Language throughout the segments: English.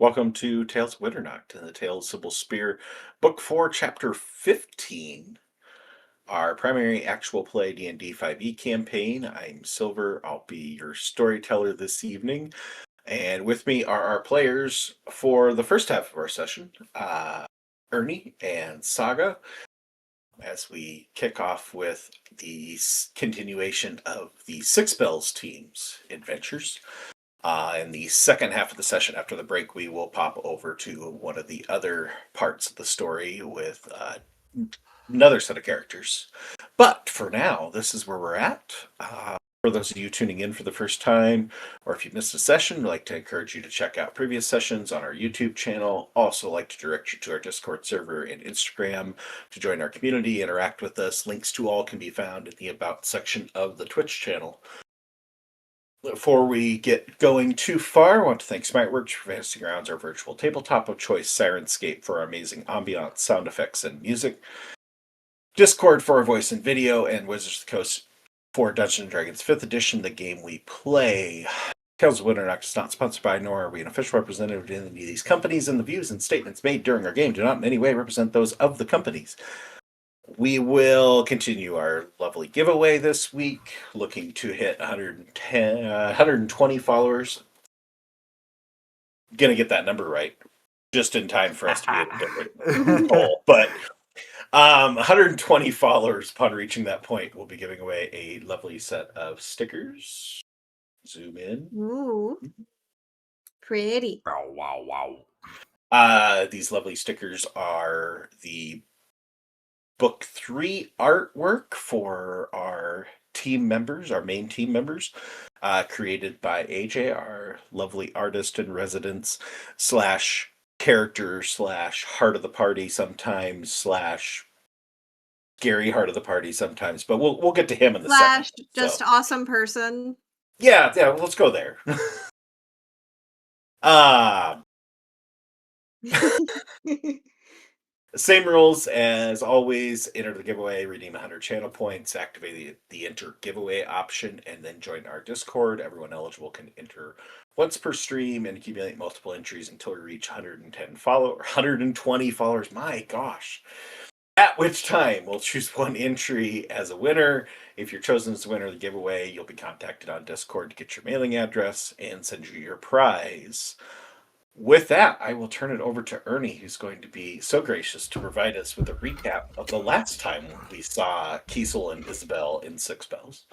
Welcome to Tales of Winternacht and the Tales of Cybil Spear, Book 4, Chapter 15. Our primary actual play D&D 5e campaign. I'm Silver. I'll be your storyteller this evening. And with me are our players for the first half of our session, Ernie and Saga, as we kick off with the continuation of the Six Bells team's adventures. In the second half of the session after the break, we will pop over to one of the other parts of the story with another set of characters. But for now, this is where we're at. For those of you tuning in for the first time, or if you missed a session, I'd like to encourage you to check out previous sessions on our YouTube channel. Also like to direct you to our Discord server and Instagram to join our community, interact with us. Links to all can be found in the About section of the Twitch channel. Before we get going too far, I want to thank Smartworks for Fantasy Grounds, our virtual tabletop of choice, Sirenscape for our amazing ambiance, sound effects, and music, Discord for our voice and video, and Wizards of the Coast for Dungeons & Dragons 5th edition, the game we play. Tales of Winternacht is not sponsored by, nor are we an official representative of any of these companies, and the views and statements made during our game do not in any way represent those of the companies. We will continue our lovely giveaway this week, looking to hit 120 followers. Gonna get that number right, just in time for us to be able to get the goal. But 120 followers upon reaching that point, we'll be giving away a lovely set of stickers. Zoom in. Ooh, pretty. Wow. These lovely stickers are the Book 3 artwork for our team members, our main team members, created by AJ, our lovely artist in residence, slash character, slash heart of the party sometimes, slash scary heart of the party sometimes, but we'll get to him in the Slash second. just awesome person. Yeah, let's go there. Same rules as always. Enter the giveaway, redeem 100 channel points, activate the enter giveaway option, and then join our Discord. Everyone eligible can enter once per stream and accumulate multiple entries until we reach 120 followers. My gosh. At which time we'll choose one entry as a winner. If you're chosen as the winner of the giveaway, you'll be contacted on Discord to get your mailing address and send you your prize. With that, I will turn it over to Ernie, who's going to be so gracious to provide us with a recap of the last time we saw Kiesel and Isabel in Six Bells.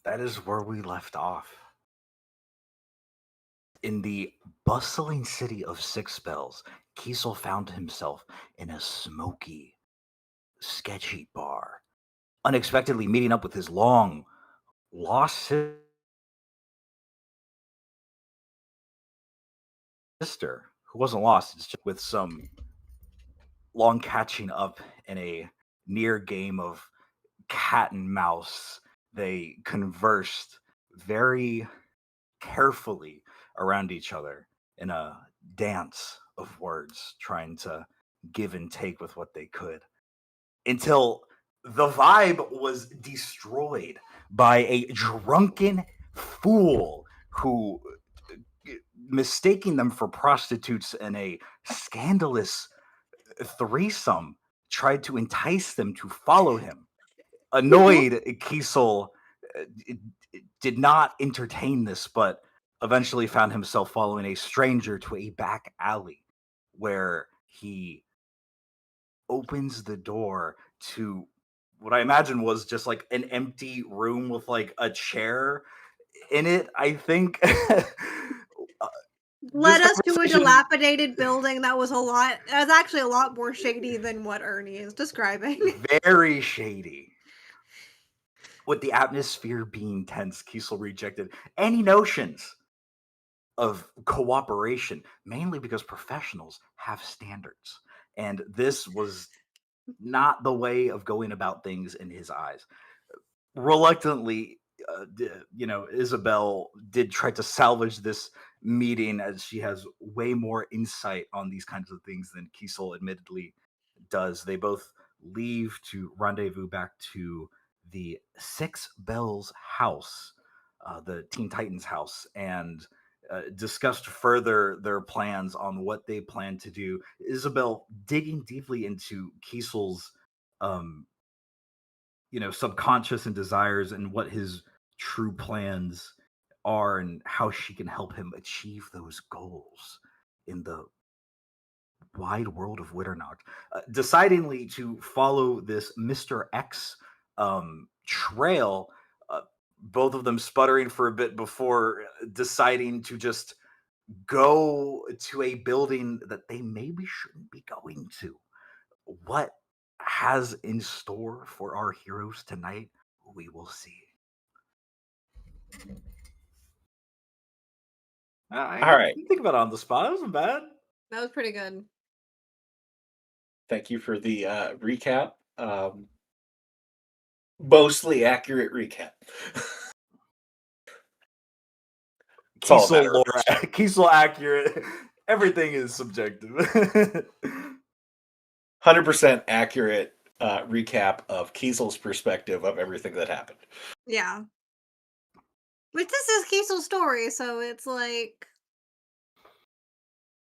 That is where we left off. In the bustling city of Six Bells, Kiesel found himself in a smoky, sketchy bar, unexpectedly meeting up with his long-lost sister, who wasn't lost, it's just with some long catching up in a near game of cat and mouse. They conversed very carefully around each other in a dance of words, trying to give and take with what they could, until the vibe was destroyed by a drunken fool who, mistaking them for prostitutes in a scandalous threesome, tried to entice them to follow him. Annoyed, Kiesel did not entertain this, but eventually found himself following a stranger to a back alley where he opens the door to what I imagine was just like an empty room with like a chair in it, I think. Led us to a dilapidated building that was actually a lot more shady than what Ernie is describing. Very shady. With the atmosphere being tense, Kiesel rejected any notions of cooperation, mainly because professionals have standards. And this was not the way of going about things in his eyes. Reluctantly, Isabel did try to salvage this meeting, as she has way more insight on these kinds of things than Kiesel admittedly does. They both leave to rendezvous back to the Six Bells house the Teen Titans house, and discussed further their plans on what they plan to do. Isabel digging deeply into Kiesel's, um, subconscious and desires, and what his true plans are, and how she can help him achieve those goals in the wide world of Witternacht. Decidingly to follow this Mr. X trail, both of them sputtering for a bit before deciding to just go to a building that they maybe shouldn't be going to. What has in store for our heroes tonight, we will see. I All right. think about it on the spot. It wasn't bad. That was pretty good. Thank you for the recap. Mostly accurate recap. It's all a matter Kiesel of lore, perspective. Kiesel accurate. Everything is subjective. 100% accurate recap of Kiesel's perspective of everything that happened. Yeah. But this is Kiesel's story, so it's like...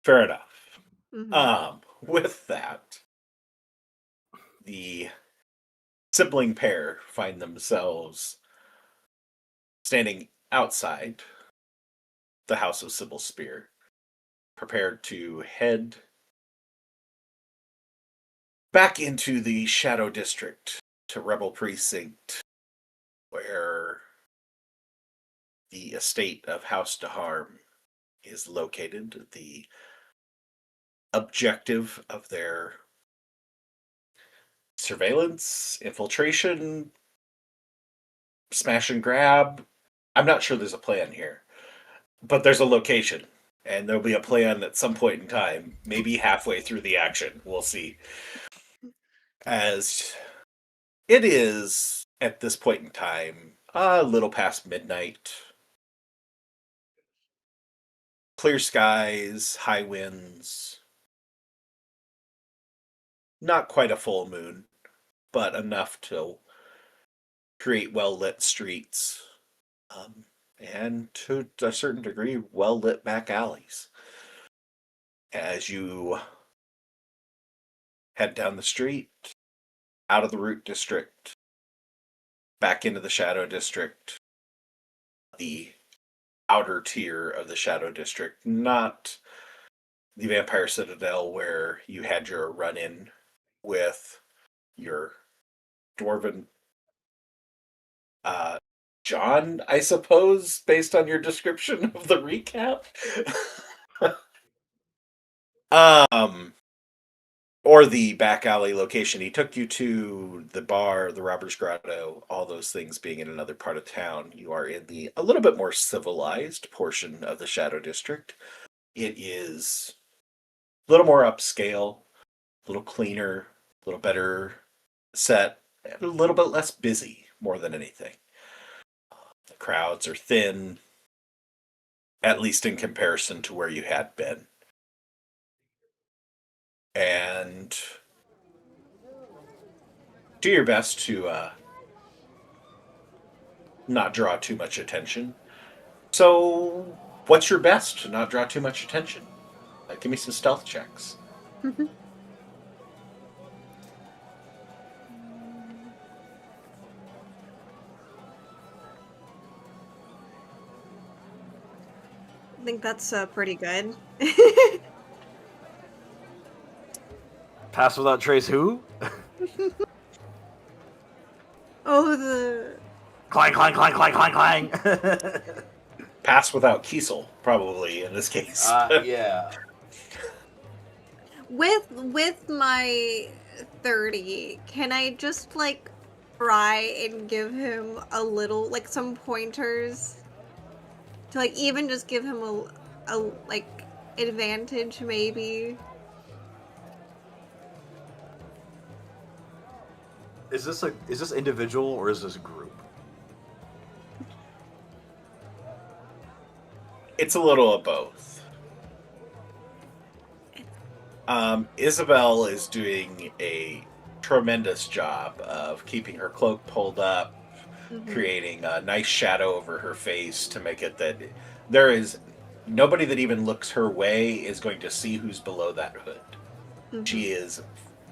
Fair enough. Mhm. With that, the sibling pair find themselves standing outside the House of Cybil Spear, prepared to head back into the Shadow District to Rebel Precinct, where the estate of House DeHarme is located. The objective of their surveillance, infiltration, smash and grab. I'm not sure there's a plan here, but there's a location, and there'll be a plan at some point in time, maybe halfway through the action. We'll see. As it is at this point in time, a little past midnight. Clear skies, high winds. Not quite a full moon, but enough to create well-lit streets. And to a certain degree, well-lit back alleys. As you head down the street, out of the Root District, back into the Shadow District, the outer tier of the Shadow District, not the Vampire Citadel where you had your run-in with your dwarven John, I suppose, based on your description of the recap. Or the back alley location. He took you to the bar, the Robber's Grotto, all those things being in another part of town. You are in the a little bit more civilized portion of the Shadow District. It is a little more upscale, a little cleaner, a little better set, and a little bit less busy, more than anything. The crowds are thin, at least in comparison to where you had been. And do your best to not draw too much attention. So, what's your best to not draw too much attention? Give me some stealth checks. I think that's pretty good. Pass without trace who? Oh, the... Clang, clang, clang, clang, clang, clang. Pass without Kiesel, probably, in this case. Yeah. With my 30, can I just, like, try and give him a little, like, some pointers? To, like, even just give him a like, advantage, maybe? Is this individual or is this a group? It's a little of both. Isabel is doing a tremendous job of keeping her cloak pulled up, creating a nice shadow over her face to make it that there is nobody that even looks her way is going to see who's below that hood. She is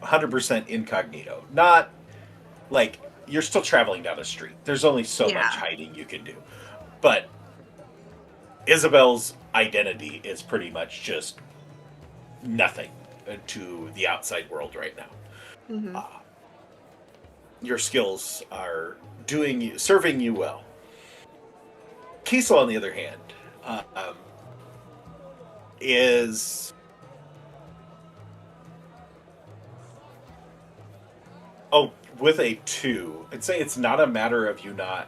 100% incognito. Not like you're still traveling down a street. There's only so much hiding you can do. But Isabel's identity is pretty much just nothing to the outside world right now. Your skills are serving you well. Kiesel, on the other hand, is with a 2. I'd say it's not a matter of you not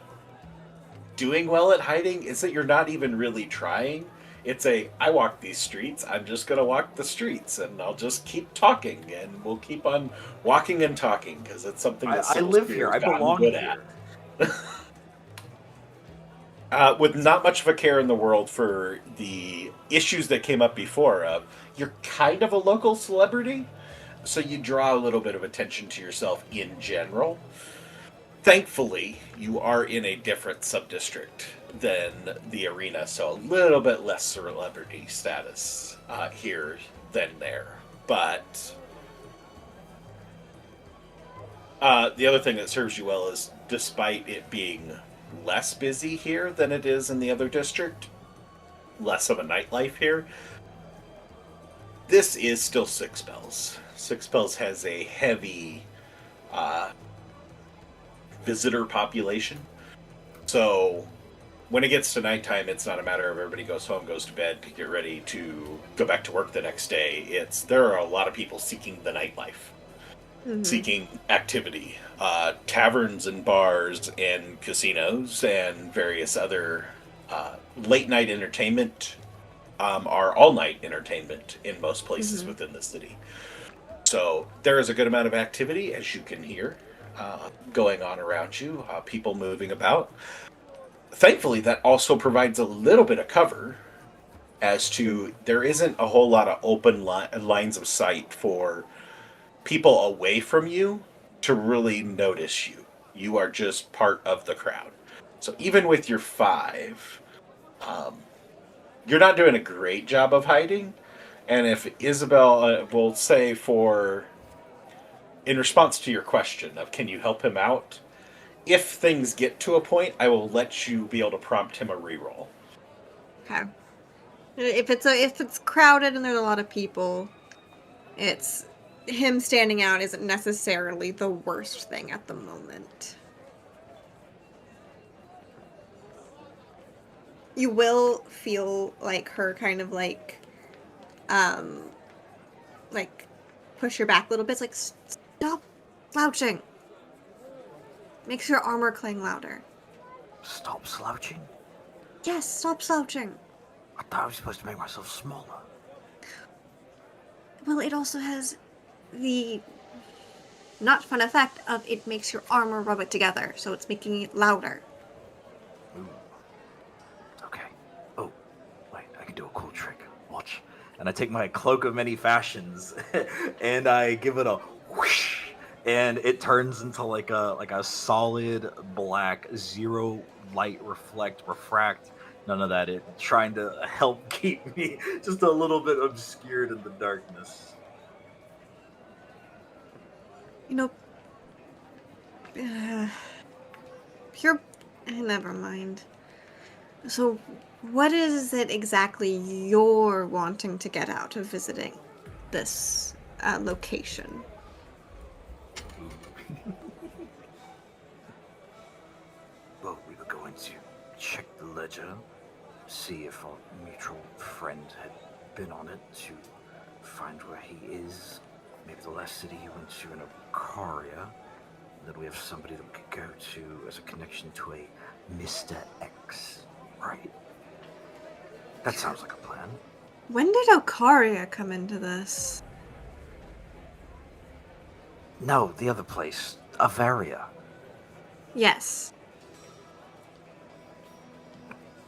doing well at hiding. It's that you're not even really trying. It's I walk these streets. I'm just gonna walk the streets, and I'll just keep talking, and we'll keep on walking and talking because it's something that I live here. I belong here. With not much of a care in the world for the issues that came up before, you're kind of a local celebrity, so you draw a little bit of attention to yourself in general. Thankfully, you are in a different sub-district than the arena, so a little bit less celebrity status here than there. But the other thing that serves you well is, despite it being less busy here than it is in the other district, less of a nightlife here, this is still Six Bells. Six Bells has a heavy visitor population. So when it gets to nighttime, it's not a matter of everybody goes home, goes to bed to get ready to go back to work the next day. There are a lot of people seeking the nightlife, seeking activity. Taverns and bars and casinos and various other late night entertainment are all night entertainment in most places within the city. So there is a good amount of activity, as you can hear, going on around you, people moving about. Thankfully, that also provides a little bit of cover as to there isn't a whole lot of open lines of sight for people away from you to really notice you. You are just part of the crowd. So even with your 5, you're not doing a great job of hiding. And if Isabel will say in response to your question of can you help him out, if things get to a point, I will let you be able to prompt him a reroll. Okay. If it's crowded and there's a lot of people, it's him standing out isn't necessarily the worst thing at the moment. You will feel like her kind of like push your back a little bit. It's like, stop slouching. Makes your armor clang louder. Stop slouching? Yes, stop slouching. I thought I was supposed to make myself smaller. Well, it also has the not fun effect of it makes your armor rub it together, so it's making it louder. Ooh. Okay. Oh, wait, I can do a cool trick. Watch. And I take my cloak of many fashions and I give it a whoosh, and it turns into like a solid black, zero light refract. None of that. It trying to help keep me just a little bit obscured in the darkness. Never mind. So, what is it exactly you're wanting to get out of visiting this location? Well, we were going to check the ledger, see if our mutual friend had been on it, to find where he is. Maybe the last city he went to in Akaria. Then we have somebody that we could go to as a connection to a Mr. X, right? That sounds like a plan. When did Okaria come into this? No, the other place, Avaria. Yes.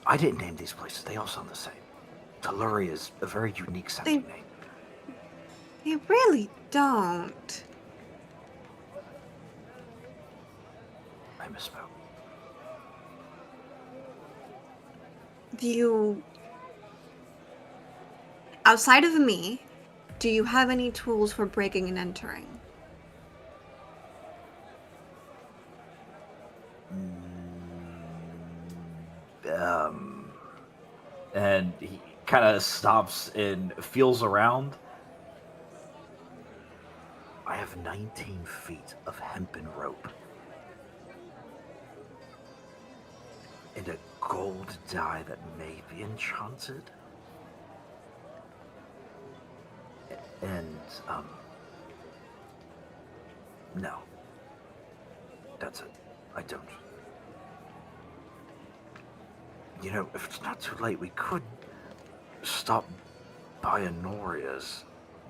I didn't name these places, they all sound the same. Telluri is a very unique sounding name. They really don't. I misspoke. Do you, outside of me, do you have any tools for breaking and entering? Um, and he kind of stops and feels around. I have 19 feet of hempen rope and a gold die that may be enchanted. And, no. That's it. I don't. You know, if it's not too late, we could stop by Honoria's.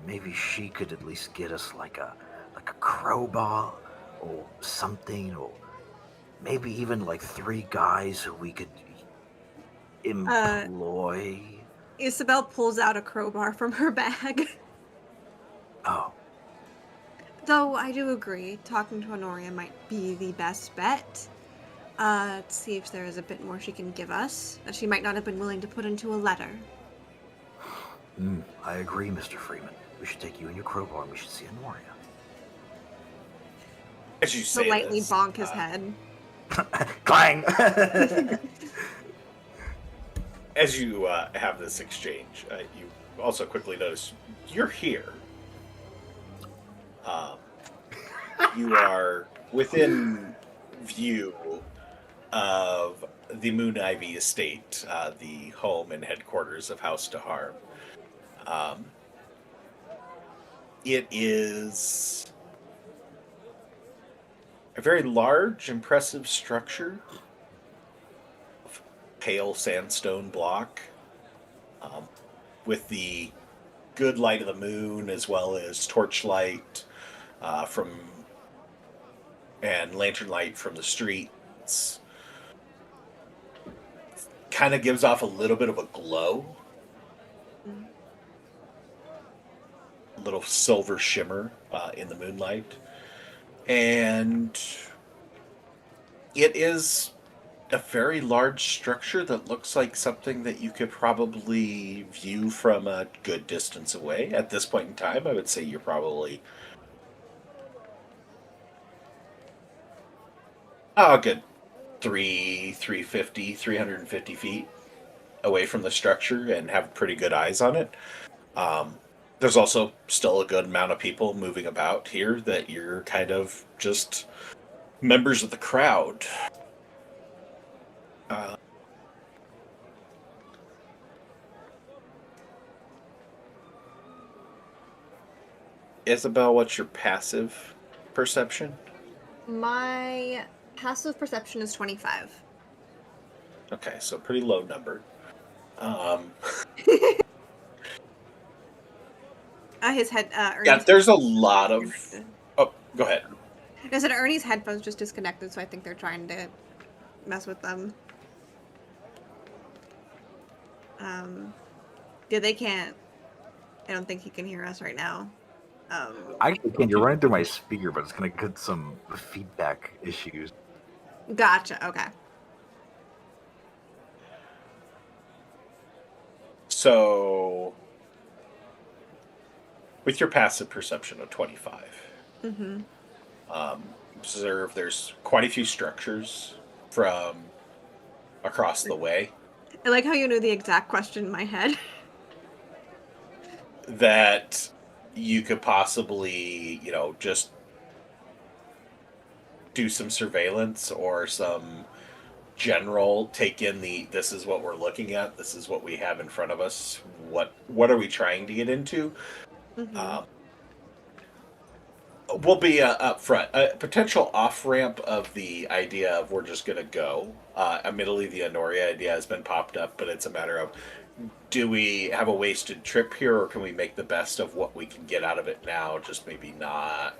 Maybe she could at least get us like a crowbar or something, or maybe even like 3 guys who we could employ. Isabel pulls out a crowbar from her bag. Oh, Though I do agree, talking to Honoria might be the best bet. To see if there is a bit more she can give us that she might not have been willing to put into a letter. I agree, Mr. Freeman. We should take you and your crowbar and we should see Honoria. As you say Lightly this, bonk his head. Clang! as you have this exchange, you also quickly notice you're here. You are within view of the Moon Ivy Estate, the home and headquarters of House DeHarme. It is a very large, impressive structure of pale sandstone block, with the good light of the moon as well as torchlight from and lantern light from the streets. Kind of gives off a little bit of a glow, a little silver shimmer in the moonlight, and it is a very large structure that looks like something that you could probably view from a good distance away. At this point in time, I would say you're probably a good 350 feet away from the structure and have pretty good eyes on it. There's also still a good amount of people moving about here that you're kind of just members of the crowd. Isabel, what's your passive perception? My passive perception is 25. Okay, so pretty low number. His head. Yeah, there's a lot of. Oh, go ahead. I said Ernie's headphones just disconnected, so I think they're trying to mess with them. Yeah, they can't. I don't think he can hear us right now. I can. You're running through my speaker, but it's gonna get some feedback issues. Gotcha. Okay. So, with your passive perception of 25, observe there's quite a few structures from across the way I like how you knew the exact question in my head. that you could possibly, just do some surveillance or some general take in this is what we're looking at, this is what we have in front of us, what are we trying to get into. Will be up front a potential off ramp of the idea of we're just going to go. Admittedly, the Honoria idea has been popped up, but it's a matter of, do we have a wasted trip here, or can we make the best of what we can get out of it now? Just maybe not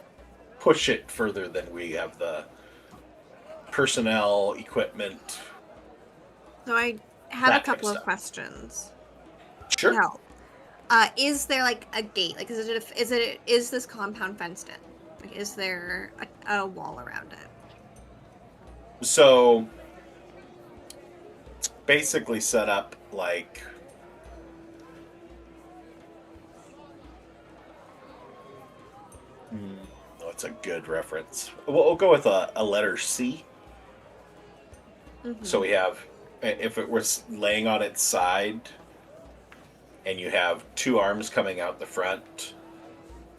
push it further than we have the personnel, equipment. So I have a couple of questions. Sure. Now, is there like a gate? Like, is this compound fenced in? Like, is there a wall around it? So basically set up like... What's a good reference? We'll go with a letter C. So we have, if it was laying on its side, and you have two arms coming out the front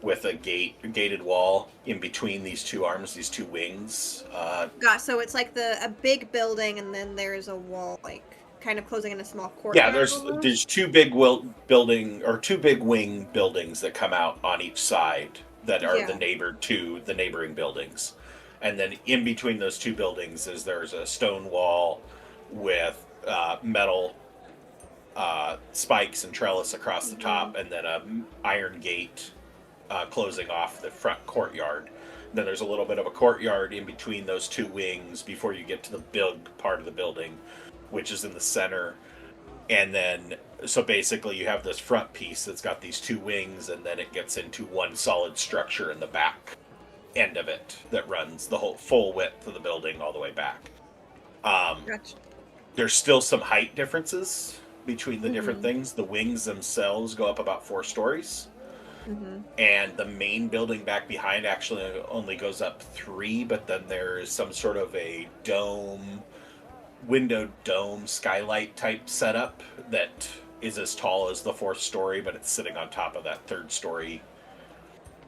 with a gated wall in between these two arms, these two wings. So it's like a big building, and then there's a wall, like kind of closing in a small Yeah, courtyard. there's two big two big wing buildings that come out on each side that are Yeah. the neighboring buildings, and then in between those two buildings there's a stone wall with metal spikes and trellis across the top, and then a iron gate closing off the front courtyard. Then there's a little bit of a courtyard in between those two wings before you get to the big part of the building, which is in the center. And then, so basically you have this front piece that's got these two wings, and then it gets into one solid structure in the back end of it that runs the whole full width of the building all the way back. Gotcha. There's still some height differences between the different things. The wings themselves go up about 4 stories. And the main building back behind actually only goes up 3, but then there's some sort of a windowed dome skylight type setup that is as tall as the 4th story, but it's sitting on top of that 3rd story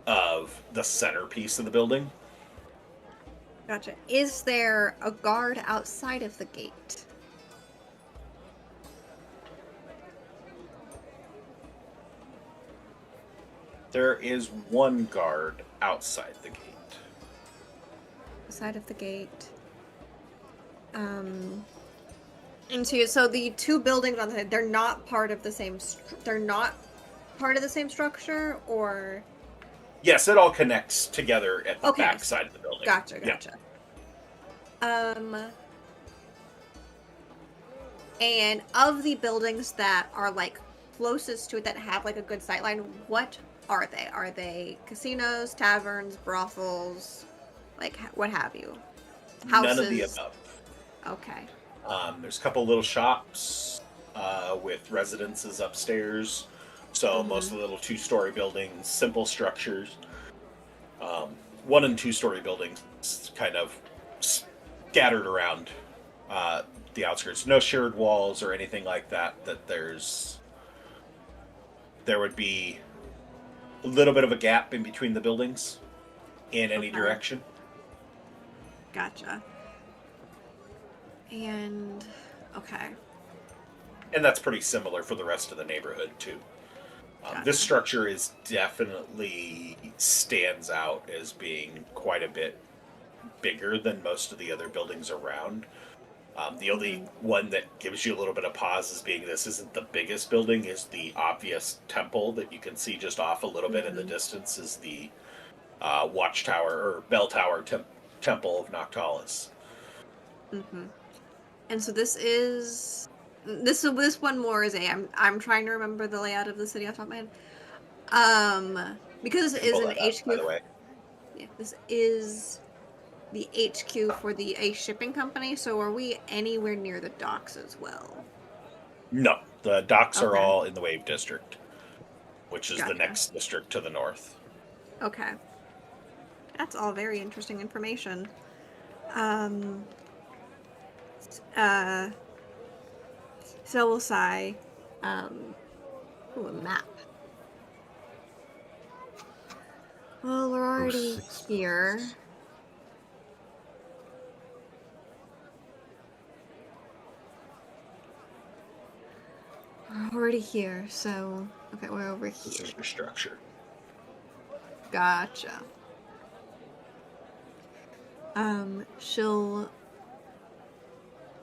of the centerpiece of the building. Gotcha. Is there a guard outside of the gate? There is one guard outside the gate. Outside of the gate. And so the two buildings on the side, they're not part of the same. They're not part of the same structure, or. Yes, it all connects together at the Okay. back side of the building. Gotcha. Yeah. And of the buildings that are like closest to it that have like a good sightline, what are they? Are they casinos, taverns, brothels, like what have you? Houses? None of the above. Okay. There's a couple little shops with residences upstairs. So most of the little 2-story buildings, simple structures. 1 and 2-story buildings kind of scattered around the outskirts. No shared walls or anything like that. There would be a little bit of a gap in between the buildings in any direction. Gotcha. And okay. And that's pretty similar for the rest of the neighborhood too. This structure is definitely stands out as being quite a bit bigger than most of the other buildings around. The only one that gives you a little bit of pause as being this isn't the biggest building is the obvious temple that you can see just off a little bit in the distance is the watchtower or bell tower temple of Noctalis. And so this one more is I'm trying to remember the layout of the city off the top of my head. Because this is an HQ. By the way. Yeah, this is the HQ for a shipping company. So are we anywhere near the docks as well? No, the docks are Okay. all in the Wave District, which is Gotcha. the next district to the north. Okay. That's all very interesting information. So we'll say, a map. Well, we're already here. We're already here, so okay, we're over This here. is your structure. Gotcha. She'll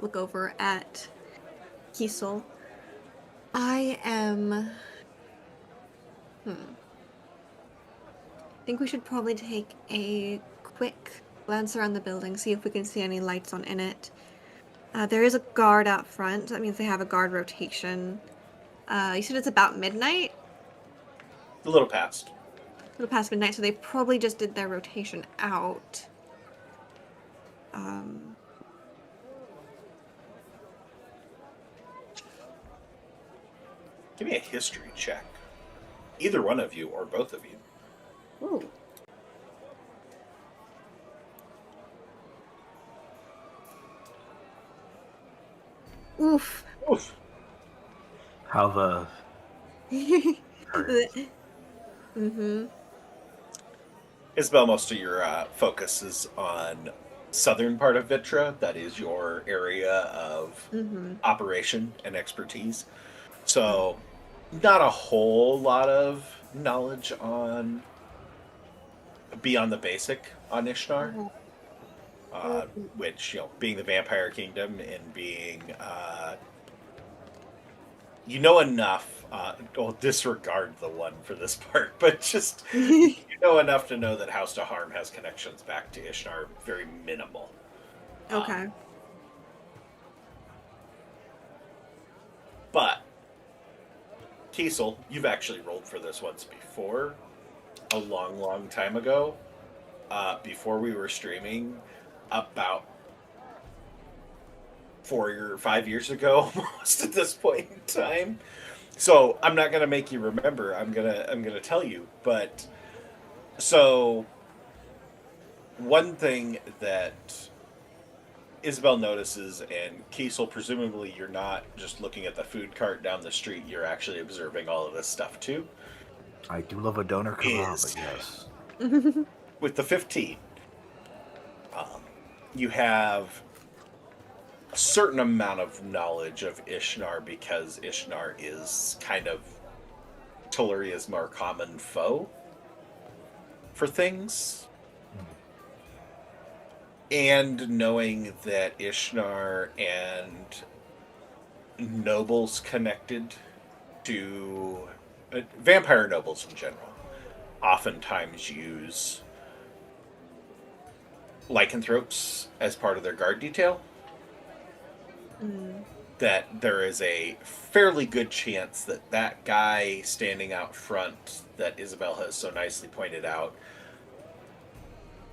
look over at Kiesel. I think we should probably take a quick glance around the building, see if we can see any lights on in it. There is a guard out front. That means they have a guard rotation. You said it's about midnight? A little past. A little past midnight, so they probably just did their rotation out. Give me a history check. Either one of you or both of you. Ooh. Oof. Oof. How the Mm-hmm. Isabel, most of your focus is on southern part of Vitra. That is your area of Mm-hmm. operation and expertise. So, not a whole lot of knowledge on beyond the basic on Ishtar, which, being the Vampire Kingdom and being, you know enough, well, disregard the one for this part, but just, you know enough to know that House DeHarme has connections back to Ishtar, very minimal. Okay. But, Kiesel, you've actually rolled for this once before, a long, long time ago, before we were streaming, about 4 or 5 years ago, almost at this point in time. So I'm not gonna make you remember. I'm gonna tell you. But so one thing that Isabel notices, and Kiesel, presumably you're not just looking at the food cart down the street. You're actually observing all of this stuff too. I do love a doner kebab, Is but yes. with the 15, you have a certain amount of knowledge of Ishnar because Ishnar is kind of Telluria's more common foe for things. And knowing that Ishnar and nobles connected to vampire nobles in general oftentimes use lycanthropes as part of their guard detail. That there is a fairly good chance that that guy standing out front that Isabel has so nicely pointed out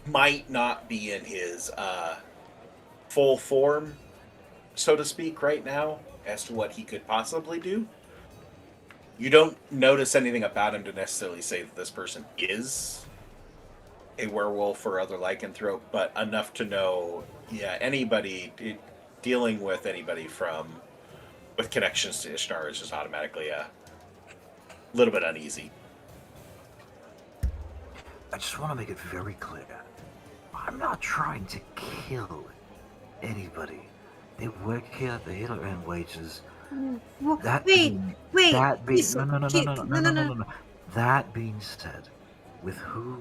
might not be in his full form, so to speak, right now, as to what he could possibly do. You don't notice anything about him to necessarily say that this person is a werewolf or other lycanthrope, but enough to know, yeah, dealing with anybody with connections to Ishtar is just automatically a little bit uneasy. I just want to make it very clear. I'm not trying to kill anybody. They work here, they're here to earn wages. Well, That wait. no. That being said, with who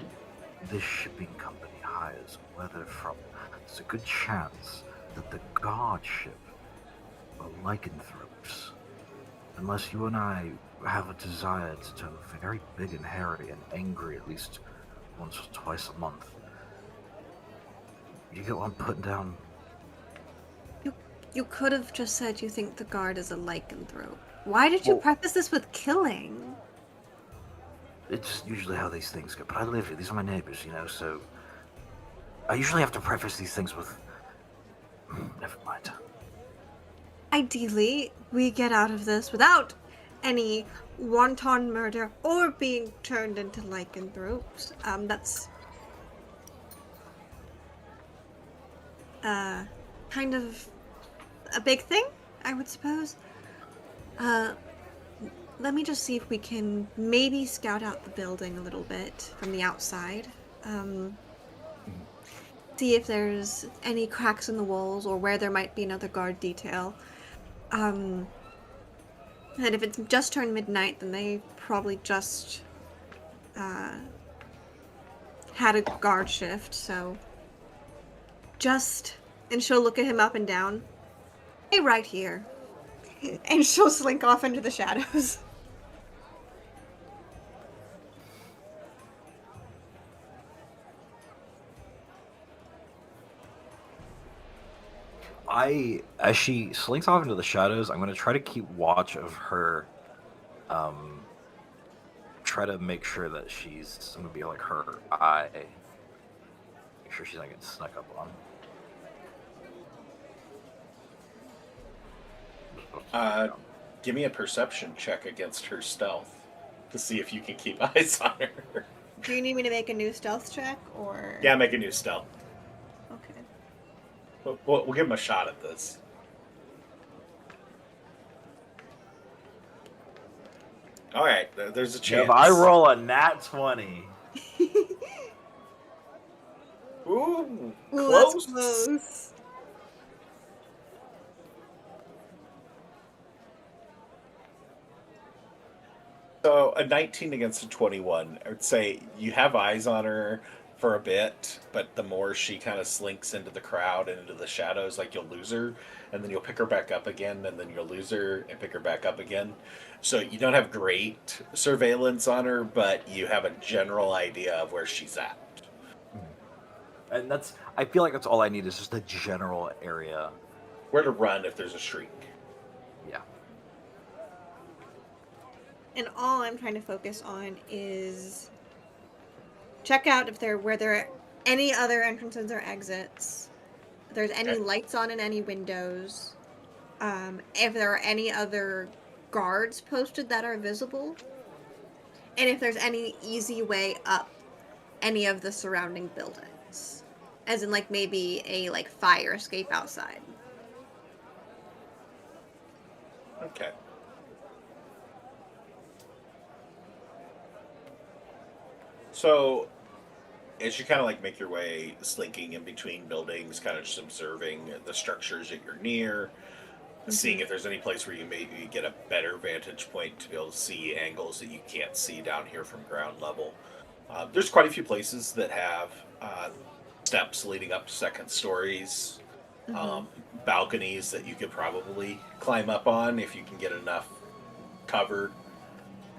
this shipping company hires, whether from, there's a good chance that the guard ship are lycanthropes. Unless you and I have a desire to turn very big and hairy and angry at least once or twice a month. You get what I'm putting down? You could have just said you think the guard is a lycanthrope. Why did you preface this with killing? It's usually how these things go. But I live here. These are my neighbors, so I usually have to preface these things with... Never mind. Ideally, we get out of this without any wanton murder or being turned into lycanthropes. That's kind of a big thing, I would suppose. Let me just see if we can maybe scout out the building a little bit from the outside. See if there's any cracks in the walls or where there might be another guard detail. And if it's just turned midnight, then they probably just had a guard shift, so and she'll look at him up and down. Hey, right here. And she'll slink off into the shadows. As she slinks off into the shadows, I'm going to try to keep watch of her, try to make sure that I'm going to be like her eye, make sure she's not getting snuck up on. Give me a perception check against her stealth to see if you can keep eyes on her. Do you need me to make a new stealth check, or? Yeah, make a new stealth. Okay. We'll give him a shot at this. All right, there's a chance. If I roll a nat 20, Ooh, That's close. close. So a 19 against a 21. I would say you have eyes on her for a bit, but the more she kind of slinks into the crowd and into the shadows, like you'll lose her, and then you'll pick her back up again, and then you'll lose her and pick her back up again. So you don't have great surveillance on her, but you have a general idea of where she's at. and I feel like that's all I need is just a general area. Where to run if there's a shriek. Yeah. And all I'm trying to focus on is check out if where there are any other entrances or exits. If there's any lights on in any windows. If there are any other guards posted that are visible. And if there's any easy way up any of the surrounding buildings. As in, like, maybe a, like, fire escape outside. Okay. So, as you kind of like make your way slinking in between buildings, kind of just observing the structures that you're near, seeing if there's any place where you maybe get a better vantage point to be able to see angles that you can't see down here from ground level. There's quite a few places that have steps leading up to second stories, balconies that you could probably climb up on if you can get enough cover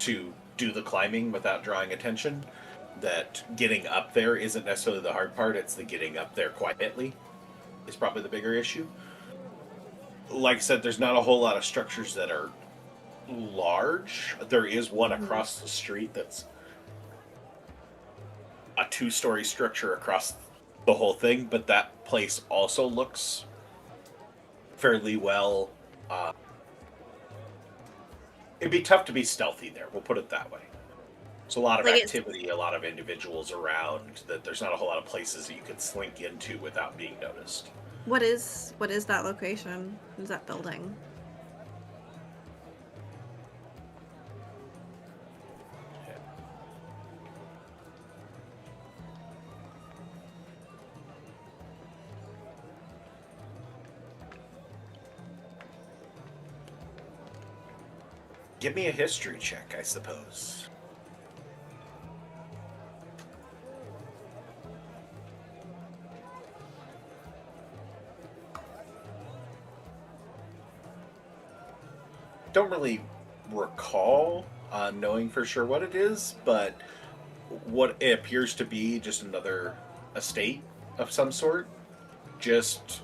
to do the climbing without drawing attention. That getting up there isn't necessarily the hard part, it's the getting up there quietly is probably the bigger issue. Like I said, there's not a whole lot of structures that are large. There is one across the street that's a 2-story structure across the whole thing, but that place also looks fairly well. It'd be tough to be stealthy there, we'll put it that way. There's a lot of activity, a lot of individuals around, that there's not a whole lot of places that you can slink into without being noticed. What is that location? What is that building? Give me a history check, I suppose. Don't really recall knowing for sure what it is, but what it appears to be just another estate of some sort. Just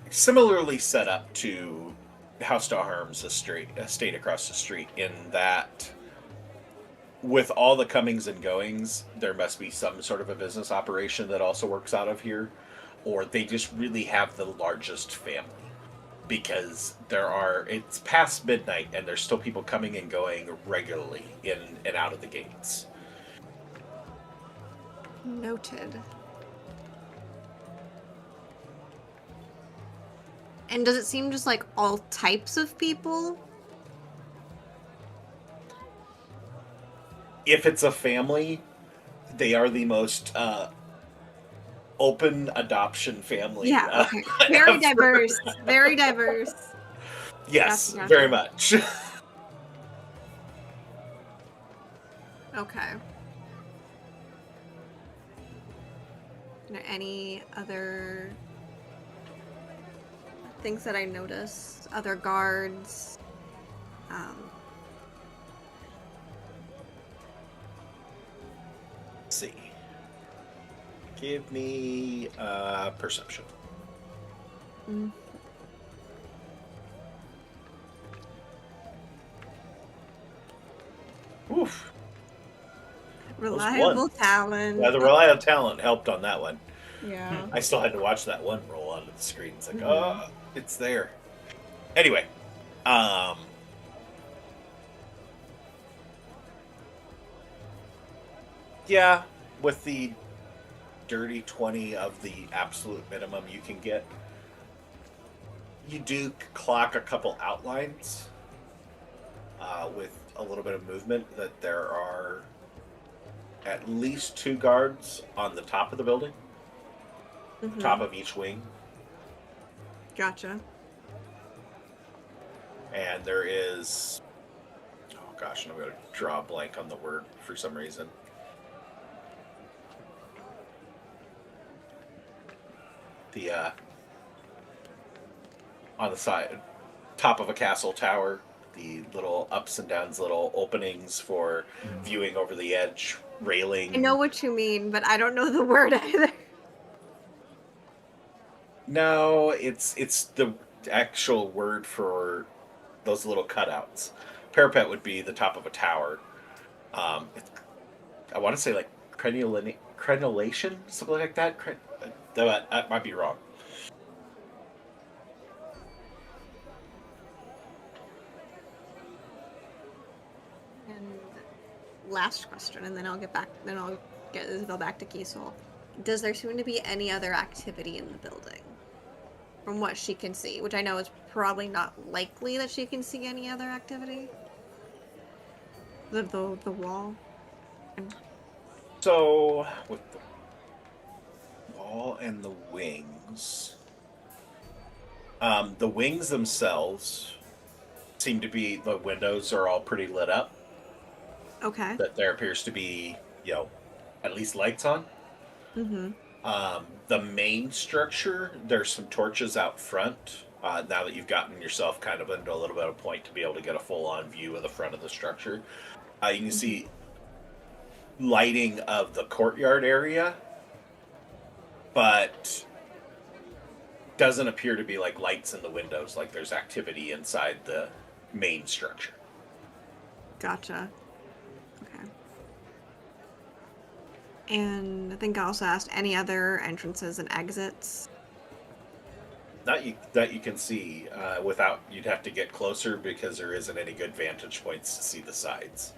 similarly set up to House DeHarme's estate across the street, in that with all the comings and goings, there must be some sort of a business operation that also works out of here, or they just really have the largest family. Because it's past midnight and there's still people coming and going regularly in and out of the gates. Noted. And does it seem just like all types of people? If it's a family, they are the most open adoption family. Yeah, okay. Very diverse. Very diverse. Yes, Gotcha. very much. Okay. Are there any other things that I noticed? Other guards? Let's see. Give me perception. Oof. Reliable talent. Yeah, the reliable talent helped on that one. Yeah. I still had to watch that one roll onto the screen. It's like, oh, it's there. Anyway, Um, yeah, with the dirty 20 of the absolute minimum you can get, you do clock a couple outlines with a little bit of movement, that there are at least 2 guards on the top of the building, top of each wing, Gotcha. and there is, oh gosh, I'm going to draw a blank on the word for some reason. The on the side, top of a castle tower, the little ups and downs, little openings for viewing over the edge, railing. I know what you mean, but I don't know the word either. No, it's the actual word for those little cutouts. Parapet would be the top of a tower. I want to say like crenulation, something like that. That might be wrong. And last question, and then I'll get Isabel back to Kiesel. Does there seem to be any other activity in the building? From what she can see, which I know is probably not likely that she can see any other activity. The wall. So with the wall and the wings, the wings themselves seem to be, the windows are all pretty lit up. Okay. That there appears to be, at least lights on. Mm-hmm. The main structure, there's some torches out front. Now that you've gotten yourself kind of into a little bit of point to be able to get a full-on view of the front of the structure, you can see lighting of the courtyard area, but doesn't appear to be like lights in the windows, like there's activity inside the main structure. Gotcha. Okay. And I think I also asked any other entrances and exits. Not that you can see. Without, you'd have to get closer because there isn't any good vantage points to see the sides.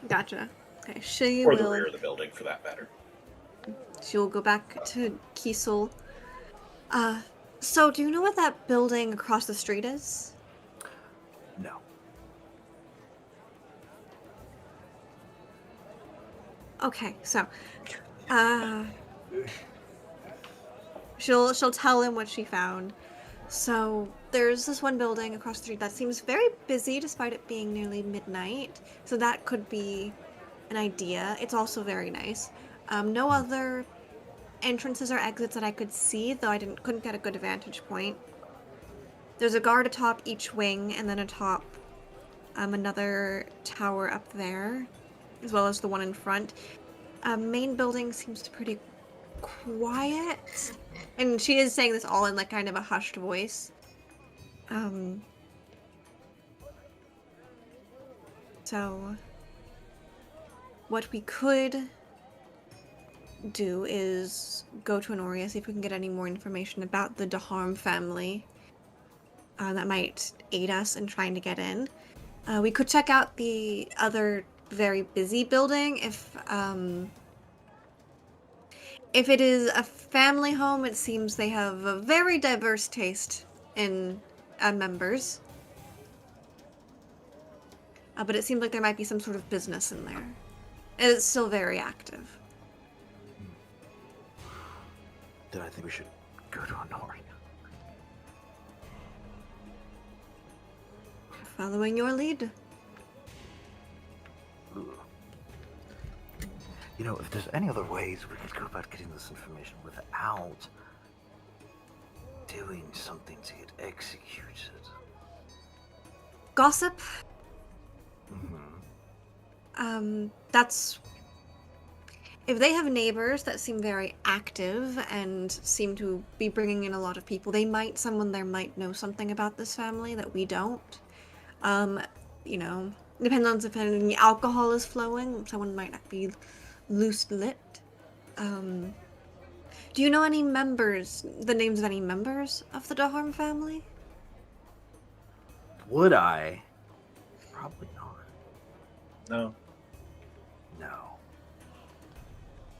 Gotcha. Okay, she Or will. the rear of the building, for that matter. She'll go back to Kiesel. So do you know what that building across the street is? No. Okay, so, she'll tell him what she found. So there's this one building across the street that seems very busy despite it being nearly midnight. So that could be an idea. It's also very nice. No other entrances or exits that I could see, though I couldn't get a good vantage point. There's a guard atop each wing, and then atop another tower up there, as well as the one in front. Main building seems pretty quiet, and she is saying this all in like kind of a hushed voice. So what we could do is go to Honoria, see if we can get any more information about the DeHarme family that might aid us in trying to get in. We could check out the other very busy building if it is a family home. It seems they have a very diverse taste in members. But it seems like there might be some sort of business in there. It's still very active. Then I think we should go to Honoria. Following your lead. Ugh. You know, if there's any other ways we could go about getting this information without doing something to get executed. Gossip. Mm-hmm. That's... If they have neighbors that seem very active and seem to be bringing in a lot of people, someone there might know something about this family that we don't. Depends on if any alcohol is flowing, someone might not be loose-lipped. Do you know any members, the names of any members of the DeHarme family? Would I? Probably not. No. No.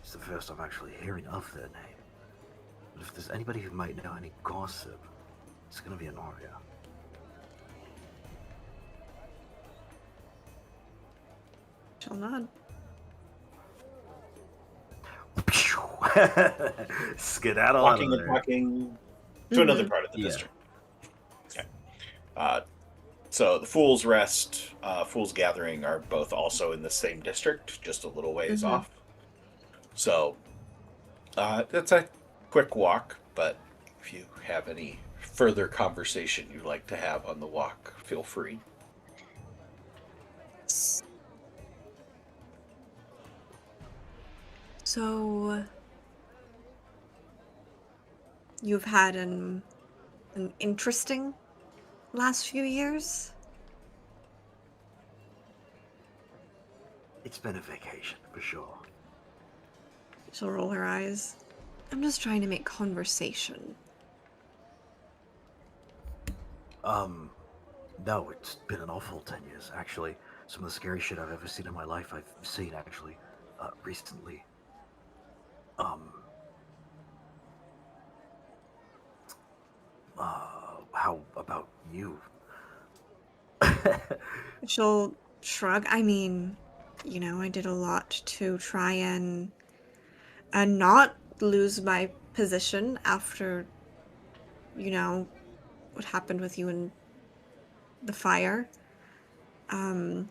It's the first I'm actually hearing of their name. But if there's anybody who might know any gossip, it's gonna be an Arya. She'll nod. Skedaddle out Walking of and there. talking to another part of the Yeah. district. Okay. So the Fool's Rest, Fool's Gathering are both also in the same district, just a little ways Mhm. off. So that's a quick walk, but if you have any further conversation you'd like to have on the walk, feel free. So you've had an interesting last few years? It's been a vacation, for sure. She'll roll her eyes. I'm just trying to make conversation. No, it's been an awful 10 years, actually. Some of the scary shit I've ever seen in my life, I've seen, actually, recently. How about you? She'll shrug. I mean, I did a lot to try and not lose my position after, what happened with you in the fire. I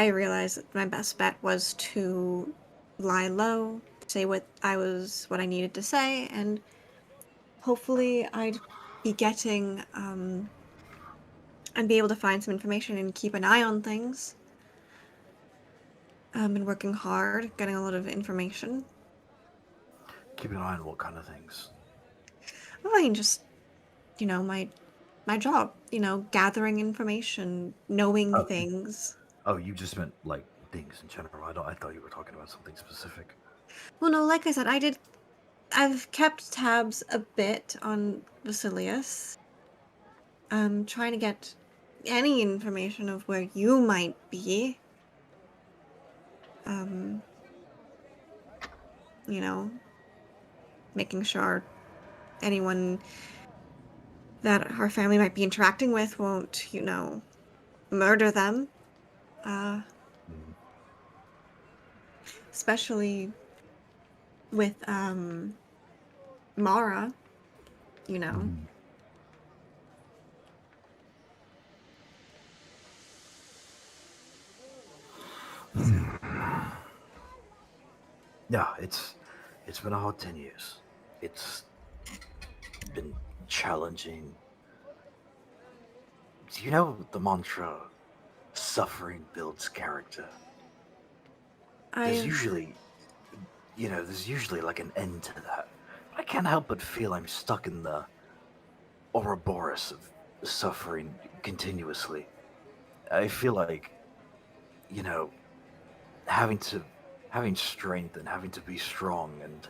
realized that my best bet was to lie low, say what I needed to say, and hopefully I'd be getting and be able to find some information and keep an eye on things. Been working hard, getting a lot of information. Keep an eye on what kind of things. Well, I mean, just my job. Gathering information, knowing Oh, things. Oh, you just meant, like, things in general. I thought you were talking about something specific. Well, no, like I said, I've kept tabs a bit on Basilius. Trying to get any information of where you might be. Um, you know, making sure anyone that our family might be interacting with won't, murder them. Uh, Mm. especially with Mara, Mhm. Yeah, it's been a hard 10 years. It's been challenging. Do you know the mantra, suffering builds character? There's I've usually, there's usually like an end to that. But I can't help but feel I'm stuck in the Ouroboros of suffering continuously. I feel like, you know, having to, having strength and having to be strong and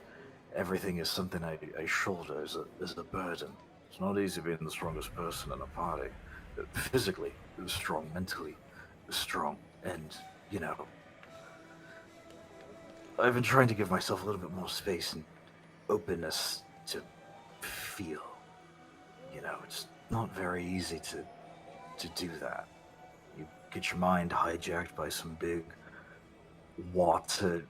everything is something I shoulder as a burden. It's not easy being the strongest person in a party. Physically strong, mentally strong, and I've been trying to give myself a little bit more space and openness to feel. It's not very easy to do that. You get your mind hijacked by some big water,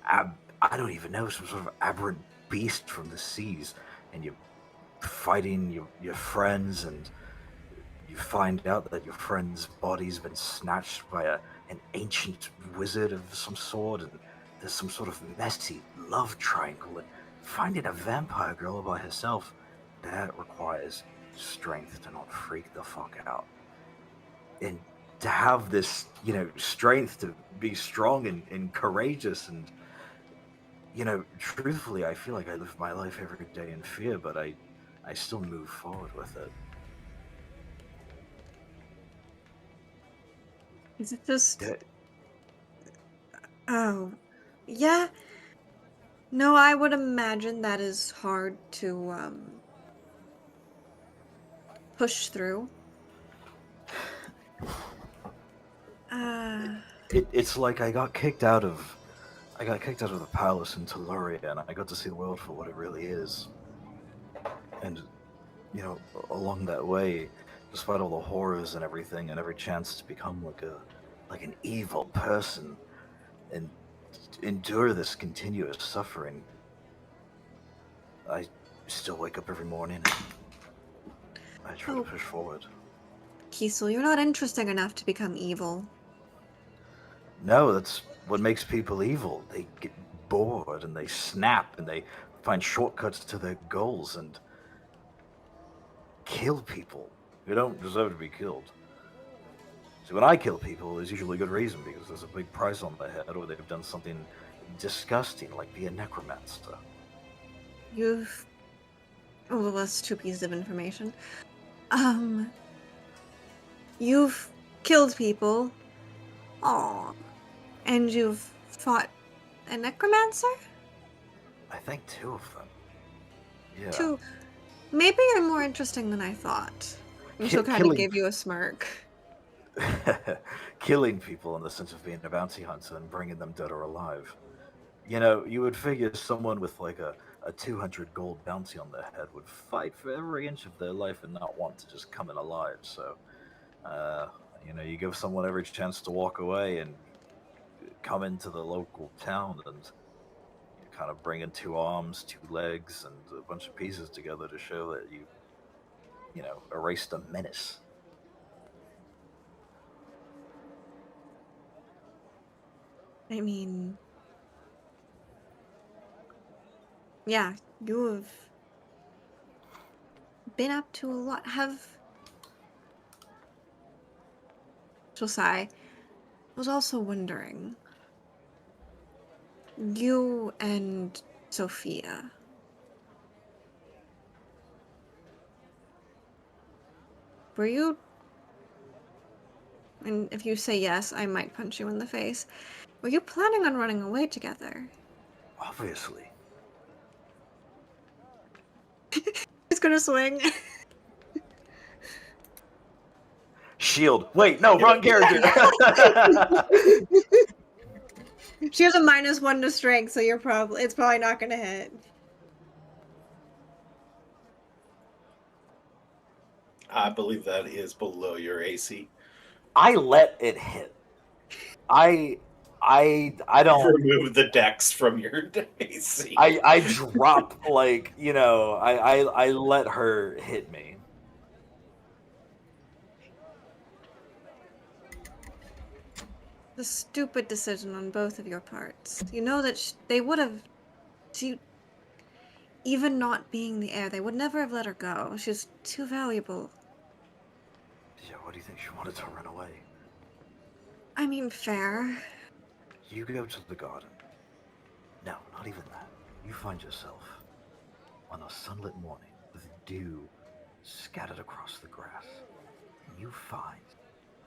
I don't even know, some sort of aberrant beast from the seas, and you're fighting your friends, and you find out that your friend's body's been snatched by an ancient wizard of some sort, and there's some sort of messy love triangle, and finding a vampire girl all by herself, that requires strength to not freak the fuck out. And to have this, strength to be strong and courageous and, truthfully, I feel like I live my life every day in fear, but I still move forward with it. Is it just? Yeah, Oh, yeah. No, I would imagine that is push through. It's like I got kicked out of the palace in Teluria, and I got to see the world for what it really is. And along that way, despite all the horrors and everything, and every chance to become like an evil person and endure this continuous suffering, I still wake up every morning and I try to push forward. Kiesel, you're not interesting enough to become evil. No, that's what makes people evil. They get bored and they snap and they find shortcuts to their goals and kill people who don't deserve to be killed. See, when I kill people, there's usually a good reason, because there's a big price on their head, or they've done something disgusting, like be a necromancer. Well, that's 2 pieces of information. You've killed people. Aw. And you've fought a necromancer? I think 2 of them. Yeah. 2. Maybe you're more interesting than I thought. And she'll kind of give you a smirk. Killing people in the sense of being a bounty hunter and bringing them dead or alive. You would figure someone with like a 200 gold bounty on their head would fight for every inch of their life and not want to just come in alive. So, you give someone every chance to walk away and come into the local town and kind of bring in 2 arms, 2 legs, and a bunch of pieces together to show that you erased a menace. I mean, yeah, you have been up to a lot. She'll sigh. I was also wondering, you and Sophia, were you, and if you say yes, I might punch you in the face, were you planning on running away together? Obviously. He's gonna swing. Shield. Wait, no, wrong character. She has a -1 to strength, so it's probably not gonna hit. I believe that is below your AC. I let it hit. I don't remove the dex from your AC. I drop I let her hit me. The stupid decision on both of your parts. You know that they would have, even not being the heir, they would never have let her go. She's too valuable. Yeah, what do you think? She wanted to run away. I mean, fair. You go to the garden. No, not even that. You find yourself on a sunlit morning with dew scattered across the grass. And you find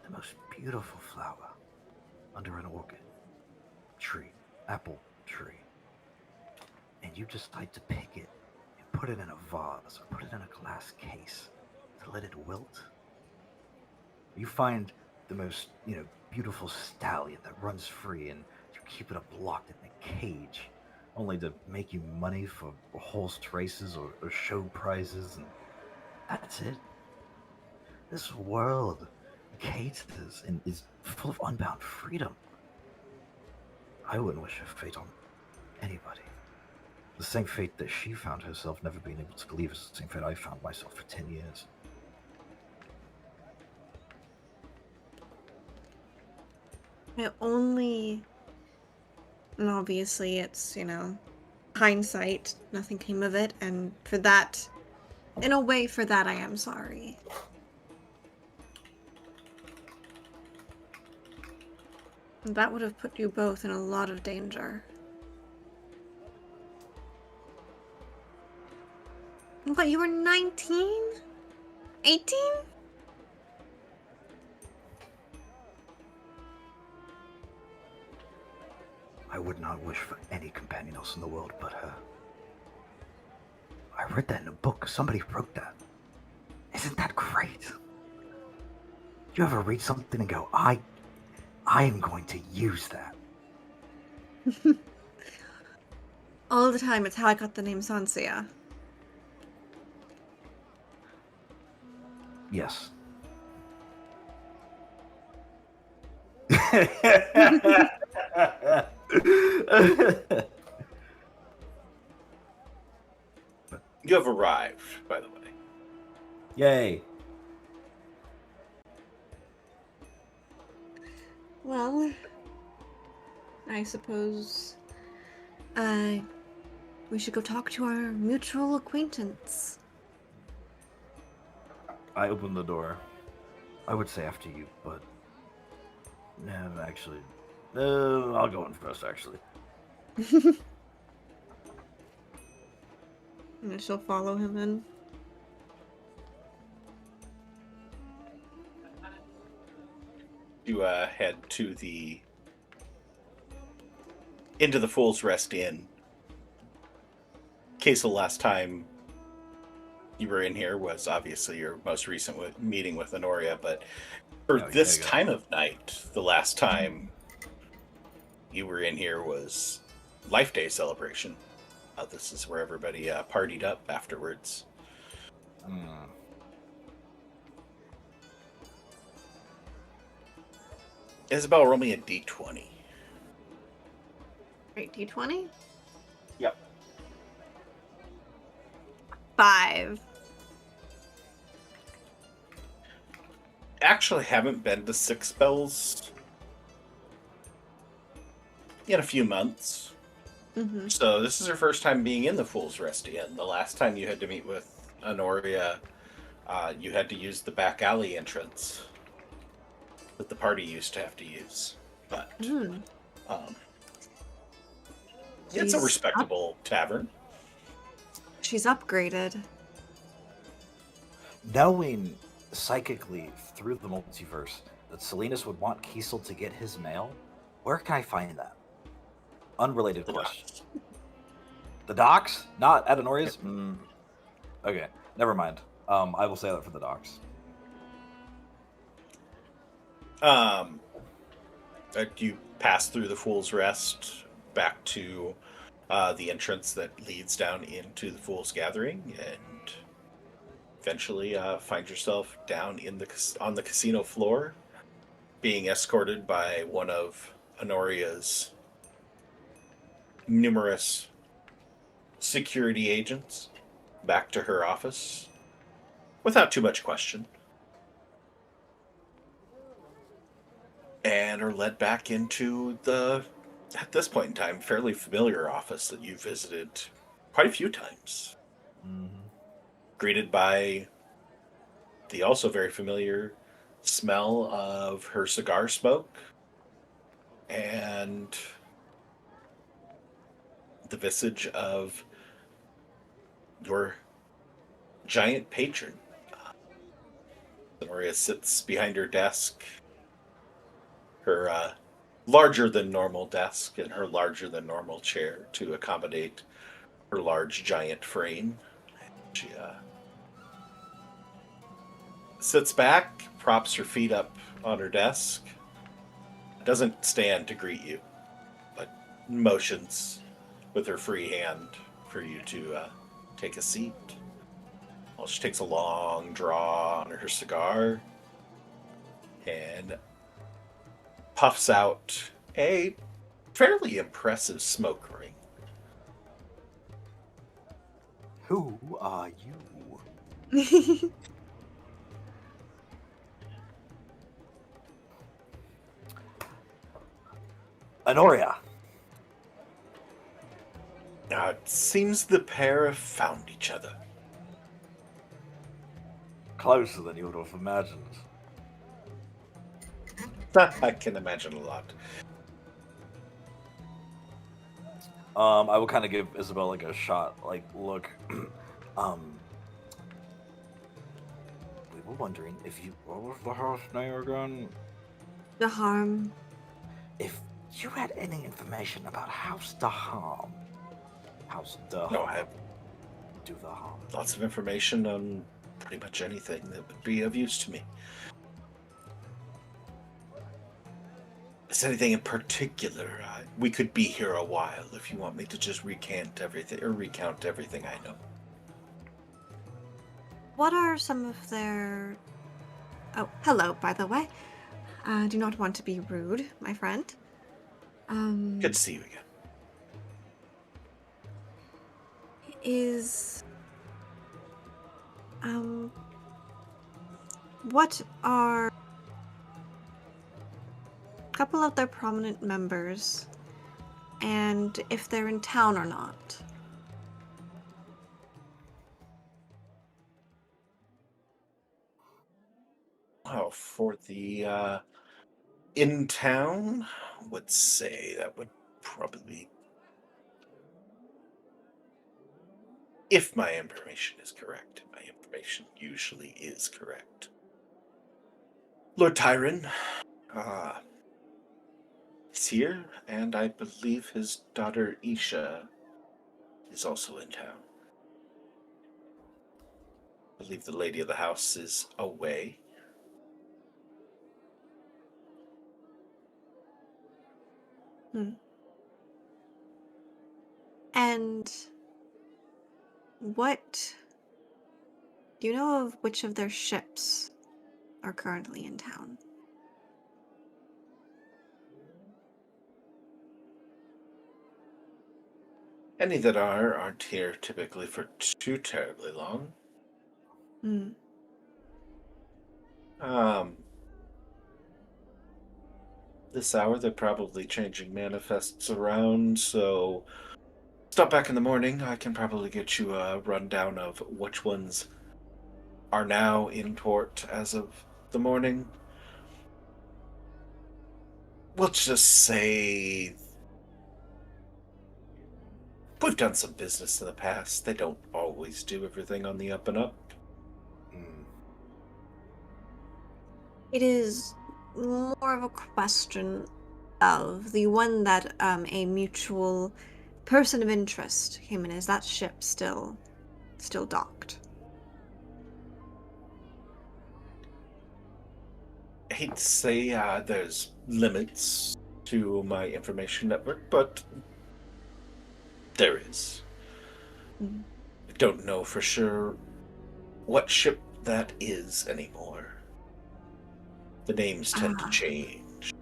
the most beautiful flower under an orchid tree, apple tree. And you decide to pick it and put it in a vase or put it in a glass case to let it wilt. You find the most, beautiful stallion that runs free, and you keep it up locked in a cage, only to make you money for horse races or show prizes, and that's it. This world caters and is full of unbound freedom. I wouldn't wish a fate on anybody. The same fate that she found herself never being able to leave is the same fate I found myself for 10 years. And obviously it's, hindsight, nothing came of it, and for that, in a way, for that I am sorry. That would have put you both in a lot of danger. But you were 19? 18? I would not wish for any companion else in the world but her. I read that in a book. Somebody wrote that. It Isn't that great? You ever read something and go, I am going to use that. All the time. It's how I got the name Sansia. Yes. You have arrived, by the way. Yay. Well, I suppose we should go talk to our mutual acquaintance. I open the door. I would say after you, but no, actually, I'll go in first. Actually, And she'll follow him in. You head to into the Fool's Rest Inn. Kiesel, last time you were in here was obviously your most recent meeting with Honoria, but for this time of night, the last time you were in here was Life Day celebration. This is where everybody partied up afterwards. Isabel, roll me a d20. Right, D20? Yep. 5. Actually haven't been to Six Bells in a few months. Mm-hmm. So this is her first time being in the Fool's Rest Inn. The last time you had to meet with Honoria, you had to use the back alley entrance that the party used to have to use. But it's a respectable tavern. She's upgraded. knowing psychically through the multiverse that Salinas would want Kiesel to get his mail, where can I find that? Unrelated question. The docks? Not at Honoria's? Okay, never mind. I will say that for the docks. You pass through the Fool's Rest back to the entrance that leads down into the Fool's Gathering, and eventually find yourself down on the casino floor, being escorted by one of Honoria's numerous security agents back to her office without too much question, and are led back into the, at this point in time, fairly familiar office that you visited quite a few times. Greeted by the also very familiar smell of her cigar smoke and the visage of your giant patron. Maria sits behind her desk, her larger than normal desk and her larger than normal chair to accommodate her large giant frame. She sits back, props her feet up on her desk, doesn't stand to greet you, but motions with her free hand for you to take a seat. Well, she takes a long draw on her cigar and puffs out a fairly impressive smoke ring. Who are you? Honoria. Now, it seems the pair have found each other. Closer than you would have imagined. I can imagine a lot. I will kind of give Isabel like a shot, like, look. We were wondering if you, what was the house name again? DeHarme. If you had any information about House DeHarme. House DeHarme. No, I have DeHarme. lots of information on pretty much anything that would be of use to me. Is anything in particular? We could be here a while if you want me to just recount everything I know. What are some of their... Oh, hello, by the way. Do not want to be rude, my friend. Good to see you again. What are a couple of their prominent members, and if they're in town or not? Oh, for the in town, would say that would probably, if my information is correct, my information usually is correct. Lord Tyron is here, and I believe his daughter Isha is also in town. I believe the lady of the house is away. And what... Do you know of which of their ships are currently in town? Any that aren't here typically for too terribly long. This hour they're probably changing manifests around, so stop back in the morning. I can probably get you a rundown of which ones are now in port as of the morning. We'll just say we've done some business in the past. They don't always do everything on the up and up. It is more of a question of the one that a mutual person of interest came in. Is that ship still docked? I hate to say there's limits to my information network, but there is. I don't know for sure what ship that is anymore. The names tend to change.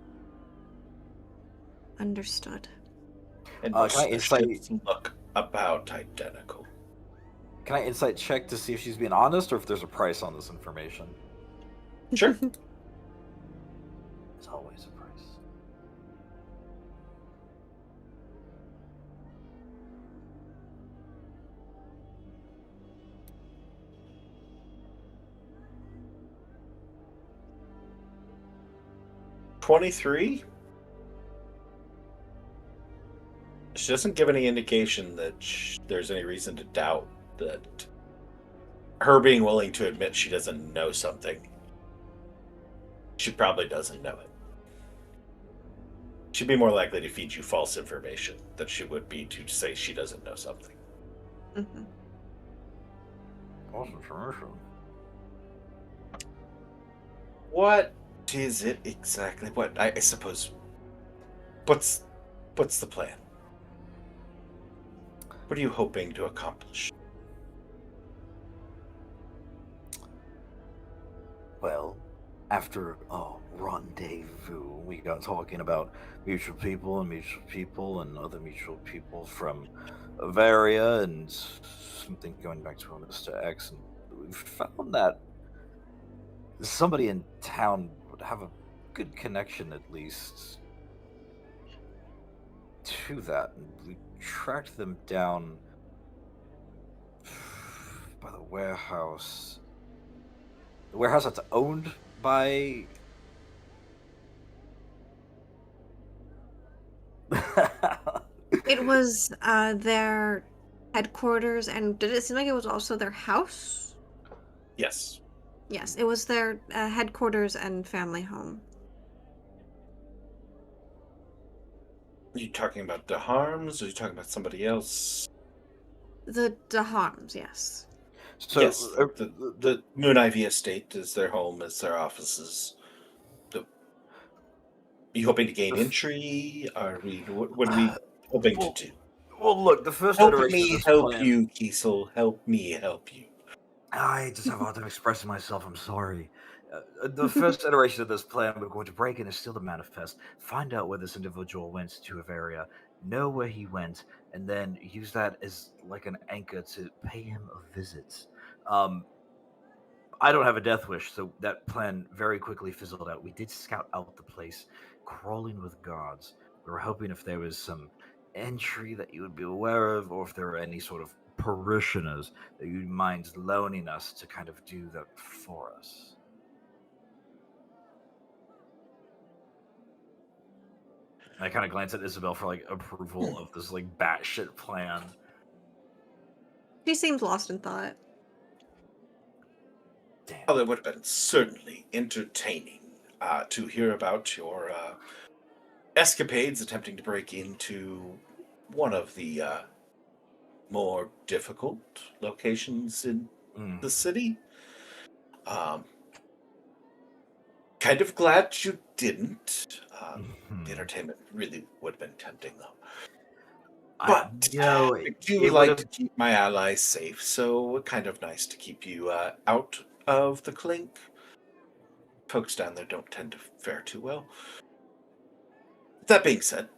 Understood. And most of the ships look about identical. Can I insight check to see if she's being honest or if there's a price on this information? Sure. There's always a price. $23? She doesn't give any indication that there's any reason to doubt that her being willing to admit she doesn't know something. She probably doesn't know it. She'd be more likely to feed you false information than she would be to say she doesn't know something. False information. What is it exactly? What I suppose. What's the plan? What are you hoping to accomplish? Well, after a rendezvous, we got talking about mutual people and other mutual people from Bavaria and something going back to Mr. X, and we found that somebody in town would have a good connection, at least, to that. And we tracked them down by the warehouse. The warehouse that's owned by... It was their headquarters, and did it seem like it was also their house? Yes. Yes, it was their headquarters and family home. Are you talking about DeHarme's, or are you talking about somebody else? The DeHarmes, yes. So, Yes, the Moon Ivy Estate is their home, is their offices. Are you hoping to gain the f- entry? What are we hoping to well, do? look, the first Help iteration of me this help plan. you, Kiesel. Help me help you. I just have a hard time expressing myself. I'm sorry. The first iteration of this plan, we're going to break in and steal the manifest, find out where this individual went to Averia, know where he went, and then use that as like an anchor to pay him a visit. Um, I don't have a death wish, so that plan very quickly fizzled out. We did scout out the place, crawling with guards. We were hoping if there was some entry that you would be aware of, or if there were any sort of parishioners that you'd mind loaning us to kind of do that for us. And I kind of glance at Isabel for like approval of this like batshit plan. She seems lost in thought. Damn. Well, it would have been certainly entertaining to hear about your escapades attempting to break into one of the more difficult locations in the city. Um, kind of glad you didn't. The entertainment really would have been tempting, though. But I do It would like have. to keep my allies safe, so kind of nice to keep you out of the clink. Folks down there don't tend to fare too well. That being said,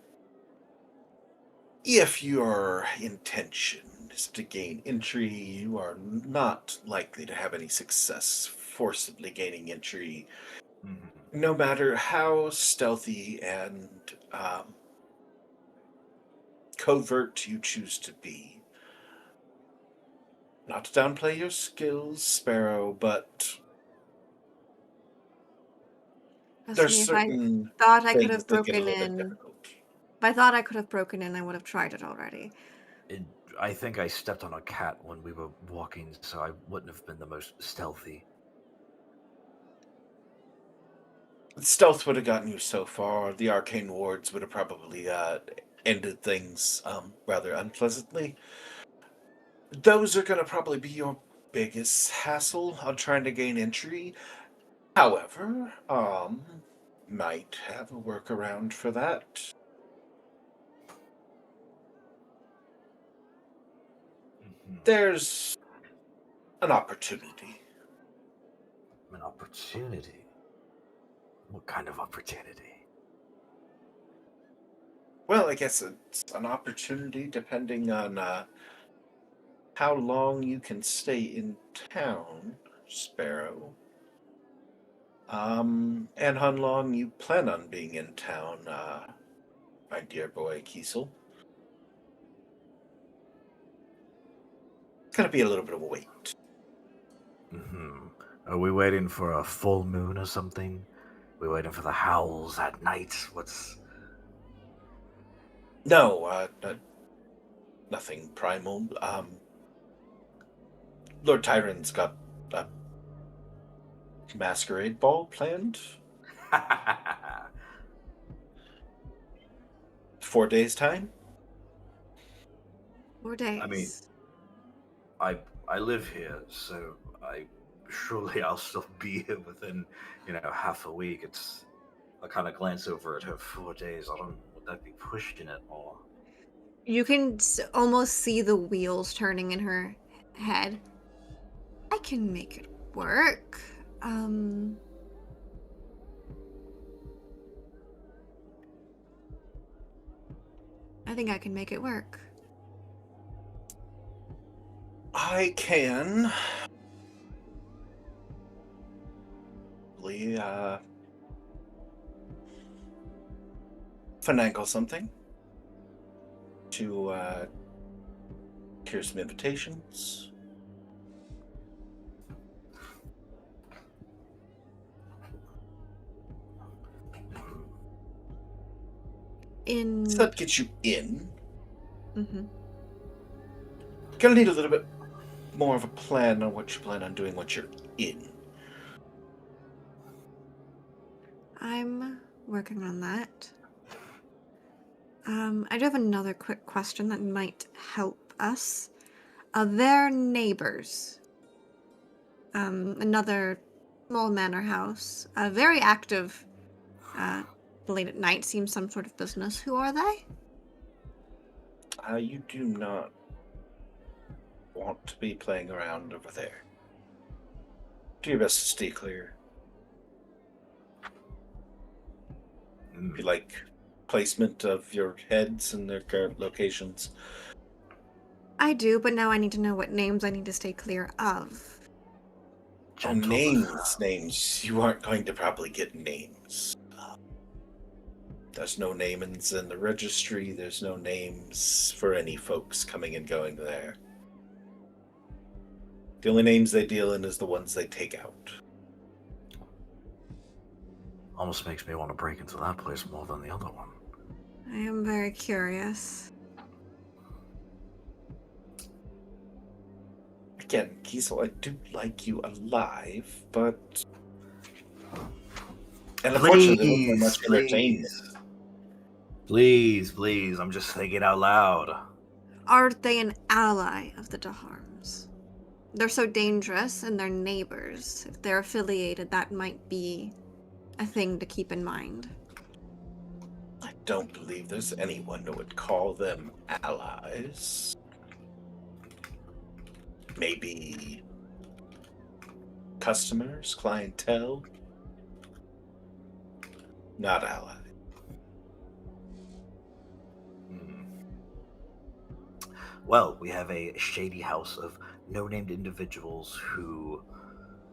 if your intention is to gain entry, you are not likely to have any success forcibly gaining entry, no matter how stealthy and covert you choose to be. Not to downplay your skills, Sparrow, but Trust there's me, if I certain thought I could things have that get a broken little bit in, difficult. if I thought I could have broken in, I would have tried it already. I think I stepped on a cat when we were walking, so I wouldn't have been the most stealthy. Stealth would have gotten you so far. The arcane wards would have probably ended things rather unpleasantly. Those are going to probably be your biggest hassle on trying to gain entry. However, might have a workaround for that. There's an opportunity. An opportunity? What kind of opportunity? Well, I guess it's an opportunity depending on how long you can stay in town, Sparrow. And how long you plan on being in town, my dear boy Kiesel. It's gonna be a little bit of a wait. Are we waiting for a full moon or something? We waiting for the howls at night? What's... No, nothing primal. Lord Tyron's got a masquerade ball planned. 4 days time. 4 days. I mean, I live here, so surely I'll still be here within, half a week. I kind of glance over at her. 4 days. Would that be pushing it or? You can almost see the wheels turning in her head. I can make it work. I think I can make it work. I can. Finagle something to hear some invitations. So that gets you in. Gonna need a little bit more of a plan on what you plan on doing once you're in. I'm working on that. I do have another quick question that might help us. Are there neighbors another small manor house. Very active late at night, seems some sort of business. Who are they? You do not want to be playing around over there. Do your best to stay clear. If you like placement of your heads and their current locations. I do, but now I need to know what names I need to stay clear of. Oh, names. You aren't going to probably get names. There's no namings in the registry. There's no names for any folks coming and going there. The only names they deal in is the ones they take out. Almost makes me want to break into that place more than the other one. I am very curious. Again, Kiesel, I do like you alive, but... And unfortunately, there wasn't much entertainment. Please, I'm just thinking out loud. Are they an ally of the DeHarmes? They're so dangerous, and they're neighbors. If they're affiliated, that might be a thing to keep in mind. I don't believe there's anyone who would call them allies. Maybe customers, clientele. Not allies. Well, we have a shady house of no-named individuals who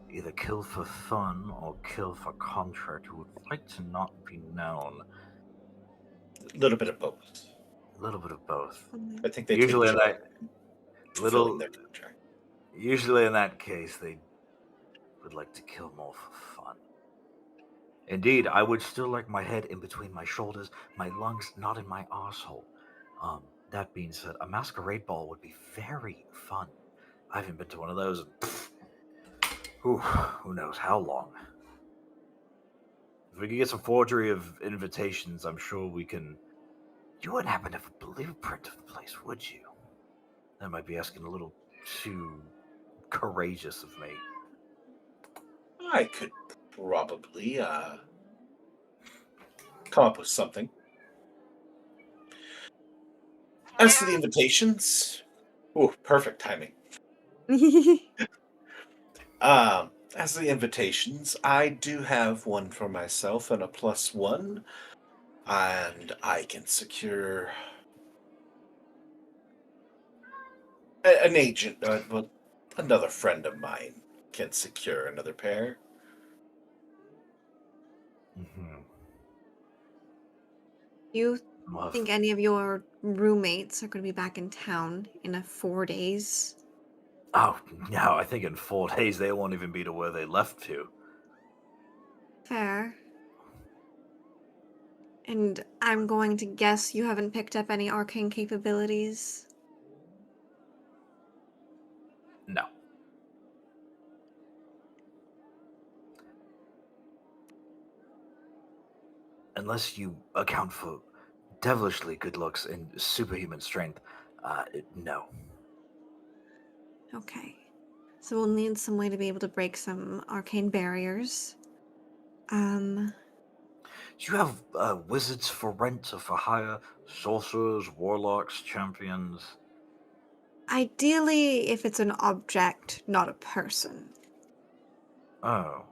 either kill for fun or kill for contract, who would like to not be known. A little bit of both. A little bit of both. I think they Usually take in that fulfilling their contract. Usually in that case, they would like to kill more for fun. Indeed, I would still like my head in between my shoulders, my lungs not in my arsehole. That being said, a masquerade ball would be very fun. I haven't been to one of those in who knows how long. If we can get some forgery of invitations, I'm sure we can. You wouldn't happen to have a blueprint of the place, would you? That might be asking a little too courageous of me. I could probably come up with something. As to the invitations, perfect timing. As to the invitations, I do have one for myself and a +1, and I can secure an agent. Well, another friend of mine can secure another pair. You think any of your roommates are going to be back in town in 4 days? Oh, no, I think in 4 days they won't even be to where they left to. Fair. And I'm going to guess you haven't picked up any arcane capabilities? No. Unless you account for devilishly good looks and superhuman strength, no. Okay. So we'll need some way to be able to break some arcane barriers. Do you have wizards for rent or for hire? Sorcerers, warlocks, champions? Ideally, if it's an object, not a person. Oh,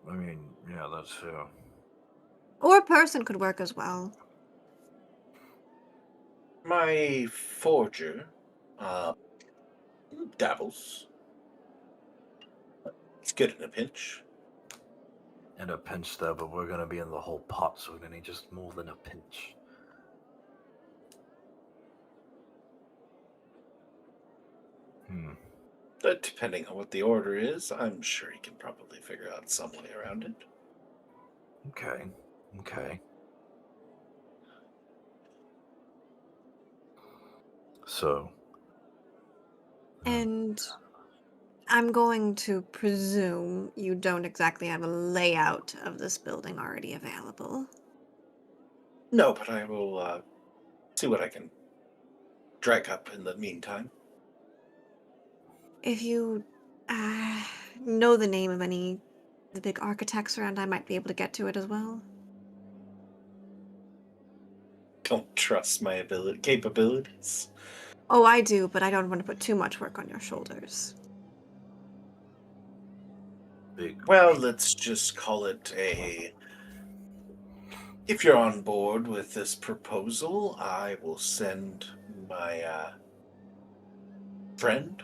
I mean, yeah, that's true. Or a person could work as well. My forger dabbles. It's good in a pinch. In a pinch, though, but we're going to be in the whole pot, so we're going to need just more than a pinch. But depending on what the order is, I'm sure he can probably figure out some way around it. Okay. So. And I'm going to presume you don't exactly have a layout of this building already available. No, but I will see what I can drag up in the meantime. If you know the name of any the big architects around, I might be able to get to it as well. Don't trust my capabilities. Oh, I do, but I don't want to put too much work on your shoulders. Big. Well, let's just call it a. If you're on board with this proposal, I will send my friend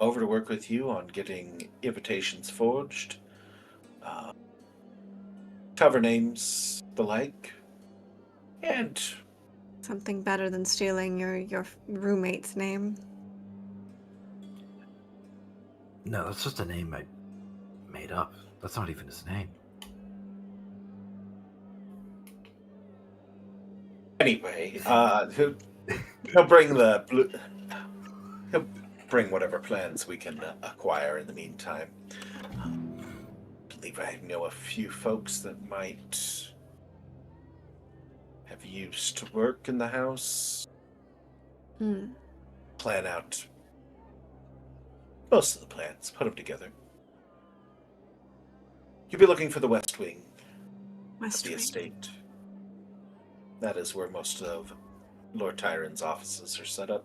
over to work with you on getting invitations forged, uh, cover names, the like, and Something better than stealing your roommate's name. No, that's just a name I made up. That's not even his name. anyway, he'll bring the blue. He'll bring whatever plans we can acquire in the meantime. I believe I know a few folks that might have used to work in the house. Hmm. Plan out most of the plans, put them together. You'll be looking for the West Wing of West the Wing. estate. That is where most of Lord Tyron's offices are set up.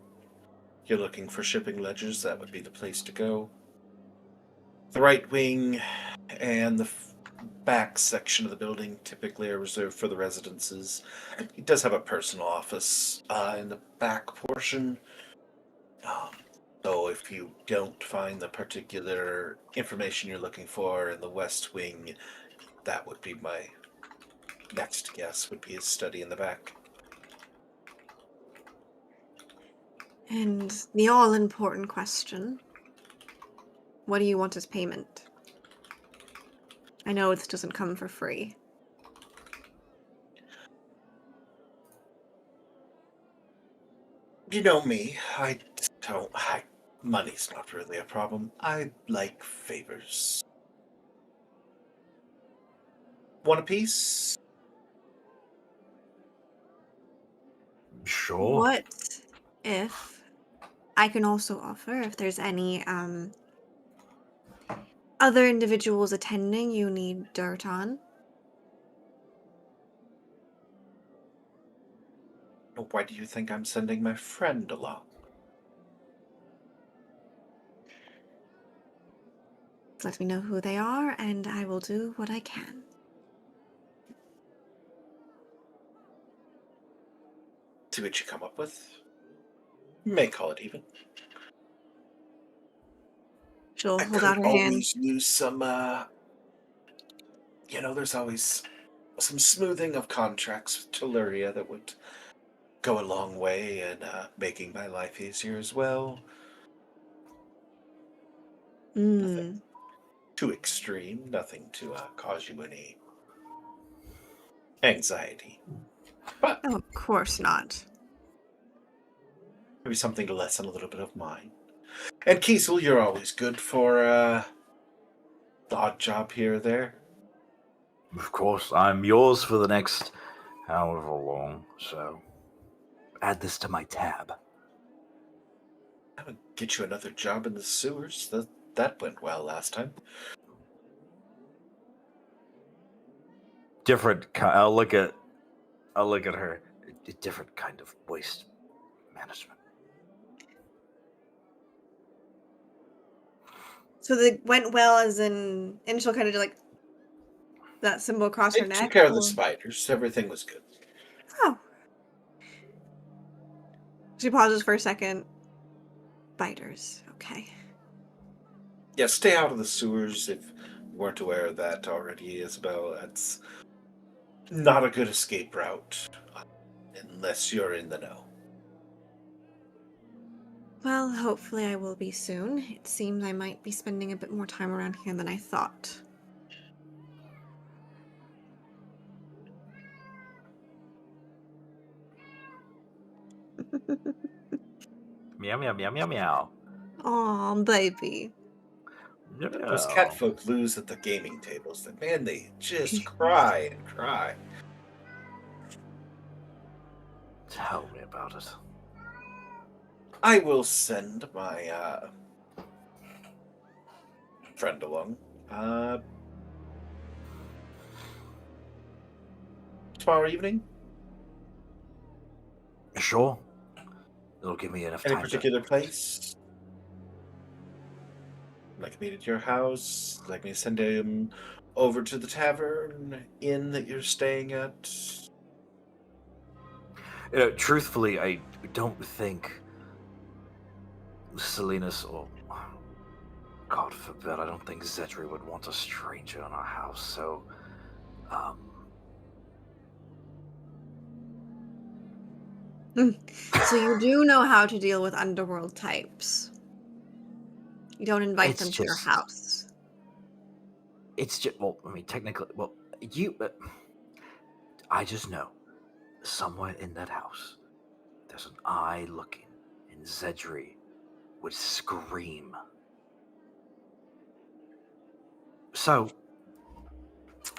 You're looking for shipping ledgers, that would be the place to go. The right wing and the back section of the building typically are reserved for the residences. He does have a personal office in the back portion. So if you don't find the particular information you're looking for in the West Wing, that would be my next guess, would be his study in the back. And the all-important question, what do you want as payment? I know this doesn't come for free. You know me, money's not really a problem. I like favors. Want a piece? Sure. What if I can also offer, if there's any other individuals attending you need dirt on? Why do you think I'm sending my friend along? Let me know who they are, and I will do what I can. See what you come up with. You may call it even. She'll I hold out could her hand. always use some, there's always some smoothing of contracts with Telluria that would go a long way in making my life easier as well. Nothing too extreme, nothing to cause you any anxiety. But Oh, of course not. maybe something to lessen a little bit of mine. And Kiesel, you're always good for the odd job here or there. Of course, I'm yours for the next however long, so add this to my tab. I would get you another job in the sewers. That went well last time. Different kind. I'll look at her. A different kind of waste management. So they went well as in, and she'll kind of do like that symbol across They her neck. took care of the or- spiders. Everything was good. Oh. She pauses for a second. Spiders. Okay. Yeah, stay out of the sewers if you weren't aware of that already, Isabel. That's not a good escape route unless you're in the know. Well, hopefully I will be soon. It seems I might be spending a bit more time around here than I thought. Meow meow meow meow meow. Aw, baby. Those cat folk lose at the gaming tables. Man, they just cry and cry. Tell me about it. I will send my friend along. Uh, Tomorrow evening? Sure. It'll give me enough Any time particular place? Like meet at your house? Like me to send him over to the tavern, inn that you're staying at? truthfully, I don't think Salinas or God forbid, I don't think Xedre would want a stranger in our house, so So you do know how to deal with underworld types. You don't invite it's them to your just house. it's just well, I mean technically you I just know somewhere in that house there's an eye looking and Xedre would scream. So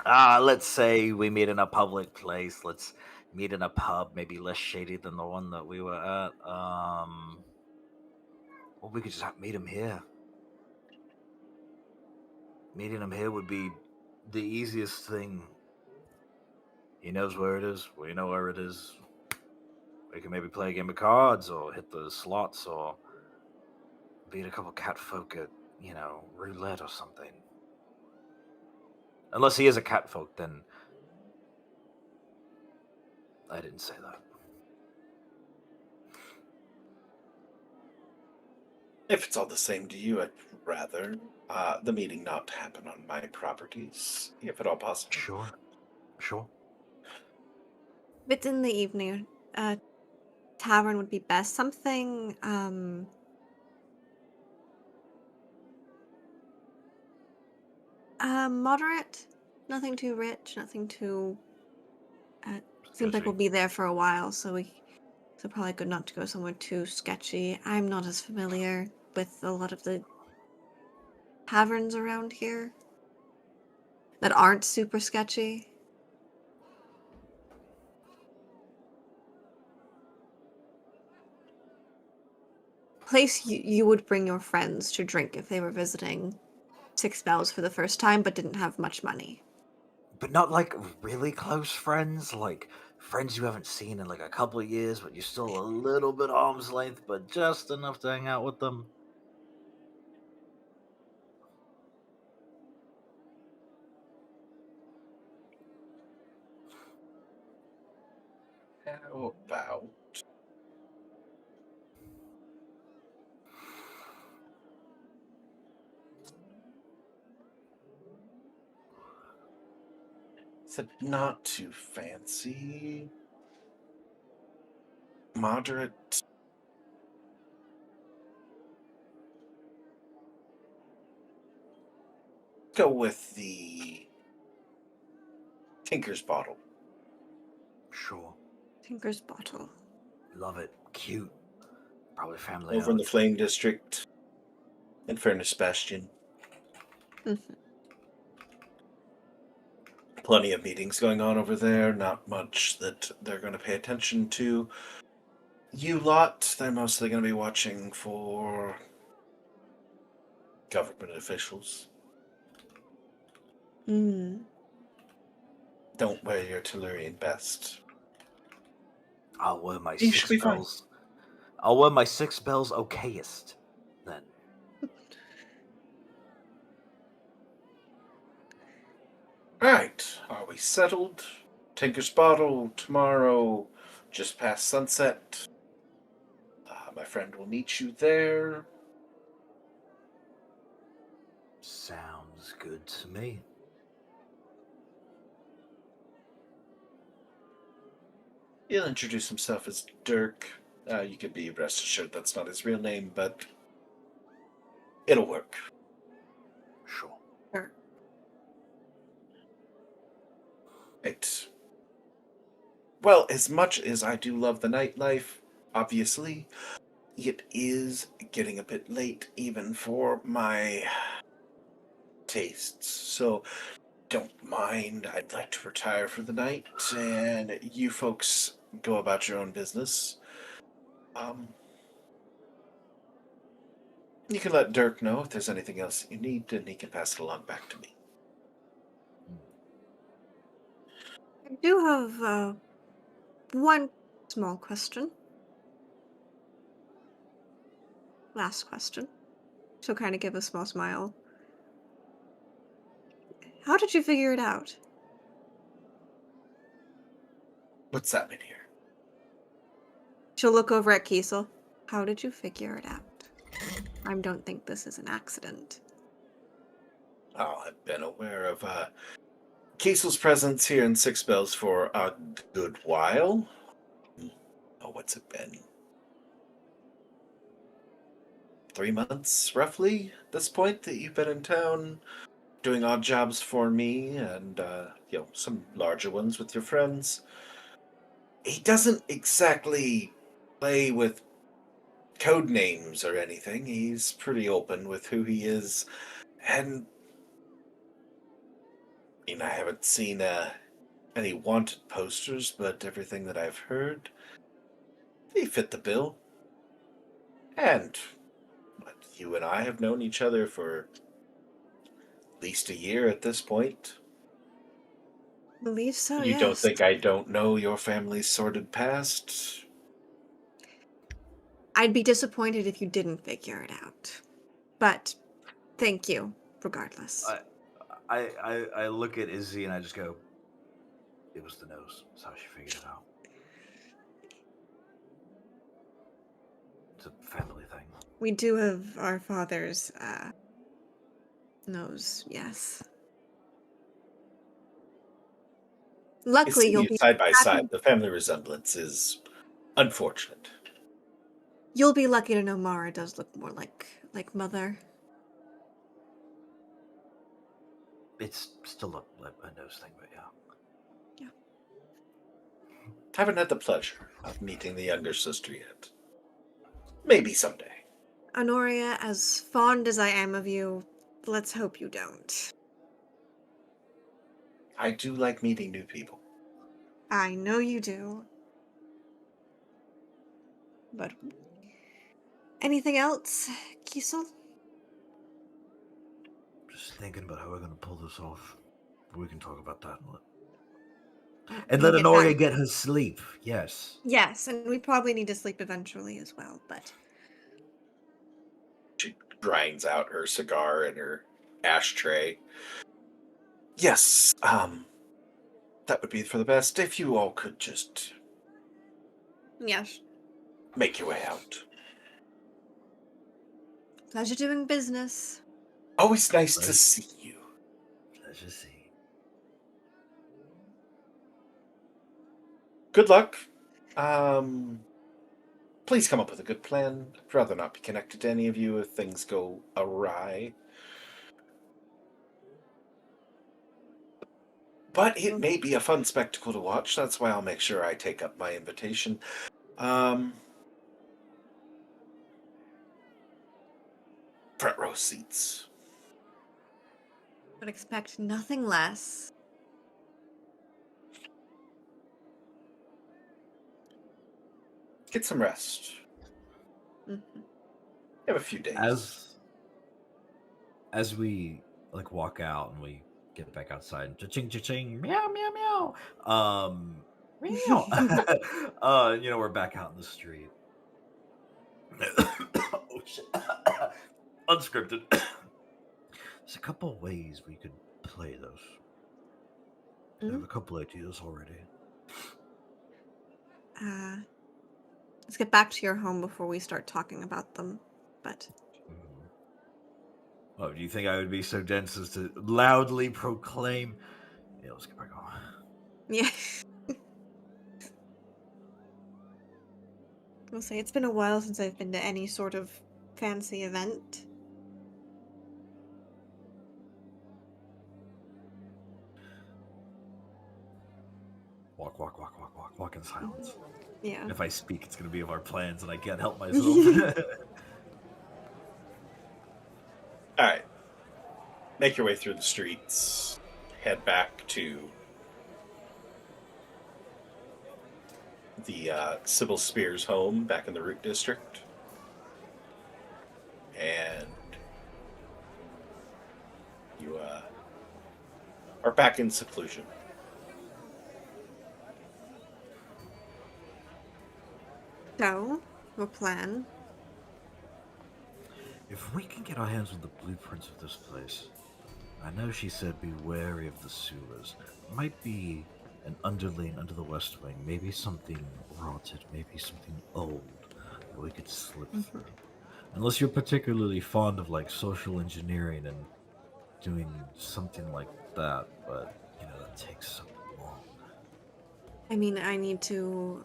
let's say we meet in a public place. Let's meet in a pub, maybe less shady than the one that we were at. Well, we could just meet him here. Meeting him here would be the easiest thing. He knows where it is. We know where it is. We can maybe play a game of cards or hit the slots or beat a couple cat folk at, roulette or something. Unless he is a cat folk, then I didn't say that. If it's all the same to you, I'd rather the meeting not happen on my properties, if at all possible. Sure. If it's in the evening, tavern would be best. Something, moderate. Nothing too rich, nothing too... seems like we'll be there for a while, so probably good not to go somewhere too sketchy. I'm not as familiar with a lot of the taverns around here that aren't super sketchy. Place you would bring your friends to drink if they were visiting Six Bells for the first time but didn't have much money. But not like really close friends, like friends you haven't seen in like a couple of years, but you're still a little bit arm's length, but just enough to hang out with them. How about is it not too fancy? Moderate? Go with the Tinker's Bottle. Sure. Tinker's Bottle. Love it. Cute. Probably family Over in the owned. Flame District. In fairness, Bastion. Mhm. Plenty of meetings going on over there. Not much that they're going to pay attention to. You lot, they're mostly going to be watching for government officials. Mm. Don't wear your Tellurian best. I'll wear my You should six be fine. bells. I'll wear my six bells okayest then. Right, are we settled? Tinker's Bottle tomorrow, just past sunset. My friend will meet you there. Sounds good to me. He'll introduce himself as Dirk. You can be rest assured that's not his real name, but it'll work. Sure. Sure. Right. Well, as much as I do love the nightlife, obviously, it is getting a bit late even for my tastes. So don't mind. I'd like to retire for the night, and you folks go about your own business. You can let Dirk know if there's anything else you need, and he can pass it along back to me. I do have one small question. Last question. She'll kind of give a small smile. How did you figure it out? What's that mean here? She'll look over at Kiesel. How did you figure it out? I don't think this is an accident. Oh, I've been aware of Kiesel's presence here in Six Bells for a good while. Oh, what's it been? 3 months, roughly, at this point, that you've been in town doing odd jobs for me and, some larger ones with your friends. He doesn't exactly play with code names or anything. He's pretty open with who he is. And, I haven't seen any wanted posters, but everything that I've heard, they fit the bill. And you and I have known each other for at least a year at this point. Believe so, You don't yes. think I don't know your family's sordid past? I'd be disappointed if you didn't figure it out. But thank you, regardless. I look at Izzy and I just go, it was the nose. That's how she figured it out. It's a family thing. We do have our father's nose, yes. Luckily, You you'll see be side by happy. side. The family resemblance is unfortunate. You'll be lucky to know Mara does look more like Mother. It's still a nose thing, but yeah. Haven't had the pleasure of meeting the younger sister yet. Maybe someday. Honoria, as fond as I am of you, let's hope you don't. I do like meeting new people. I know you do. But anything else, Kiesel? Just thinking about how we're gonna pull this off. We can talk about that And and let get Honoria back. get her sleep. Yes. Yes, and we probably need to sleep eventually as well, but She grinds out her cigar and her ashtray. Yes, that would be for the best if you all could just yes. make your way out. Pleasure doing business. Always nice to Right. see you. Pleasure seeing. Good luck. Please come up with a good plan. I'd rather not be connected to any of you if things go awry. But it may be a fun spectacle to watch. That's why I'll make sure I take up my invitation. Front row seats. Would expect nothing less. Get some rest. Mm-hmm. Have a few days. As we walk out and we get back outside and cha-ching cha-ching meow meow meow meow we're back out in the street. Oh shit. Unscripted. There's a couple ways we could play this. I have a couple ideas already. Let's get back to your home before we start talking about them. But Oh, do you think I would be so dense as to loudly proclaim? Yeah, let's get back on. yeah. I'll say it's been a while since I've been to any sort of fancy event. Walk in silence. Yeah. If I speak, it's going to be of our plans, and I can't help myself. All right. Make your way through the streets. Head back to the Cybil Spears home back in the Root District. and you are back in seclusion. So, your plan? If we can get our hands on the blueprints of this place, I know she said be wary of the sewers. Might be an underling under the West Wing, maybe something rotted, maybe something old that we could slip through. Unless you're particularly fond of like social engineering and doing something like that, but you know, that takes so long. I mean, I need to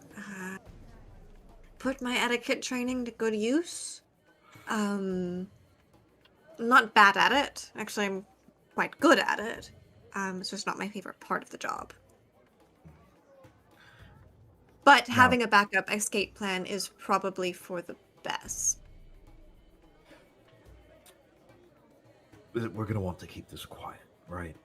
put my etiquette training to good use. I'm not bad at it. Actually, I'm quite good at it. It's just not my favorite part of the job. But having a backup escape plan is probably for the best. We're gonna want to keep this quiet, right?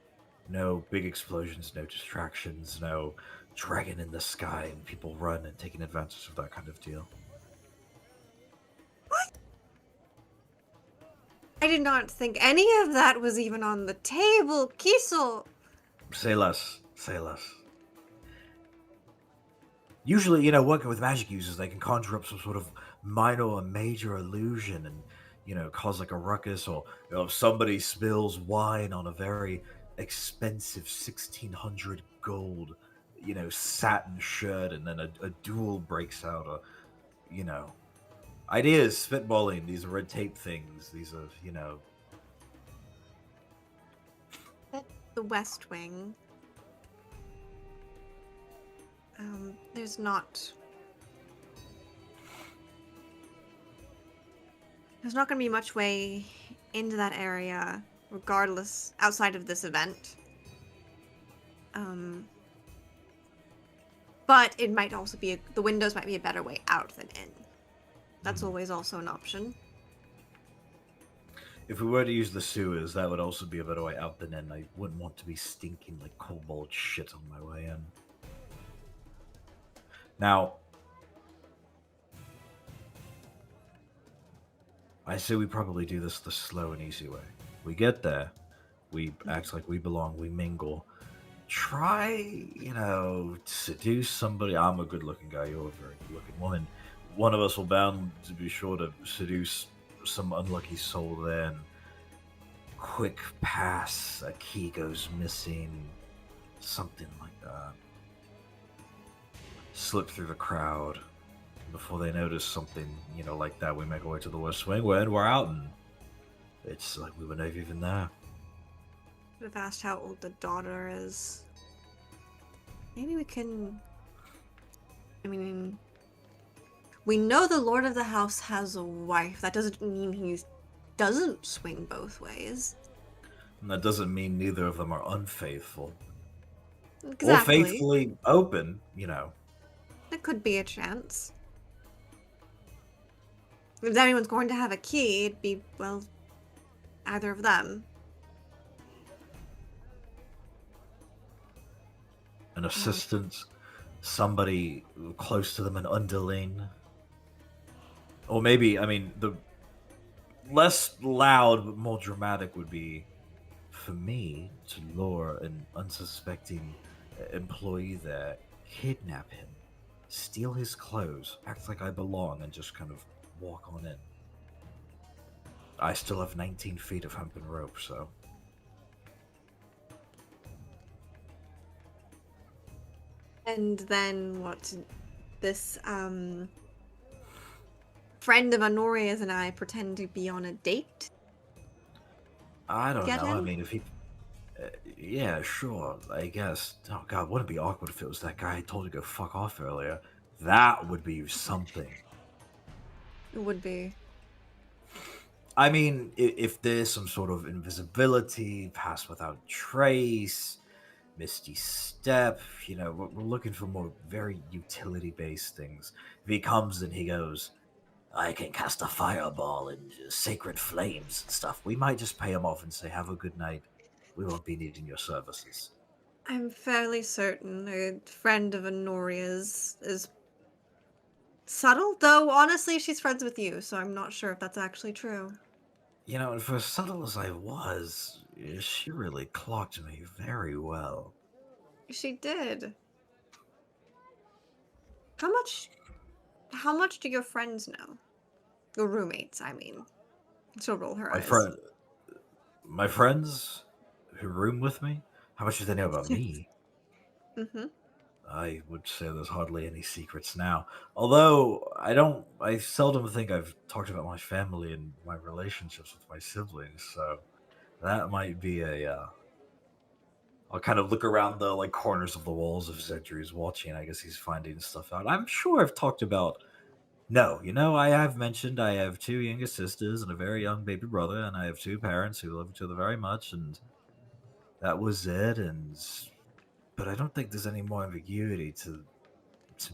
No big explosions, no distractions, no dragon in the sky and people run and taking advantage of that kind of deal. What? I did not think any of that was even on the table, Kiesel. Say less. Say less. Usually, you know, working with magic users, they can conjure up some sort of minor or major illusion and, you know, cause like a ruckus, or you know, if somebody spills wine on a very expensive 1600 gold, you know, satin shirt and then a duel breaks out, or, you know, ideas, spitballing, these are red tape things, these are, you know. The West Wing. There's not going to be much way into that area, regardless, outside of this event. But it might also be, the windows might be a better way out than in. That's always also an option. If we were to use the sewers, that would also be a better way out than in. I wouldn't want to be stinking like kobold shit on my way in. Now, I say we probably do this the slow and easy way. We get there, we act like we belong, we mingle. Try, you know, seduce somebody. I'm a good-looking guy, you're a very good-looking woman. One of us will bound to be sure to seduce some unlucky soul then. Quick pass, a key goes missing, something like that. Slip through the crowd. Before they notice something, you know, like that, we make our way to the West Wing, we're out, and it's like we were never even there. Could have asked how old the daughter is. Maybe we can... I mean... We know the Lord of the House has a wife. That doesn't mean he doesn't swing both ways. And that doesn't mean neither of them are unfaithful. Exactly. Or faithfully open, you know. There could be a chance. If anyone's going to have a key, it'd be, well, either of them. An assistant, somebody close to them, an underling. Or maybe, I mean, the less loud but more dramatic would be for me to lure an unsuspecting employee there, kidnap him, steal his clothes, act like I belong, and just kind of walk on in. I still have 19 feet of hempen rope, so... And then what? This, friend of Honoria's and I pretend to be on a date? I don't Get know. I him? mean, if he... yeah, sure, I guess. Oh, God, wouldn't it be awkward if it was that guy I told you to go fuck off earlier? That would be something. It would be. I mean, if there's some sort of invisibility, pass without trace, misty step, you know, we're looking for more very utility-based things. If he comes and he goes, I can cast a fireball and sacred flames and stuff, we might just pay him off and say, have a good night. We won't be needing your services. I'm fairly certain a friend of Honoria's is subtle, though honestly she's friends with you, so I'm not sure if that's actually true. You know, and for as subtle as I was, she really clocked me very well. She did. How much? How much do your friends know? Your roommates, I mean. She'll roll her My eyes. friend, my friends who room with me, how much do they know about me? Mm-hmm. I would say there's hardly any secrets now. Although I seldom think I've talked about my family and my relationships with my siblings. So that might be I'll kind of look around the like corners of the walls if Xedre's watching. I guess he's finding stuff out. I'm sure I've talked about. No, I have mentioned I have two younger sisters and a very young baby brother, and I have two parents who love each other very much, and that was it. And but I don't think there's any more ambiguity to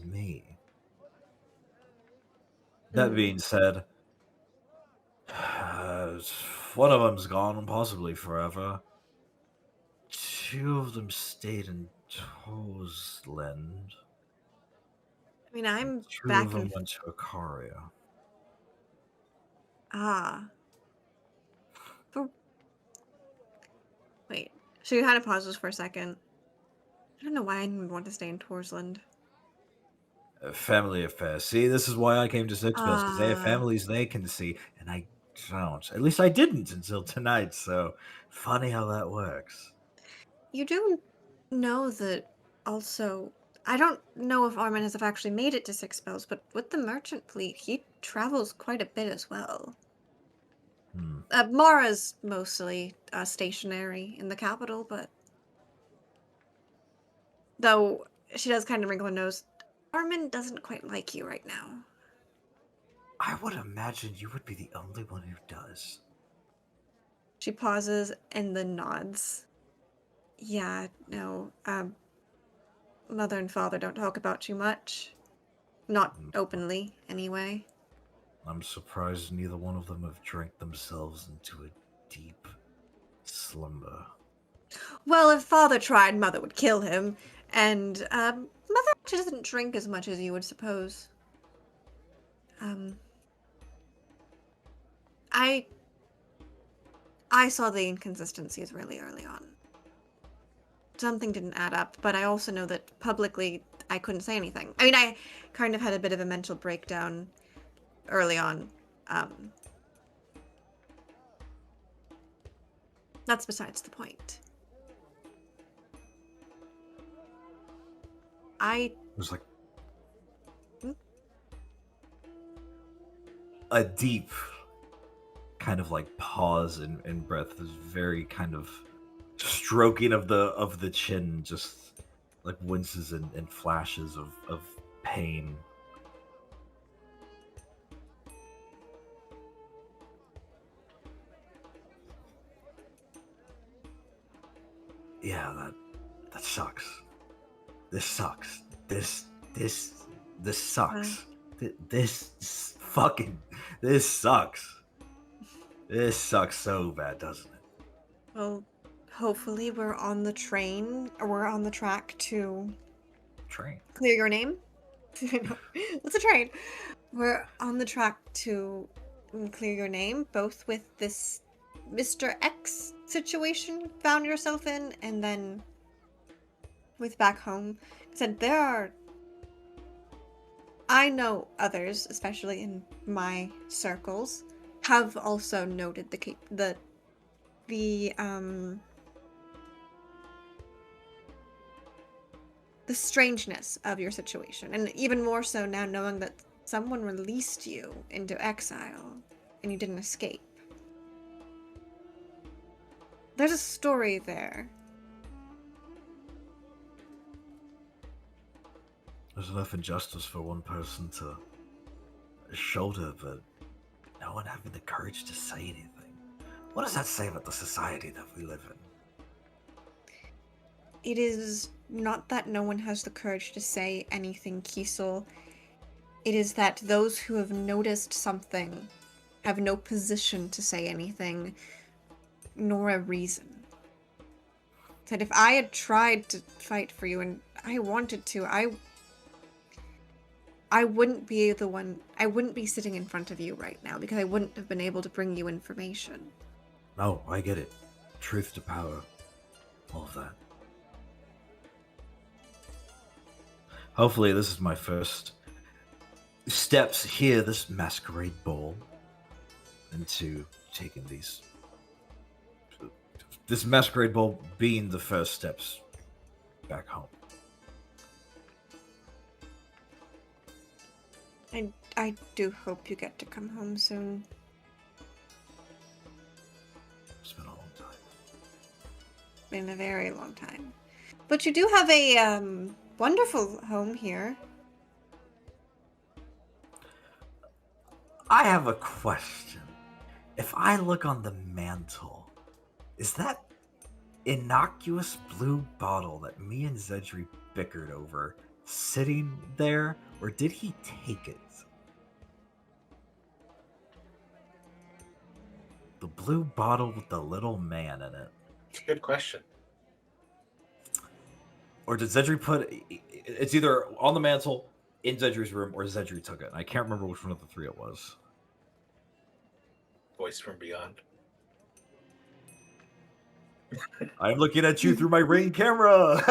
me. That Mm. being said, one of them's gone, possibly forever. Two of them stayed in Torsland. I mean, I'm Two of back them in. went to Ikaria. Ah. But wait. She kind of pauses for a second. I don't know why I would want to stay in Torsland. A family affair. See, this is why I came to Six Bells, because they have Ah. families they can see, and I don't. At least I didn't until tonight, so funny how that works. You do know that also. I don't know if Armin has actually made it to Six Bells, but with the merchant fleet, he travels quite a bit as well. Hmm. Mara's mostly stationary in the capital, but though she does kind of wrinkle her nose. Armin doesn't quite like you right now. I would imagine you would be the only one who does. She pauses and then nods. Yeah, no. Mother and father don't talk about you much. Not Hmm. openly, anyway. I'm surprised neither one of them have drank themselves into a deep slumber. Well, if father tried, mother would kill him. And, mother actually doesn't drink as much as you would suppose. Um, I I saw the inconsistencies really early on. Something didn't add up, but I also know that publicly I couldn't say anything. I mean, I kind of had a bit of a mental breakdown early on. Um, that's besides the point. I. It was like Hmm? a deep kind of like pause and breath is very kind of stroking of the chin, just like winces and flashes of pain. Yeah, that sucks. This sucks. This Uh, sucks. This sucks. This sucks so bad, doesn't it? well, hopefully we're on the train, or we're on the track to Train. clear your name. No, what's a train? We're on the track to clear your name, both with this Mr. X situation you found yourself in, and then with back home. Said there are. I know others, especially in my circles, have also noted the the strangeness of your situation, and even more so now knowing that someone released you into exile and you didn't escape. There's a story there. There's enough injustice for one person to shoulder, but no one having the courage to say anything. What does that say about the society that we live in? It is not that no one has the courage to say anything, Kiesel. It is that those who have noticed something have no position to say anything, nor a reason. That if I had tried to fight for you and I wanted to, I wouldn't be the one. I wouldn't be sitting in front of you right now because I wouldn't have been able to bring you information. No, I get it. Truth to power. All of that. Hopefully, this is my first steps here, this masquerade ball, into taking these. This masquerade ball being the first steps back home. I do hope you get to come home soon. It's been a long time. Been a very long time. But you do have a wonderful home here. I have a question. If I look on the mantle, is that innocuous blue bottle that me and Xedre bickered over sitting there, or did he take it? The blue bottle with the little man in it. Good question. Or did Xedre put it's either on the mantle, in Xedre's room, or Xedre took it. I can't remember which one of the three it was. Voice from beyond. I'm looking at you through my Ring camera.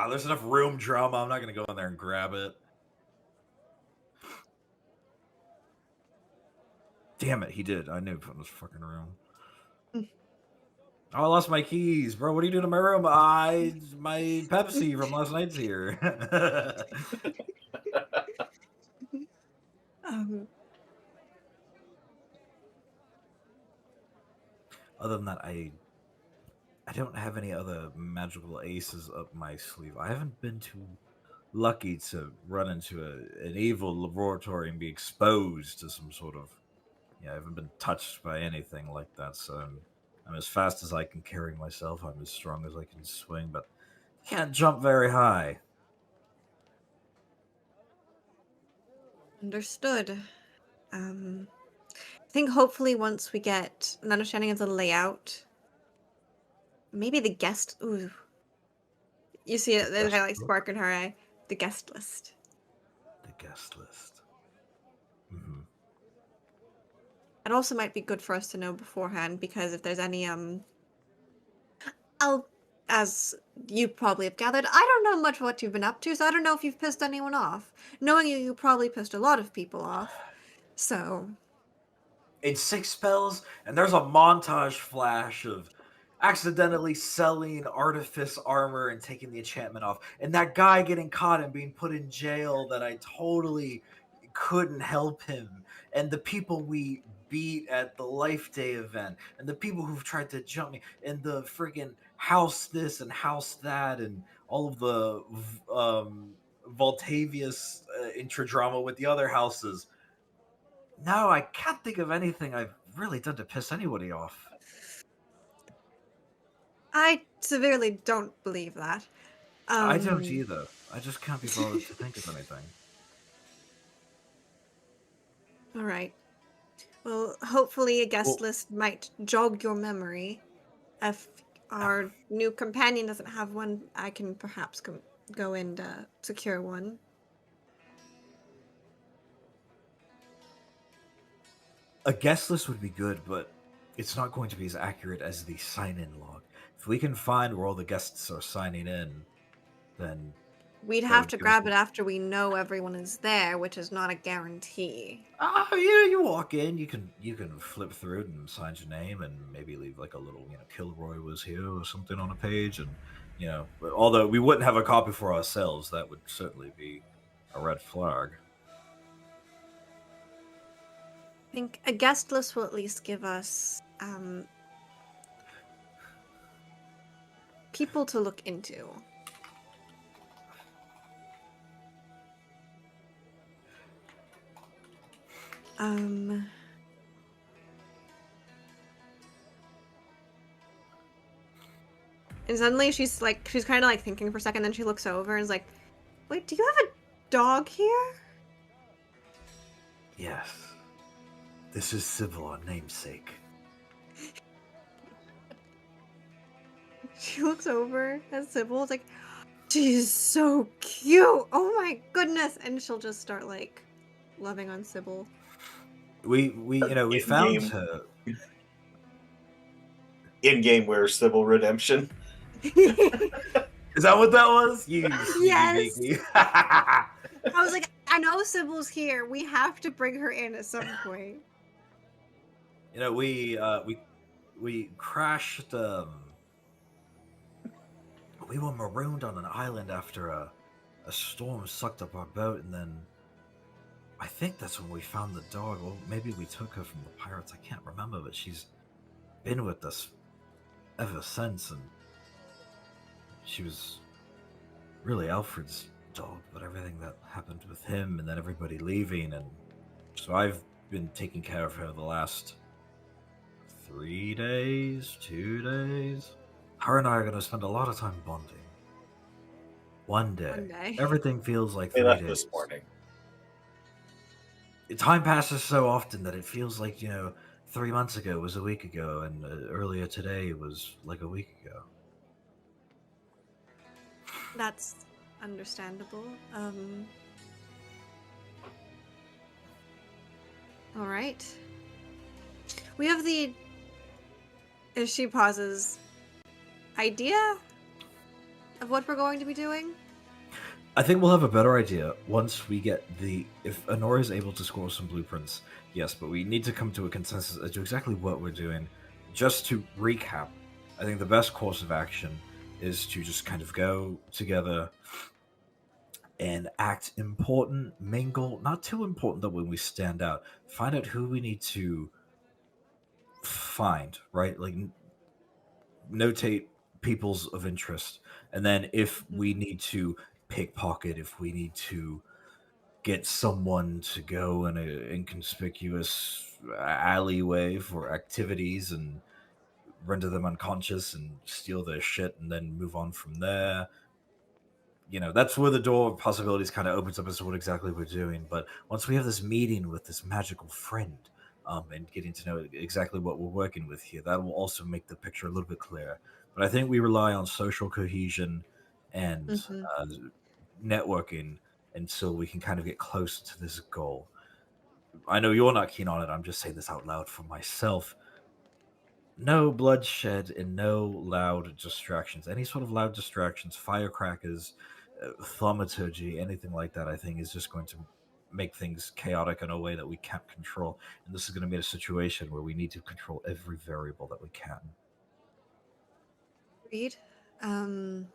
There's enough room drama. I'm not going to go in there and grab it. Damn it, he did. I knew it was fucking room. Oh, I lost my keys, bro. What are you doing in my room? My Pepsi from last night's here. Other than that, I don't have any other magical aces up my sleeve. I haven't been too lucky to run into an evil laboratory and be exposed to some sort of... I haven't been touched by anything like that, so I'm as fast as I can carry myself. I'm as strong as I can swing, but can't jump very high. Understood. I think hopefully once we get an understanding of the layout, maybe the guest... Ooh. You see it, there's kind of like spark in her eye. The guest list. The guest list. Mm-hmm. It also might be good for us to know beforehand, because if there's any as you probably have gathered, I don't know much what you've been up to, so I don't know if you've pissed anyone off. Knowing you probably pissed a lot of people off. So In 6 spells, and there's a montage flash of accidentally selling artifice armor and taking the enchantment off, and that guy getting caught and being put in jail that I totally couldn't help him, and the people we beat at the Life Day event, and the people who've tried to jump me, and the friggin' house this and house that, and all of the Voltavius intradrama with the other houses. No, I can't think of anything I've really done to piss anybody off. I severely don't believe that. I don't either. I just can't be bothered to think of anything. All right. Well, hopefully a guest list might jog your memory. If our new companion doesn't have one, I can perhaps go and secure one. A guest list would be good, but it's not going to be as accurate as the sign-in log. If we can find where all the guests are signing in, then... We'd have to grab it after we know everyone is there, which is not a guarantee. Oh, yeah, you walk in, you can flip through it and sign your name and maybe leave like a little, Kilroy was here or something on a page, and, but although we wouldn't have a copy for ourselves, that would certainly be a red flag. I think a guest list will at least give us people to look into. And suddenly she's kind of like thinking for a second, then she looks over and is like, wait, do you have a dog here? Yes. This is Cybil, our namesake. She looks over at Cybil. It's like, she's so cute. Oh my goodness! And she'll just start like loving on Cybil. We found In-game. her. In-game where Cybil redemption. Is that what that was? You Yes. sneaky. I was like, I know Sybil's here. We have to bring her in at some point. You know, we crashed. We were marooned on an island after a storm sucked up our boat, and then I think that's when we found the dog. Well, maybe we took her from the pirates. I can't remember, but she's been with us ever since, and she was really Alfred's dog. But everything that happened with him, and then everybody leaving, and so I've been taking care of her the last 3 days, 2 days. Her and I are going to spend a lot of time bonding. One day. Everything feels like They 3 left days. this morning. Time passes so often that it feels like, 3 months ago was a week ago, and earlier today was like a week ago. That's understandable. All right. We have the. As she pauses, idea of what we're going to be doing. I think we'll have a better idea once we get if Honora is able to score some blueprints, yes, but we need to come to a consensus as to exactly what we're doing. Just to recap, I think the best course of action is to just kind of go together and act important, mingle, not too important that when we stand out, find out who we need to find, right? Like, notate peoples of interest, and then if we need to pickpocket, if we need to get someone to go in an inconspicuous alleyway for activities and render them unconscious and steal their shit and then move on from there, that's where the door of possibilities kind of opens up as to what exactly we're doing. But once we have this meeting with this magical friend, and getting to know exactly what we're working with here, that will also make the picture a little bit clearer. But I think we rely on social cohesion and networking until we can kind of get close to this goal. I know you're not keen on it. I'm just saying this out loud for myself. No bloodshed and no loud distractions. Any sort of loud distractions, firecrackers, thaumaturgy, anything like that, I think is just going to make things chaotic in a way that we can't control. And this is going to be a situation where we need to control every variable that we can. Agreed. And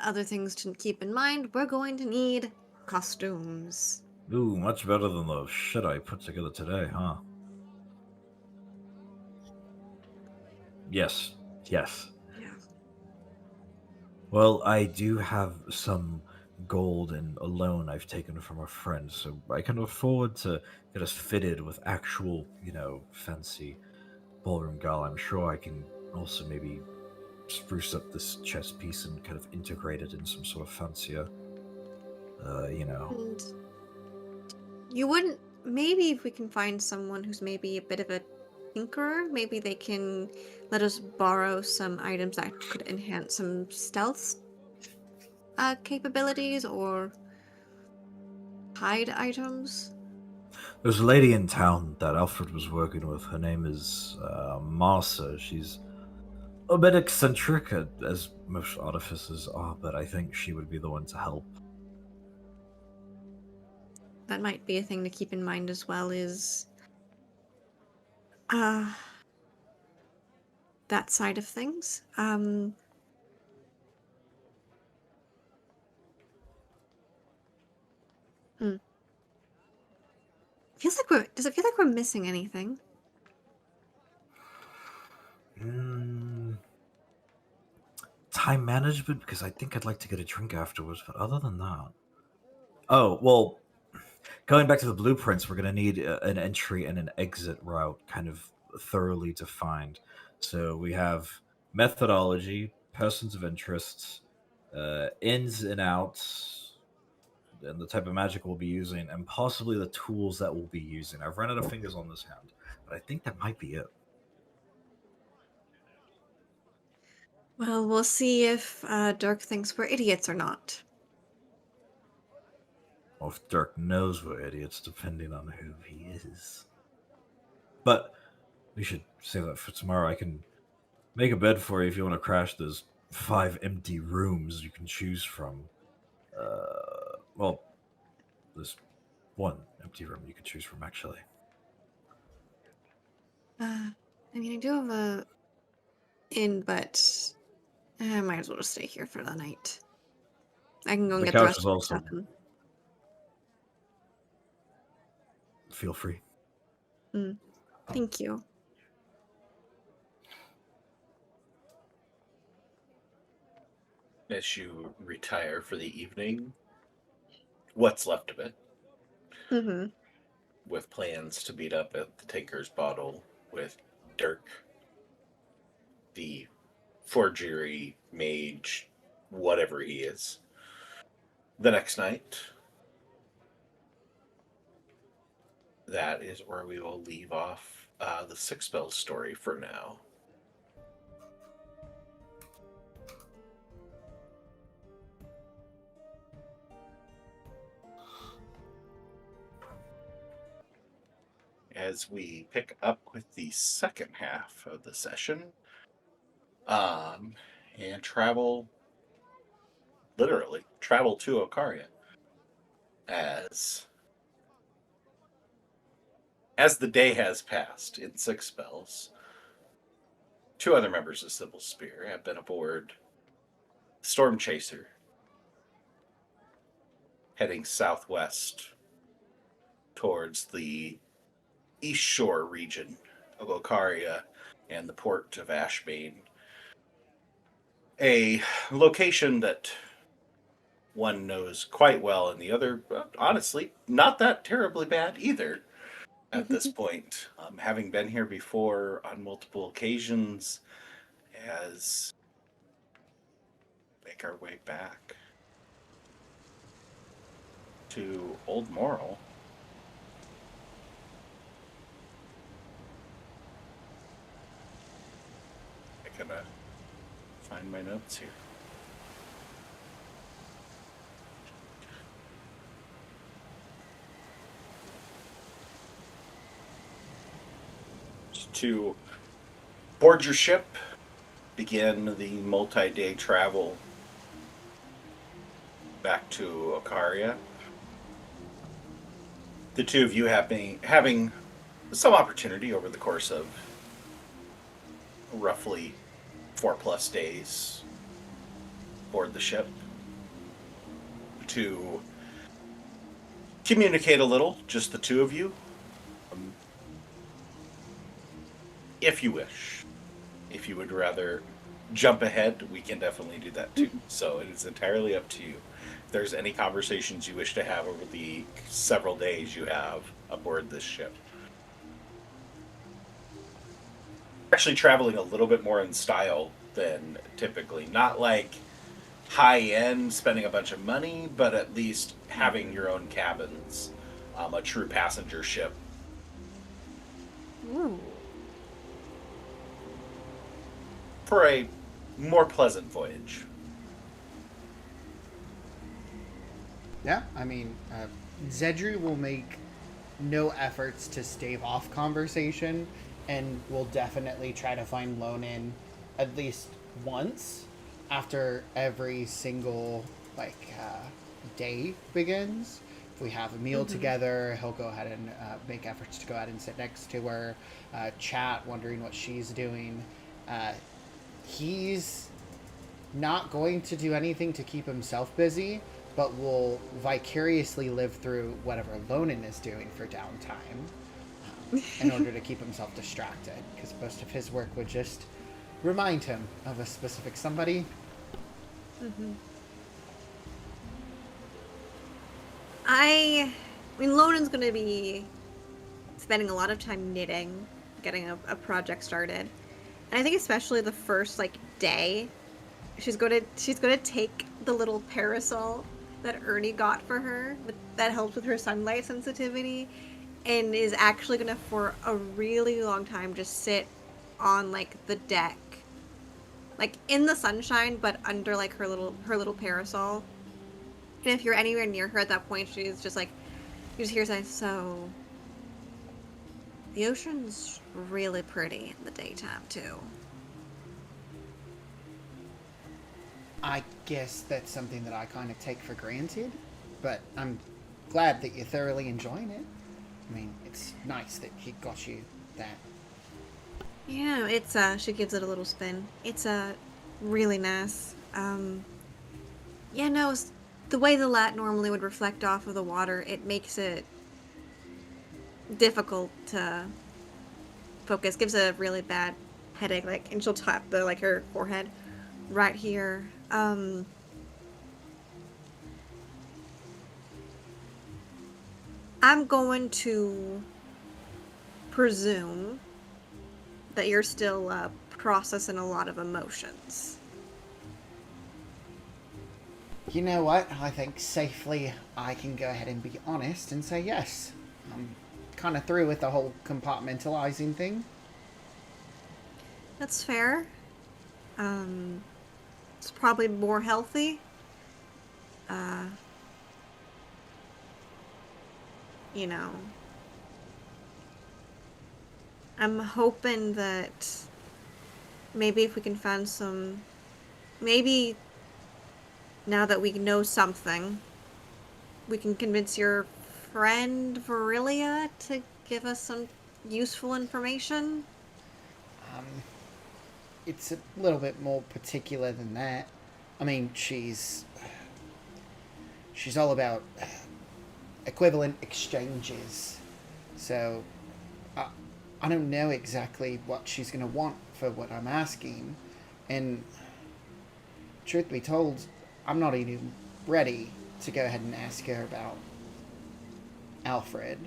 other things to keep in mind, we're going to need costumes. Ooh, much better than the shit I put together today, huh? Yes. Yeah. Well, I do have some gold and a loan I've taken from a friend, so I can afford to get us fitted with actual, fancy ballroom gala. I'm sure I can also maybe spruce up this chest piece and kind of integrate it in some sort of fancier, And you wouldn't. Maybe if we can find someone who's maybe a bit of a tinkerer, maybe they can let us borrow some items that could enhance some stealth capabilities or hide items. There's a lady in town that Alfred was working with. Her name is Marsa. She's a bit eccentric, as most artificers are, but I think she would be the one to help. That might be a thing to keep in mind as well, is that side of things. Does it feel like we're missing anything? Time management, because I think I'd like to get a drink afterwards, but other than that... Oh, well, going back to the blueprints, we're going to need an entry and an exit route kind of thoroughly defined. So we have methodology, persons of interest, ins and outs, and the type of magic we'll be using, and possibly the tools that we'll be using. I've run out of fingers on this hand, but I think that might be it. Well, we'll see if Dirk thinks we're idiots or not. Or if Dirk knows we're idiots, depending on who he is. But we should save that for tomorrow. I can make a bed for you if you want to crash. There's 5 empty rooms you can choose from. Well, there's 1 empty room you can choose from, actually. I mean, I do have a inn, but I might as well just stay here for the night. I can go and The get the couch rest is of the also- stuff. And... Feel free. Thank you. As you retire for the evening, what's left of it, Mm-hmm. with plans to meet up at the Tinker's Bottle with Dirk, the forgery mage, whatever he is. The next night, that is where we will leave off the Six Bells story for now. As we pick up with the second half of the session, and literally travel to Okaria, as the day has passed in Six Bells. 2 other members of Cybil's Spear have been aboard Storm Chaser, heading southwest towards the East Shore region of Okaria and the port of Ashmane. A location that one knows quite well, and the other, honestly, not that terribly bad either at this point. Having been here before on multiple occasions, as make our way back to Old Moral. I gotta find my notes here. To board your ship, begin the multi-day travel back to Okaria. The 2 of you having some opportunity over the course of roughly 4+ days aboard the ship to communicate a little, just the 2 of you. If you wish. If you would rather jump ahead, we can definitely do that too. So it is entirely up to you. If there's any conversations you wish to have over the several days you have aboard this ship. Actually traveling a little bit more in style than typically. Not like high-end, spending a bunch of money, but at least having your own cabins. A true passenger ship. Ooh. For a more pleasant voyage. Yeah, I mean, Xedre will make no efforts to stave off conversation, and will definitely try to find Lonan at least once after every single day begins. If we have a meal together, he'll go ahead and make efforts to go ahead and sit next to her, chat, wondering what she's doing. He's not going to do anything to keep himself busy, but will vicariously live through whatever Lonan is doing for downtime in order to keep himself distracted, because most of his work would just remind him of a specific somebody. I mean, Lonan's going to be spending a lot of time knitting, getting a project started. And I think especially the first day, she's going to take the little parasol that Ernie got for her that helps with her sunlight sensitivity, and is actually gonna for a really long time just sit on like the deck, like in the sunshine, but under like her little parasol. And if you're anywhere near her at that point, she's just like, you just hear her say, "So the ocean's really pretty in the daytime too." I guess that's something that I kind of take for granted, but I'm glad that you're thoroughly enjoying it. I mean, it's nice that he got you that. Yeah, it's she gives it a little spin. It's really nice. Yeah, no, the way the light normally would reflect off of the water, it makes it difficult to focus. Gives a really bad headache, like, and she'll tap the like her forehead right here. I'm going to presume that you're still processing a lot of emotions. You know what? I think safely I can go ahead and be honest and say yes. I'm kind of through with the whole compartmentalizing thing. That's fair. It's probably more healthy. You know, I'm hoping that maybe if we can find some, maybe now that we know something, we can convince your friend Virilia to give us some useful information. It's a little bit more particular than that. I mean, she's all about equivalent exchanges. So I don't know exactly what she's going to want for what I'm asking. And truth be told, I'm not even ready to go ahead and ask her about Alfred.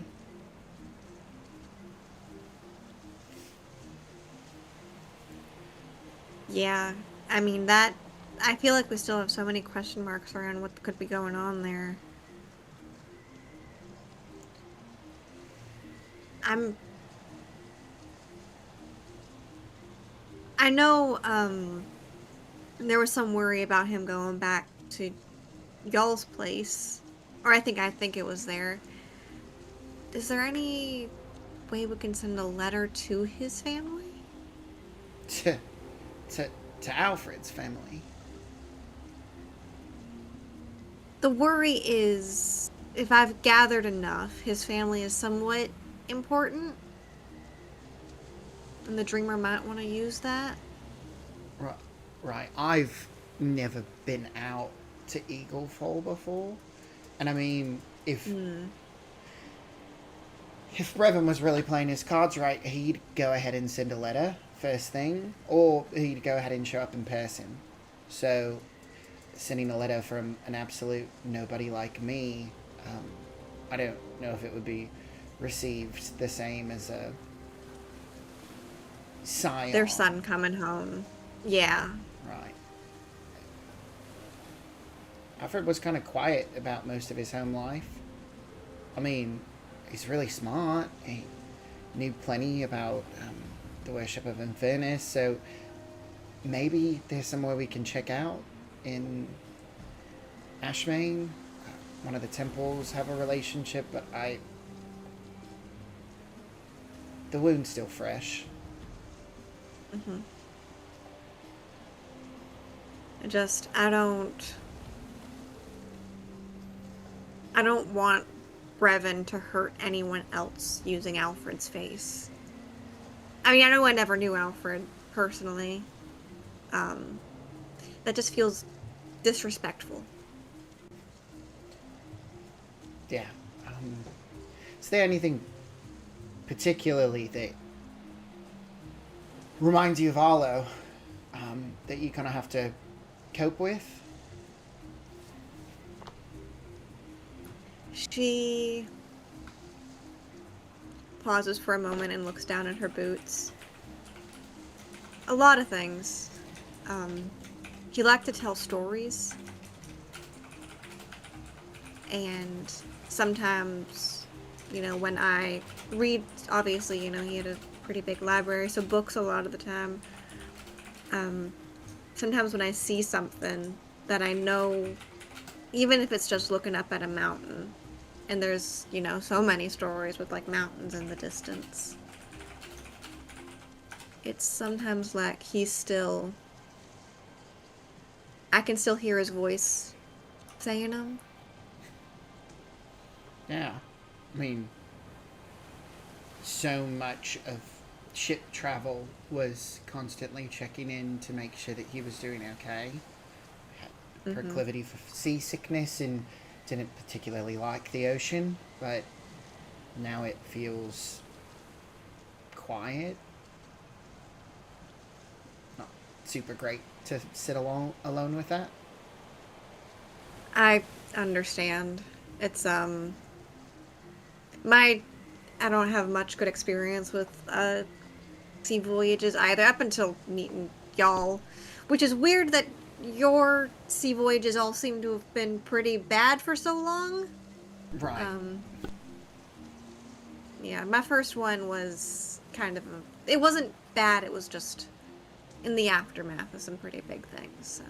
Yeah, I mean, that, I feel like we still have so many question marks around what could be going on there. I know, there was some worry about him going back to y'all's place, or I think it was there. Is there any way we can send a letter to his family? To Alfred's family. The worry is, if I've gathered enough, his family is somewhat important, and the dreamer might want to use that. Right. I've never been out to Eagle Fall before. And I mean, if Brevin was really playing his cards right, he'd go ahead and send a letter first thing, or he'd go ahead and show up in person. So, sending a letter from an absolute nobody like me, I don't know if it would be received the same as a scion. Their son coming home. Yeah. Right. Alfred was kind of quiet about most of his home life. I mean, he's really smart. He knew plenty about the worship of Infernus, so maybe there's somewhere we can check out in Ashmane. One of the temples have a relationship, but the wound's still fresh. Mm-hmm. I don't want Brevin to hurt anyone else using Alfred's face. I mean, I know I never knew Alfred personally. That just feels disrespectful. Yeah. Is there anything particularly that reminds you of Arlo that you kind of have to cope with? She pauses for a moment and looks down at her boots. A lot of things. You like to tell stories. And sometimes, when I read, obviously, he had a pretty big library, so books a lot of the time. Sometimes when I see something that I know, even if it's just looking up at a mountain, and there's, so many stories with, like, mountains in the distance, it's sometimes like I can still hear his voice saying them. Yeah. I mean, so much of ship travel was constantly checking in to make sure that he was doing okay. Had proclivity for seasickness and didn't particularly like the ocean, but now it feels quiet. Not super great to sit alone with that. I understand. It's, I don't have much good experience with, sea voyages either, up until meeting y'all, which is weird that your sea voyages all seem to have been pretty bad for so long. Right. Yeah, my first one was kind of it wasn't bad, it was just in the aftermath of some pretty big things, so.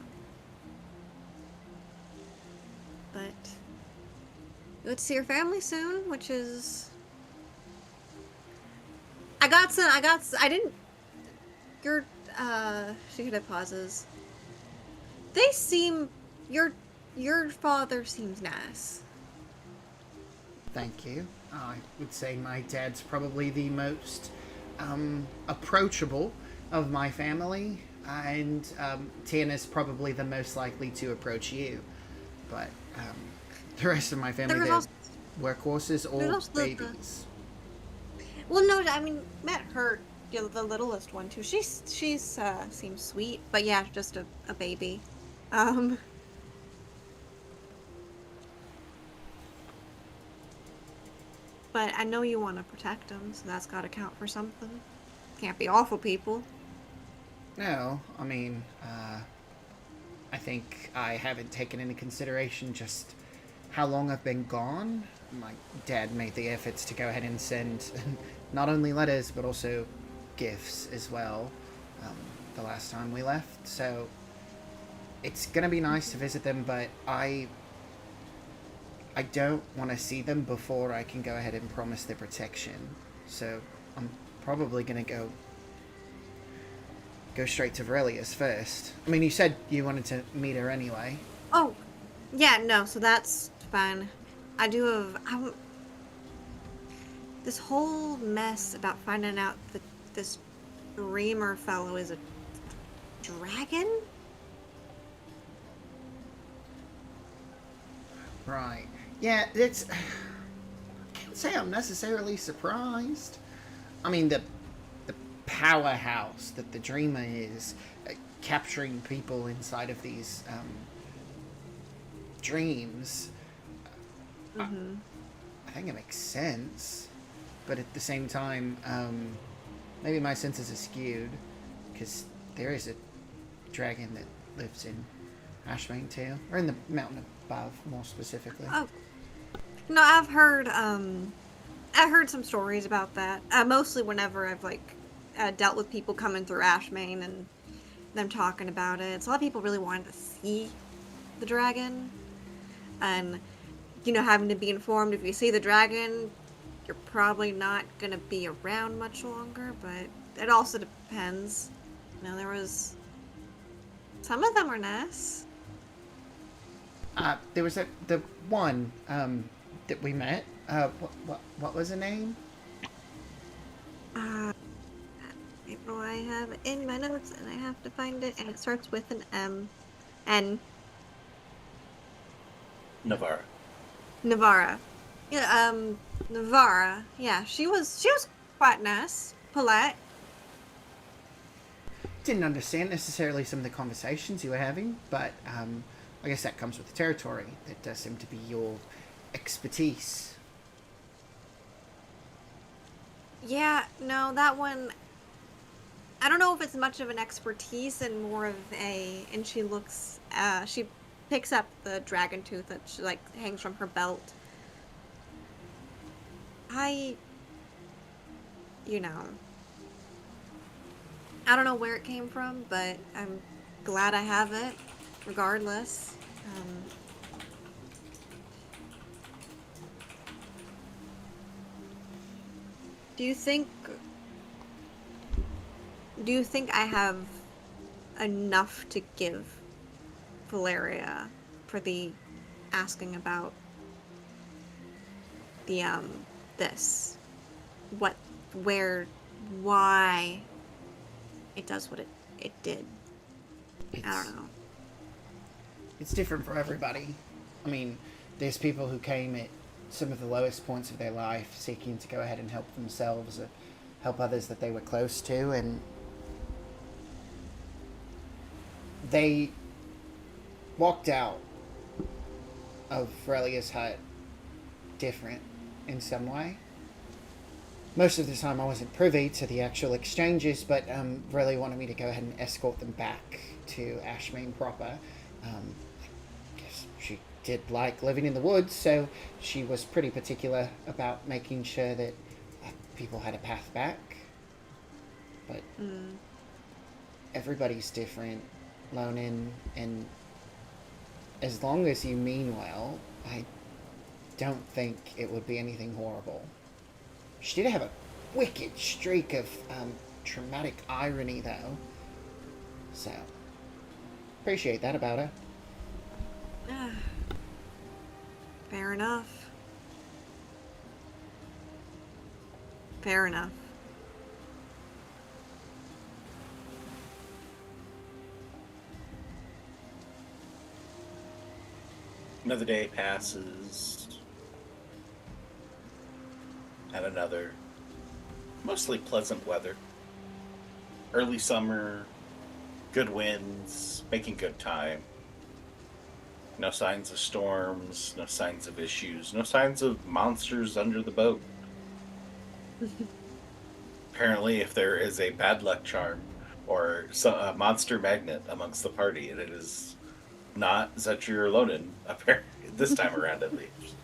But you would see your family soon, which is... she could have pauses. They seem, your father seems nice. Thank you. I would say my dad's probably the most approachable of my family, and Tana's probably the most likely to approach you. But the rest of my family, they're workhorses or babies. Well, no, I mean, met her, the littlest one too. She's seems sweet, but yeah, just a baby. But I know you want to protect them, so that's got to count for something. Can't be awful people. No, I mean, I think I haven't taken into consideration just how long I've been gone. My dad made the efforts to go ahead and send not only letters, but also gifts as well, the last time we left. So it's going to be nice to visit them, but I don't want to see them before I can go ahead and promise their protection. So I'm probably going to go straight to Varelius first. I mean, you said you wanted to meet her anyway. Oh, yeah, no, so that's fine. I do have... this whole mess about finding out that this dreamer fellow is a dragon? Right. Yeah, it's... I can't say I'm necessarily surprised. I mean, the powerhouse that the dreamer is, capturing people inside of these dreams, I think it makes sense. But at the same time, maybe my senses are skewed, because there is a dragon that lives in Ashmane too, or in the mountain above, more specifically. Oh, no, I've heard some stories about that. Mostly whenever I've dealt with people coming through Ashmane and them talking about it. So a lot of people really wanted to see the dragon, and having to be informed if you see the dragon, you're probably not gonna be around much longer. But it also depends. There was some of them are nice. There was the one that we met. What was her name? I have it in my notes, and I have to find it, and it starts with an M. N. Navarra. Navarra. Yeah, Navarra. Yeah, she was quite nice, polite. Didn't understand necessarily some of the conversations you were having, but I guess that comes with the territory. That does seem to be your expertise. Yeah, no, that one... I don't know if it's much of an expertise and more of a... And she looks... she picks up the dragon tooth that she, like, hangs from her belt. You know, I don't know where it came from, but I'm glad I have it, regardless. Do you think I have enough to give Valeria for the asking about the this? What, where, why it does what it did? I don't know. It's different for everybody. I mean, there's people who came at some of the lowest points of their life seeking to go ahead and help themselves or help others that they were close to, and they walked out of Relia's hut different in some way. Most of the time I wasn't privy to the actual exchanges, but really wanted me to go ahead and escort them back to Ashmane proper. Guess she did like living in the woods, so she was pretty particular about making sure that people had a path back. But everybody's different, Lonan, and as long as you mean well, I don't think it would be anything horrible. She did have a wicked streak of traumatic irony, though. So, appreciate that about her. Fair enough. Fair enough. Another day passes. And another. Mostly pleasant weather. Early summer. Good winds. Making good time. No signs of storms. No signs of issues. No signs of monsters under the boat. Apparently, if there is a bad luck charm or a monster magnet amongst the party, and it is not Xedre Lonan, apparently, this time around at least.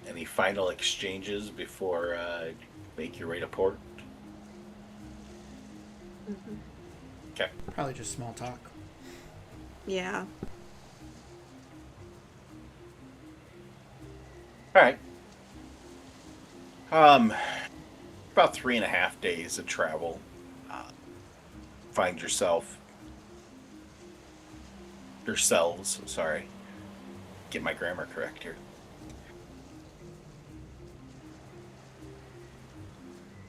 Any final exchanges before you make your way to port? Okay. Probably just small talk. Yeah. All right. About 3.5 days of travel. Find yourselves, sorry. Get my grammar correct here.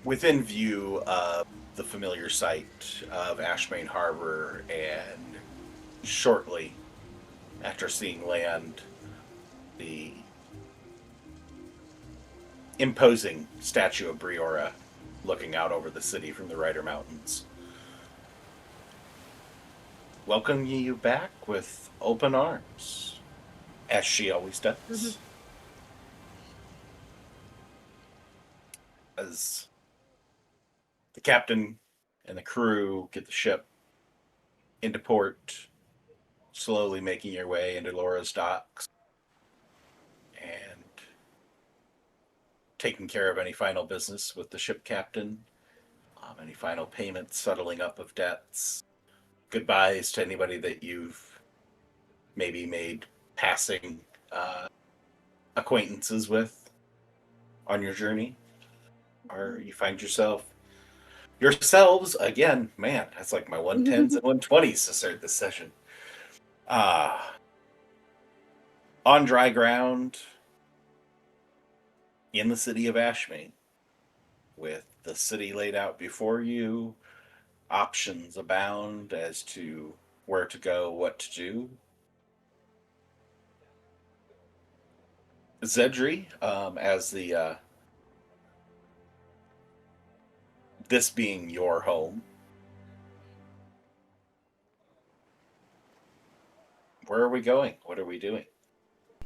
Within view of the familiar site of Ashmane Harbor, and shortly after seeing land, the imposing statue of Briora looking out over the city from the Rider Mountains. Welcome you back with open arms, as she always does. As the captain and the crew get the ship into port, slowly making your way into Laura's docks and taking care of any final business with the ship captain, any final payments, settling up of debts, goodbyes to anybody that you've maybe made passing acquaintances with on your journey, or you find yourselves again. Man, that's like my 110s and 120s to start this session. On dry ground in the city of Ashmane, with the city laid out before you, options abound as to where to go, what to do. Xedre, as the this being your home, where are we going? What are we doing?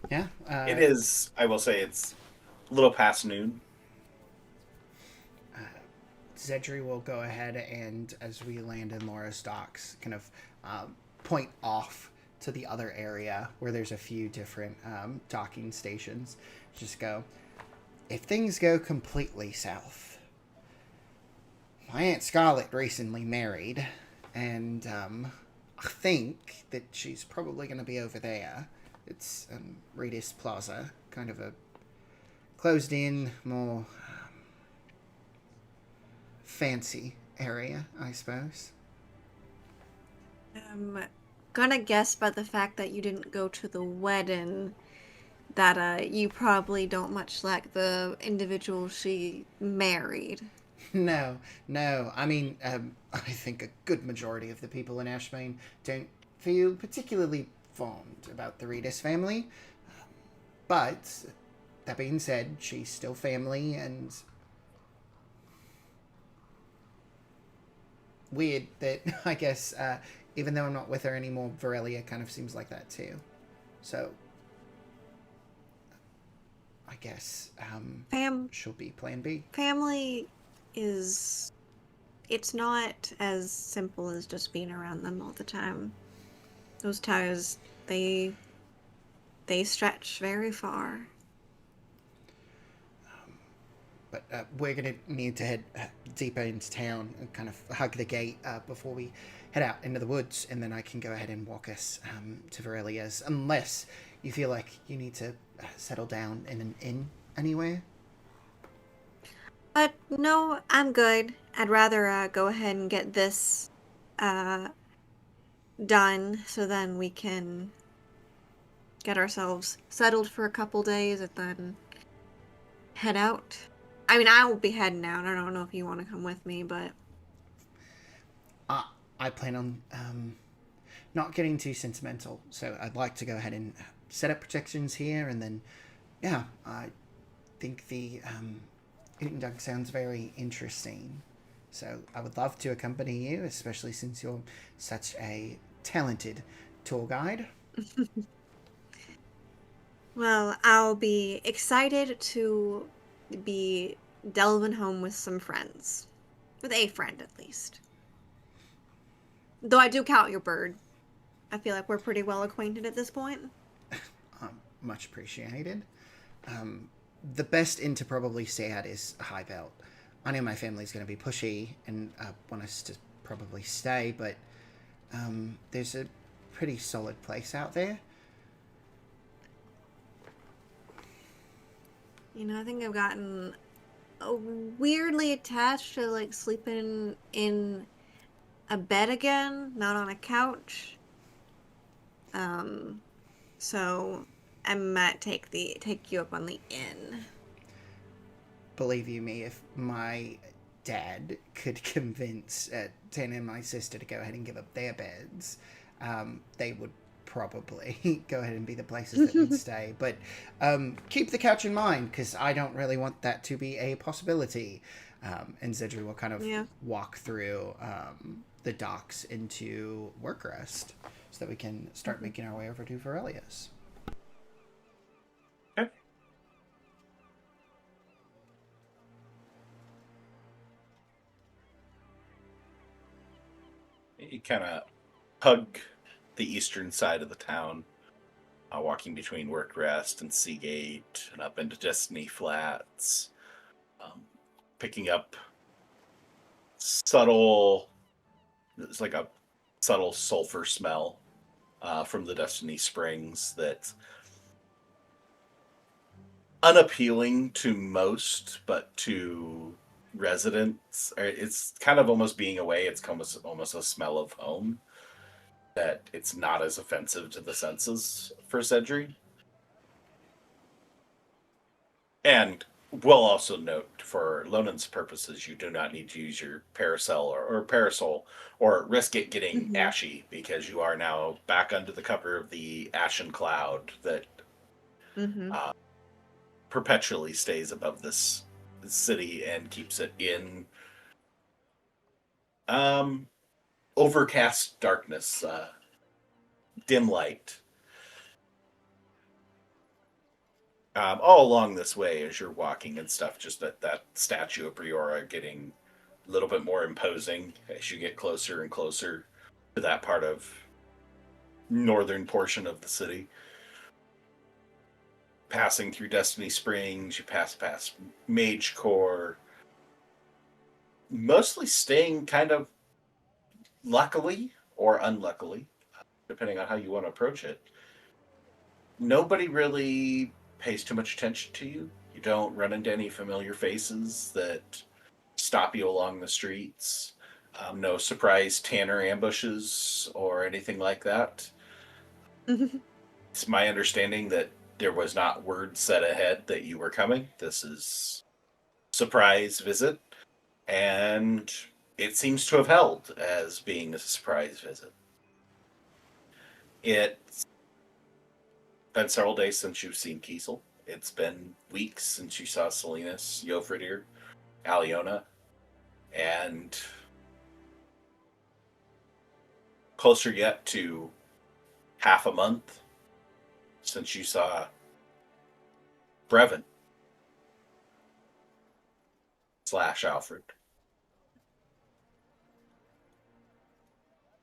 Yeah. It is, I will say, it's a little past noon. Xedre will go ahead and, as we land in Laura's docks, kind of point off to the other area where there's a few different docking stations. Just go, if things go completely south, my Aunt Scarlett recently married, and I think that she's probably going to be over there. It's Redis Plaza, kind of a closed-in, more fancy area, I suppose. I'm gonna guess by the fact that you didn't go to the wedding that you probably don't much like the individual she married. No, no. I mean, I think a good majority of the people in Ashmane don't feel particularly fond about the Redis family. But, that being said, she's still family, and weird that, I guess, even though I'm not with her anymore, Varelia kind of seems like that too. So, I guess, she'll be plan B. Family is... It's not as simple as just being around them all the time. Those ties, they stretch very far. But we're going to need to head deeper into town and kind of hug the gate before we head out into the woods, and then I can go ahead and walk us to Varelia's, unless you feel like you need to settle down in an inn anywhere. But no, I'm good. I'd rather go ahead and get this done, so then we can get ourselves settled for a couple days and then head out. I mean, I will be heading out. I don't know if you want to come with me, but... I plan on not getting too sentimental, so I'd like to go ahead and set up protections here, and then, yeah, I think the eating duck sounds very interesting. So I would love to accompany you, especially since you're such a talented tour guide. Well, I'll be excited to be delving home with some friends. With a friend, at least. Though I do count your bird. I feel like we're pretty well acquainted at this point. Much appreciated. The best inn to probably stay at is High Belt. I know my family's going to be pushy and want us to probably stay, but there's a pretty solid place out there. You know, I think I've gotten weirdly attached to, like, sleeping in a bed again, not on a couch. So I might take you up on the inn. Believe you me, if my dad could convince Tana and my sister to go ahead and give up their beds, they would probably go ahead and be the places that we'd stay. But keep the couch in mind, because I don't really want that to be a possibility. And Xedre will kind of walk through the docks into work rest so that we can start making our way over to Varelia's. Okay. You kind of hug the eastern side of the town, walking between Work Rest and Seagate and up into Destiny Flats, picking up it's like a subtle sulfur smell from the Destiny Springs that's unappealing to most, but to residents, it's kind of almost being away. It's almost a smell of home, that it's not as offensive to the senses for Xedre. And we'll also note, for Lonan's purposes, you do not need to use your parasol or risk it getting ashy, because you are now back under the cover of the ashen cloud that perpetually stays above this city and keeps it in overcast darkness, dim light. All along this way as you're walking and stuff, just that statue of Briora getting a little bit more imposing as you get closer and closer to that part of northern portion of the city. Passing through Destiny Springs, you pass past Mage Core, mostly staying kind of luckily or unluckily, depending on how you want to approach it. Nobody really pays too much attention to you. You don't run into any familiar faces that stop you along the streets. No surprise Tanner ambushes or anything like that. It's my understanding that there was not word set ahead that you were coming. This is surprise visit, and it seems to have held as being a surprise visit. It's been several days since you've seen Kiesel. It's been weeks since you saw Salinas, Jofridir, Aliona, and closer yet to half a month since you saw Brevin / Alfred.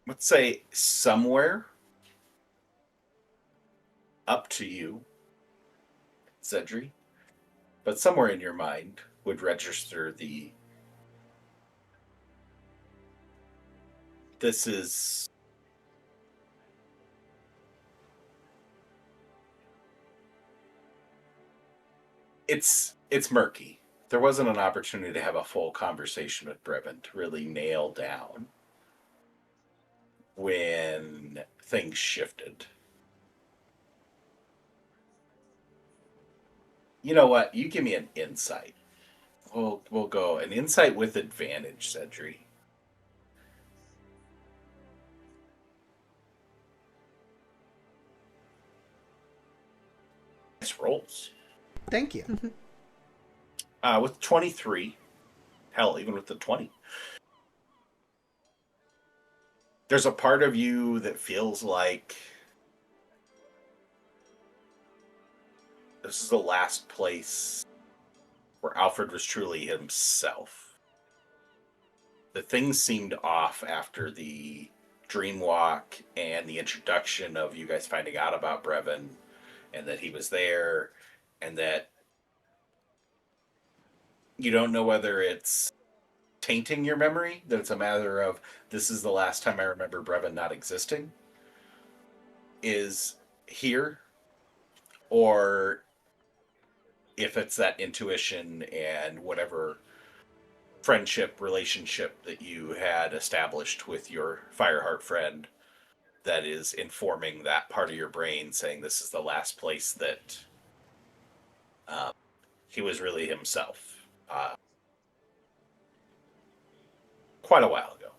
Let's say somewhere up to you, Xedre, but somewhere in your mind would register this is it's murky. There wasn't an opportunity to have a full conversation with Brevin to really nail down when things shifted. You know what? You give me an insight. We'll go an insight with advantage, Xedre. Nice rolls. Thank you. With 23, hell, even with the 20, there's a part of you that feels like this is the last place where Alfred was truly himself. The things seemed off after the dream walk and the introduction of you guys finding out about Brevin and that he was there, and that you don't know whether it's tainting your memory, that it's a matter of this is the last time I remember Brevin not existing, is here, or if it's that intuition and whatever friendship, relationship that you had established with your Fireheart friend that is informing that part of your brain, saying this is the last place that he was really himself. Quite a while ago.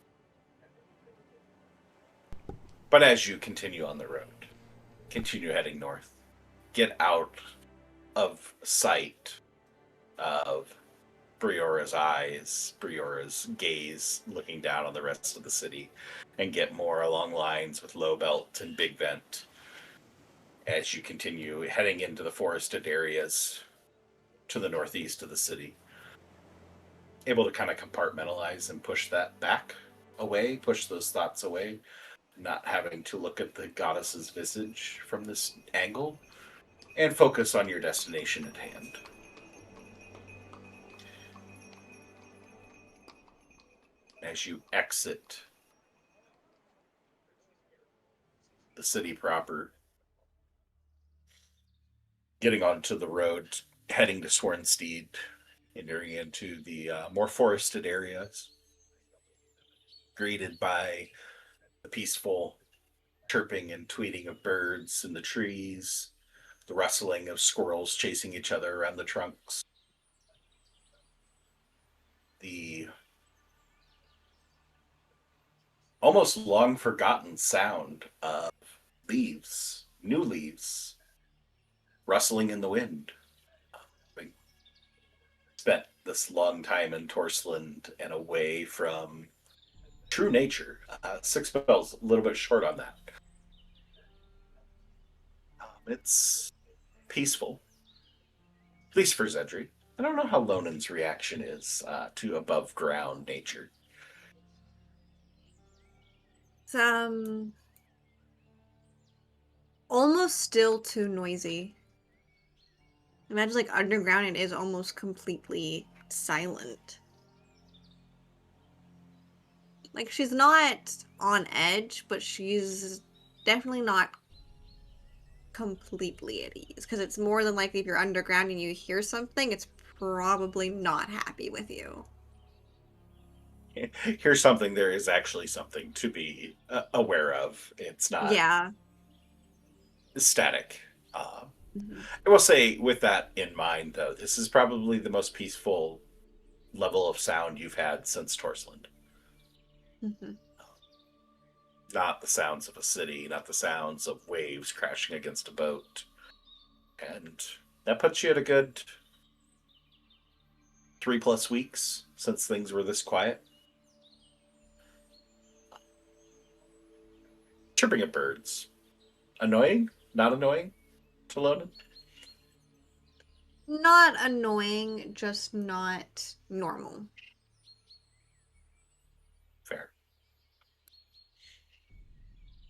But as you continue on the road, continue heading north, get out of sight of Briora's eyes, Briora's gaze looking down on the rest of the city, and get more along lines with Low Belt and Big Vent as you continue heading into the forested areas to the northeast of the city. Able to kind of compartmentalize and push that back away, push those thoughts away, not having to look at the goddess's visage from this angle, and focus on your destination at hand. As you exit the city proper, getting onto the road, heading to Swornsteed, entering into the more forested areas, greeted by the peaceful chirping and tweeting of birds in the trees, the rustling of squirrels chasing each other around the trunks, the almost long forgotten sound of leaves, new leaves, rustling in the wind. We spent this long time in Torsland and away from true nature. 6 spells, a little bit short on that. It's peaceful, at least for Xedre. I don't know how Lonan's reaction is to above ground nature. It's almost still too noisy. Imagine like underground it is almost completely silent. Like she's not on edge, but she's definitely not completely at ease because it's more than likely if you're underground and you hear something, it's probably not happy with you. Here's something, there is actually something to be aware of. It's not Yeah. static. Mhm. I will say, with that in mind, though, this is probably the most peaceful level of sound you've had since Torsland. Mhm. Not the sounds of a city, not the sounds of waves crashing against a boat. And that puts you at a good 3+ weeks since things were this quiet. Chirping of birds. Annoying? Not annoying to Lonan? Not annoying, just not normal. Fair.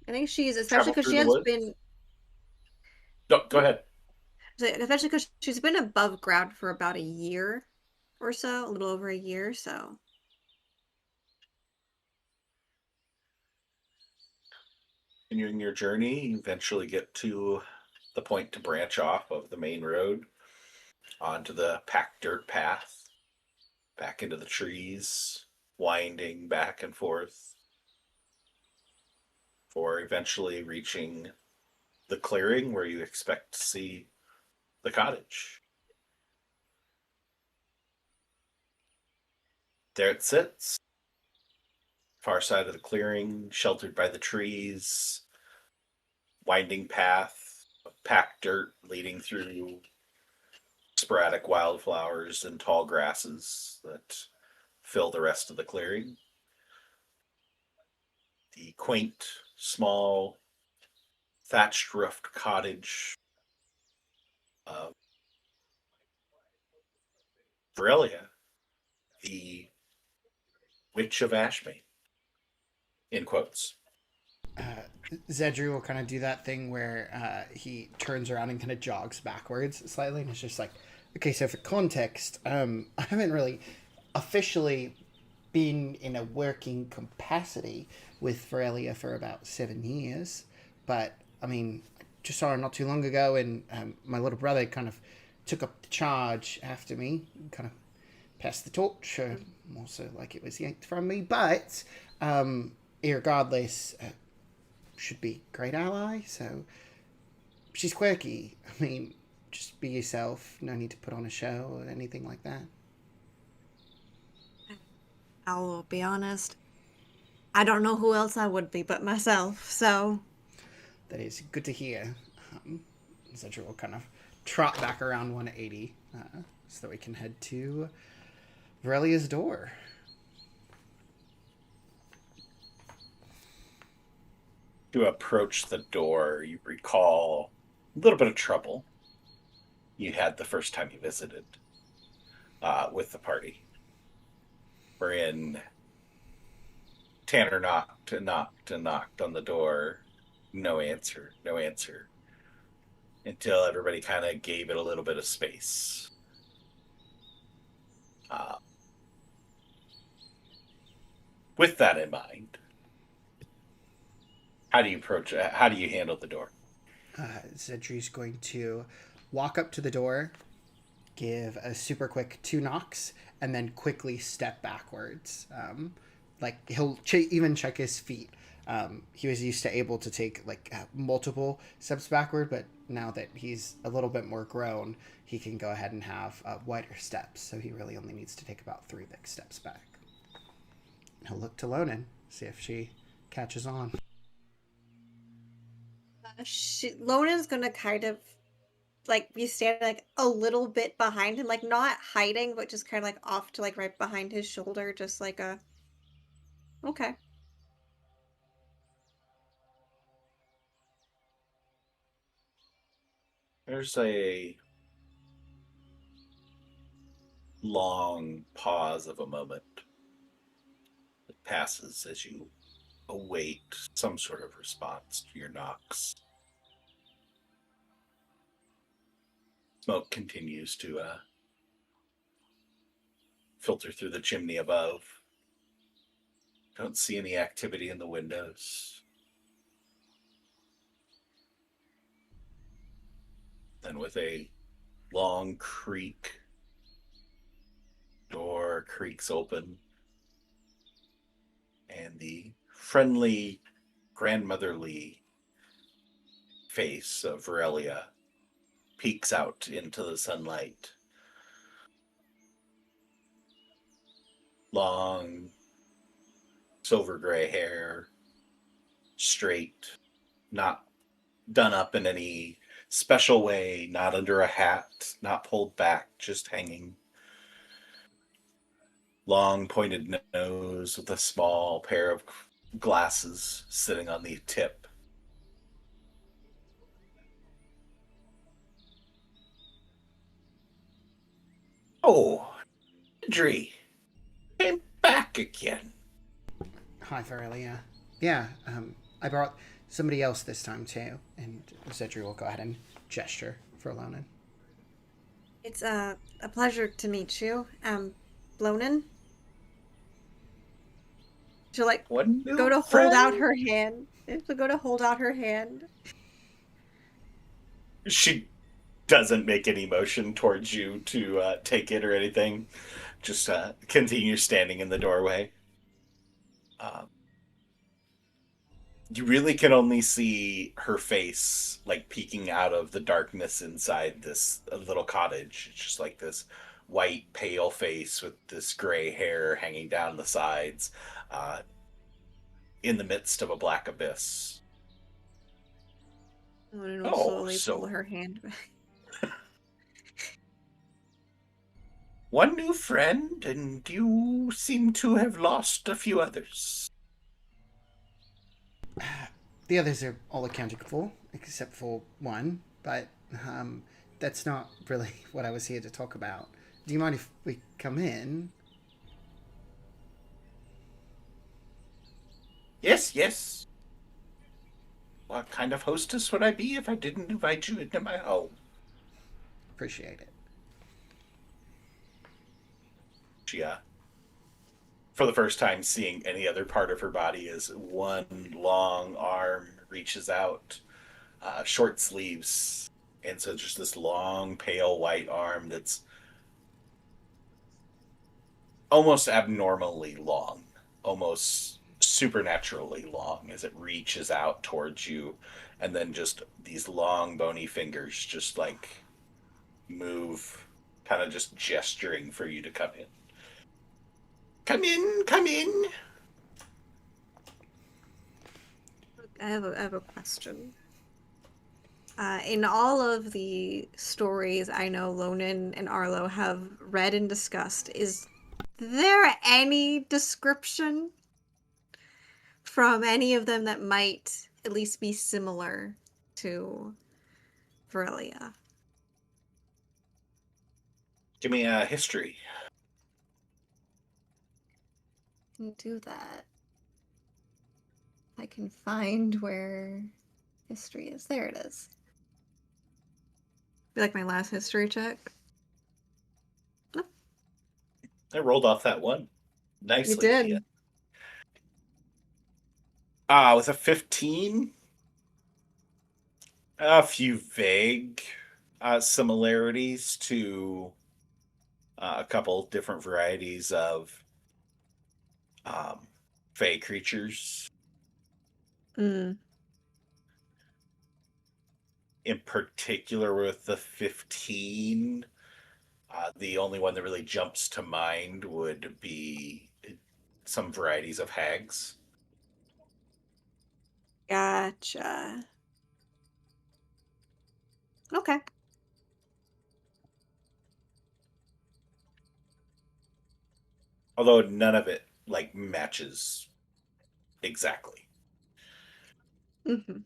I think she's especially Travel because through she the has woods? been No, go ahead. especially because she's been above ground for about a year or so, a little over a year, so Continuing your journey, you eventually get to the point to branch off of the main road onto the packed dirt path, back into the trees, winding back and forth, for eventually reaching the clearing where you expect to see the cottage. There it sits, far side of the clearing, sheltered by the trees, winding path, packed dirt leading through sporadic wildflowers and tall grasses that fill the rest of the clearing. The quaint, small, thatched roofed cottage of Aurelia, the Witch of Ashmane, in quotes. Xedre will kind of do that thing where he turns around and kind of jogs backwards slightly, and it's just like, okay, so for context, I haven't really officially been in a working capacity with Varelia for about 7 years, but I mean, I just saw her not too long ago, and my little brother kind of took up the charge after me, kind of passed the torch, more so like it was yanked from me, but irregardless, should be great ally. So she's quirky. I mean, just be yourself. No need to put on a show or anything like that. I'll be honest. I don't know who else I would be but myself, so That is good to hear. Zedra will kind of trot back around 180 so that we can head to Varelia's door. To approach the door, you recall a little bit of trouble you had the first time you visited with the party, wherein Tanner knocked and knocked and knocked on the door. No answer, no answer, until everybody kind of gave it a little bit of space. Uh, with that in mind, how do you approach? How do you handle the door? Zedri's going to walk up to the door, give a super quick 2 knocks, and then quickly step backwards. Like he'll even check his feet. He was used to able to take like multiple steps backward, but now that he's a little bit more grown, he can go ahead and have wider steps. So he really only needs to take about 3 big steps back. He'll look to Lonan, see if she catches on. Lonan's gonna kind of like be standing like a little bit behind him, like not hiding, but just kind of like off to like right behind his shoulder, just like a okay. There's a long pause of a moment that passes as you await some sort of response to your knocks. Smoke continues to filter through the chimney above. Don't see any activity in the windows. Then with a long creak, door creaks open, and the friendly, grandmotherly face of Aurelia peeks out into the sunlight. Long, silver gray hair, straight, not done up in any special way, not under a hat, not pulled back, just hanging. Long pointed nose with a small pair of glasses sitting on the tip. Oh, Xedre, came back again. Hi, Aurelia. Yeah, I brought somebody else this time too, and Xedre will go ahead and gesture for Lonan. It's a pleasure to meet you, Lonan. She'll like One new go to friend? hold out her hand. She'll go to hold out her hand. She doesn't make any motion towards you to take it or anything. Just continue standing in the doorway. You really can only see her face like peeking out of the darkness inside this little cottage. It's just like this white, pale face with this gray hair hanging down the sides in the midst of a black abyss. Lonan will Oh, slowly so- pull her hand back. One new friend, and you seem to have lost a few others. The others are all accounted for, except for one, but that's not really what I was here to talk about. Do you mind if we come in? Yes, yes. What kind of hostess would I be if I didn't invite you into my home? Appreciate it. She, for the first time seeing any other part of her body, as one long arm reaches out, short sleeves, and so just this long, pale white arm that's almost abnormally long, almost supernaturally long as it reaches out towards you, and then just these long, bony fingers just like move, kind of just gesturing for you to come in. Come in, come in. I have a question. In all of the stories I know Lonan and Arlo have read and discussed, is there any description from any of them that might at least be similar to Aurelia? Give me a history. Can do that. I can find where history is. There it is. Be like my last history check. I rolled off that one nicely. You did. Tia. With a 15, a few vague similarities to a couple different varieties of fey creatures. Mm. In particular, with the 15, the only one that really jumps to mind would be some varieties of hags. Gotcha. Okay. Although none of it like matches exactly. Mm-hmm.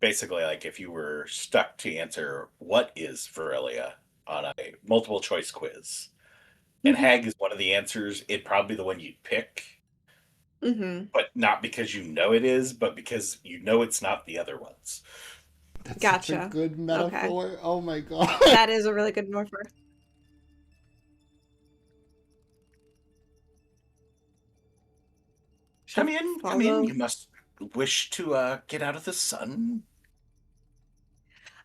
basically like if you were stuck to answer what is Verelia on a multiple choice quiz, and Mhm. hag is one of the answers, it'd probably be the one you'd pick, Mm-hmm. but not because you know it is, but because you know it's not the other ones. That's such a Gotcha. good Okay. metaphor. Oh my god. That is a really good metaphor. Come Should in, come in. follow. You must wish to get out of the sun.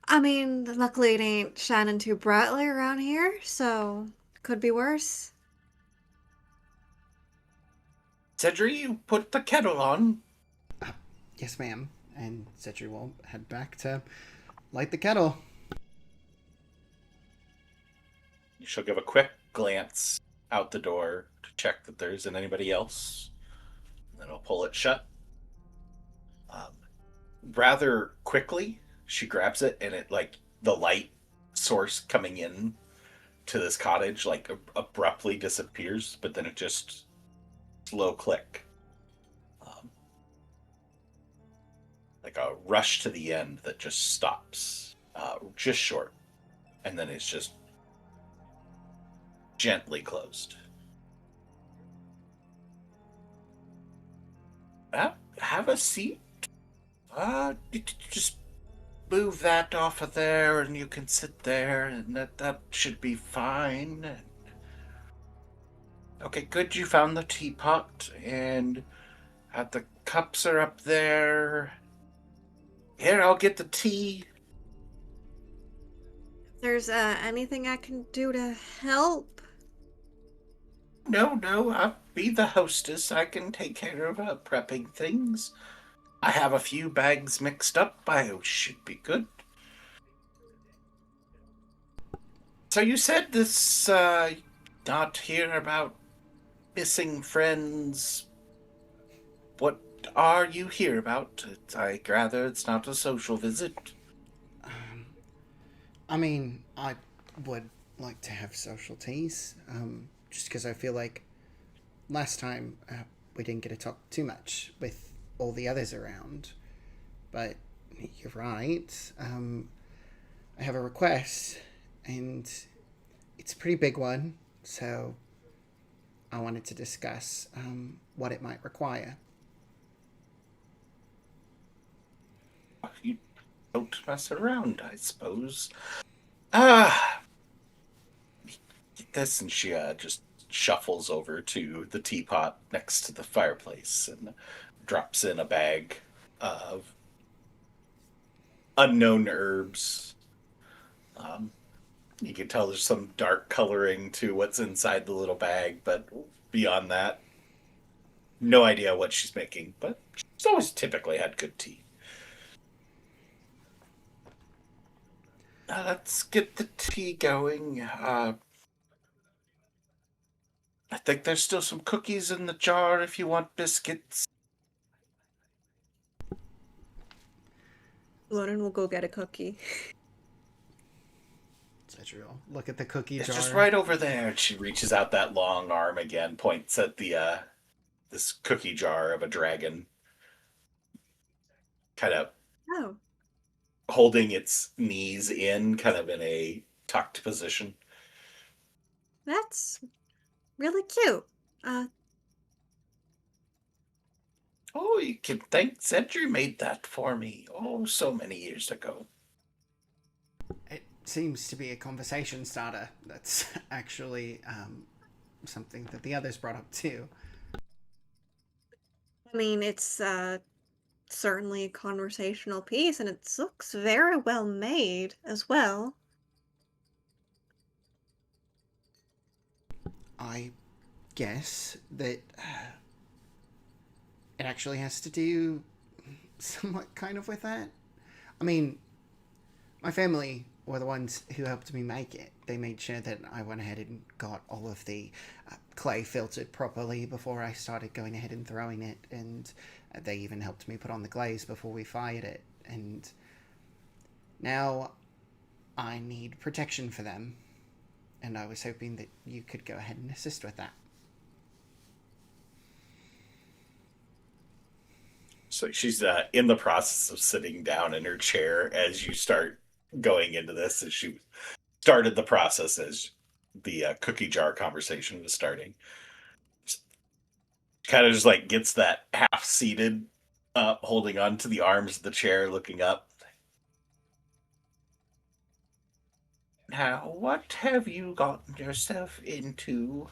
I mean, luckily it ain't shining too brightly around here, so could be worse. Cedric, you put the kettle on. Yes, ma'am. And Xedre will head back to light the kettle. She'll give a quick glance out the door to check that there isn't anybody else. Then I'll pull it shut. Um, Rather quickly, she grabs it, and it like the light source coming in to this cottage like abruptly disappears, but then it just slow click, um, like a rush to the end that just stops, just short, and then it's just gently closed. Have a seat. Just move that off of there, and you can sit there, and that should be fine. Okay, good. You found the teapot, and the cups are up there. Here, I'll get the tea. If there's anything I can do to help. No, I'll be the hostess. I can take care of prepping things. I have a few bags mixed up. I should be good. So you said this, not here about missing friends. What are you here about? I gather it's not a social visit. I mean, I would like to have social teas, just because I feel like last time we didn't get to talk too much with all the others around. But you're right. I have a request, and it's a pretty big one, so I wanted to discuss what it might require. You don't mess around, I suppose. Ah, get this, and she just shuffles over to the teapot next to the fireplace and drops in a bag of unknown herbs. Um, you can tell there's some dark coloring to what's inside the little bag, but beyond that, no idea what she's making. But she's always typically had good tea. Let's get the tea going. I think there's still some cookies in the jar if you want biscuits. Lonan will go get a cookie. Xedre will look at the cookie It's jar. just right over there. And she reaches out that long arm again, points at the this cookie jar of a dragon, kind of Oh, holding its knees in, kind of in a tucked position. that's really cute. Oh, you can thank Xedre made that for me. Oh, so many years ago. It seems to be a conversation starter. That's actually something that the others brought up too. I mean, it's certainly a conversational piece, and it looks very well made as well. I guess that it actually has to do somewhat kind of with that. I mean, my family were the ones who helped me make it. They made sure that I went ahead and got all of the clay filtered properly before I started going ahead and throwing it, and they even helped me put on the glaze before we fired it. And now I need protection for them, and I was hoping that you could go ahead and assist with that. So she's in the process of sitting down in her chair as you start going into this. As she started the process as the cookie jar conversation was starting. Kind of just like gets that half seated, holding on to the arms of the chair, looking up. Now, what have you gotten yourself into?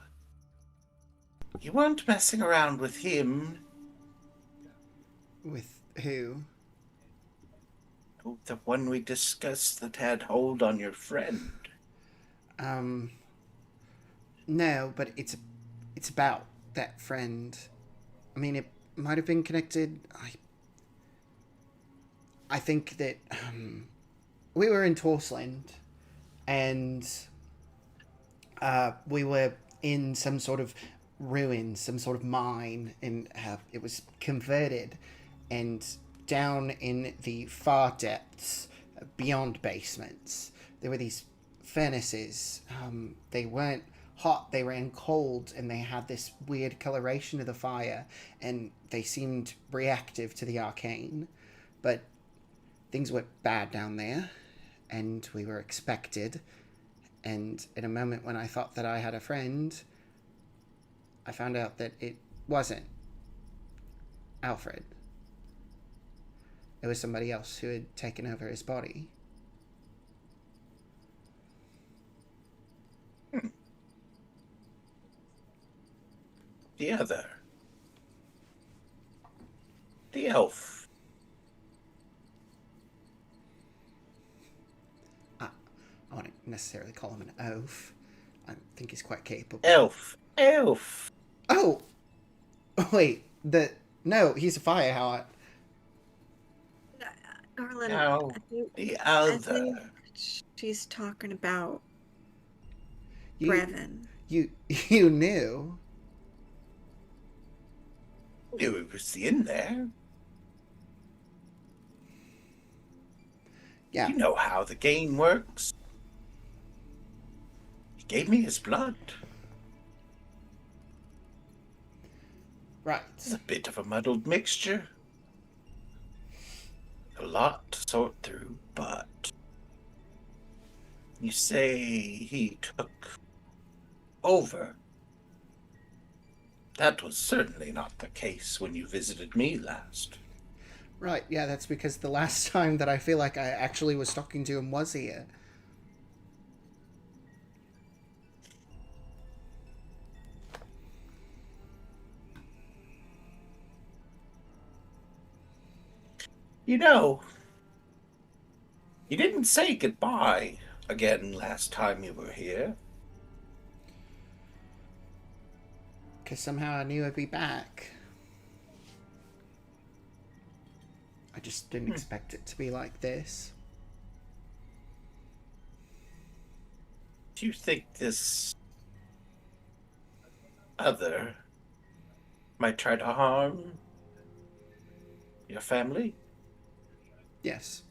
You weren't messing around with him. With who? Oh, the one we discussed that had hold on your friend. No, but it's about that friend. I mean, it might have been connected. I think that we were in Torsland, and we were in some sort of ruin, some sort of mine, and it was converted. And down in the far depths, beyond basements, there were these furnaces. They weren't hot, they ran cold, and they had this weird coloration of the fire, and they seemed reactive to the arcane. But things went bad down there, and we were expected. And in a moment when I thought that I had a friend, I found out that it wasn't Alfred. It was somebody else who had taken over his body. The other. The elf. I wouldn't necessarily call him an oaf. I think he's quite capable. Elf. Elf. Oh! Wait, no, he's a fireheart. Darlin, No, the I think other. she's talking about You, Brevin. you knew. Knew it was in there. Yeah. You know how the game works. He gave me his blood. Right. It's a bit of a muddled mixture. A lot to sort through, but you say he took over. That was certainly not the case when you visited me last. Right, yeah, that's because the last time that I feel like I actually was talking to him was here. You know, you didn't say goodbye again last time you were here. Because somehow I knew I'd be back. I just didn't expect it to be like this. Do you think this other might try to harm your family? Yes.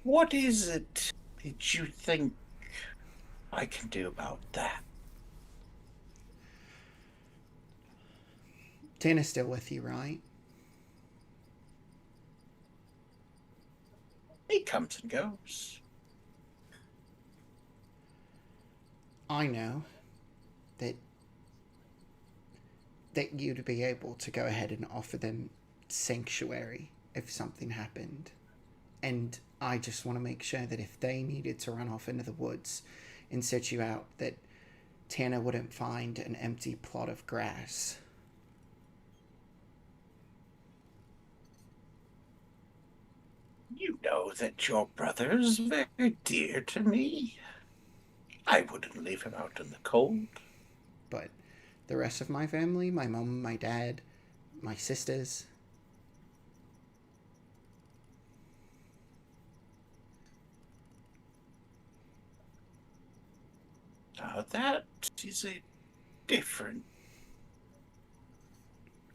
What is it that you think I can do about that? Tina's still with you, right? He comes and goes. I know that you'd be able to go ahead and offer them sanctuary if something happened. And I just want to make sure that if they needed to run off into the woods and search you out, that Tana wouldn't find an empty plot of grass. You know that your brother's very dear to me. I wouldn't leave him out in the cold. But the rest of my family, my mom, my dad, my sisters, Now that is a different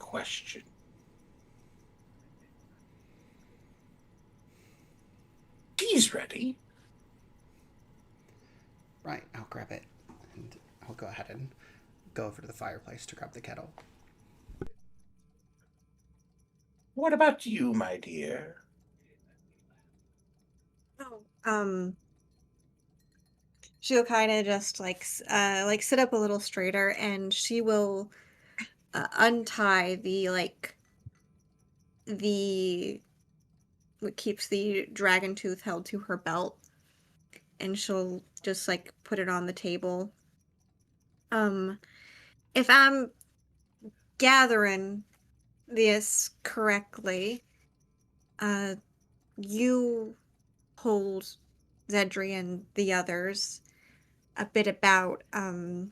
question. He's ready. right, I'll grab it. And I'll go ahead and go over to the fireplace to grab the kettle. What about you, my dear? Oh, she'll kind of just like sit up a little straighter, and she will untie the what keeps the dragon tooth held to her belt, and she'll just like put it on the table. Um, if I'm gathering this correctly, uh, you told Xedre and the others a bit about a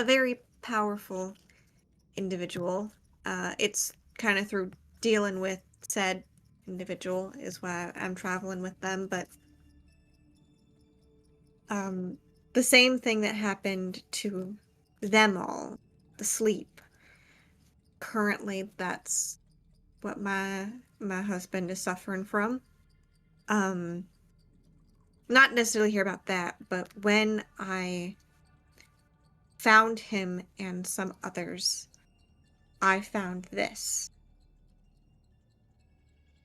very powerful individual. It's kind of through dealing with said individual is why I'm traveling with them, but um the same thing that happened to them all, the sleep. Currently, that's what my husband is suffering from. Um, Not necessarily hear about that, but when I found him and some others, I found this.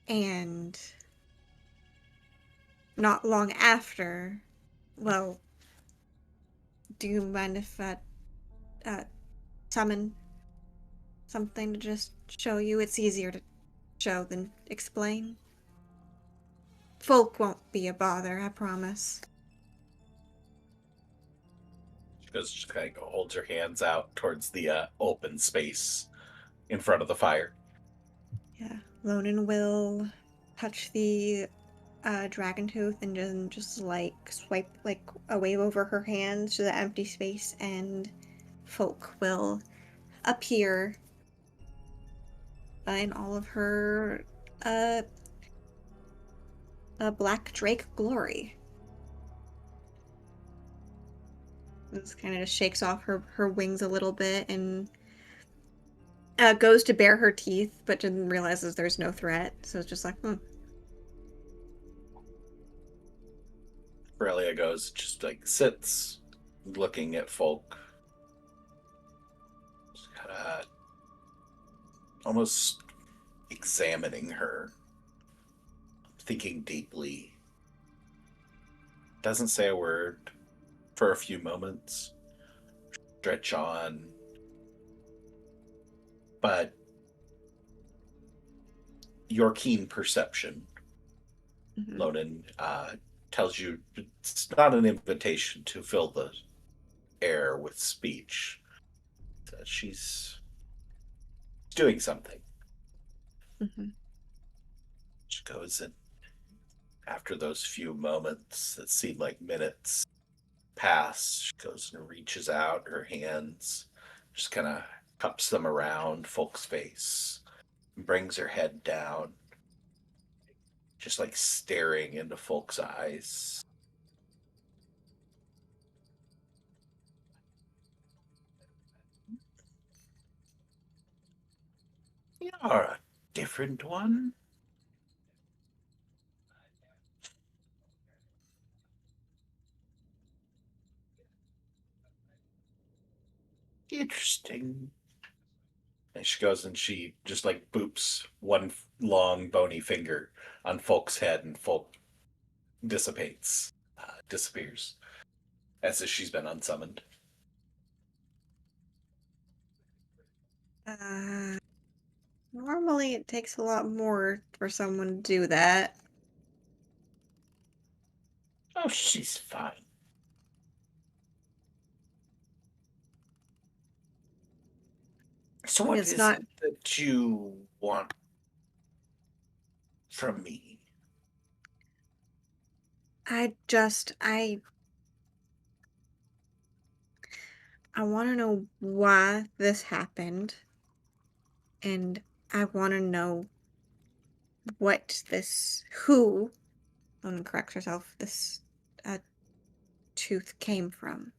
And not long after, well, do you mind if I uh, summon something to just show you? It's easier to show than explain. Folk won't be a bother, I promise. She goes, just kind of holds her hands out towards the open space in front of the fire. Yeah, Lonan will touch the dragon tooth and then just like swipe like a wave over her hands to the empty space, and folk will appear in all of her uh, black drake glory. This kind of just shakes off her wings a little bit and goes to bare her teeth, but then realizes there's no threat, so it's just like, Aurelia goes, just like sits, looking at folk, kind of almost examining her, thinking deeply. Doesn't say a word for a few moments. Stretch on. But your keen perception, Lonan, tells you it's not an invitation to fill the air with speech. She's doing something. mm-hmm. She goes in. After those few moments that seem like minutes pass, she goes and reaches out her hands, just kind of cups them around Folk's face, brings her head down, just like staring into Folk's eyes. You're a different one. Interesting. And she goes and she just like boops one long bony finger on Folk's head, and Folk dissipates, disappears, as if she's been unsummoned. Normally it takes a lot more for someone to do that. Oh, she's fine. So what It's is not. it that you want from me? I want to know why this happened, and I want to know who, corrects herself, this uh, tooth came from.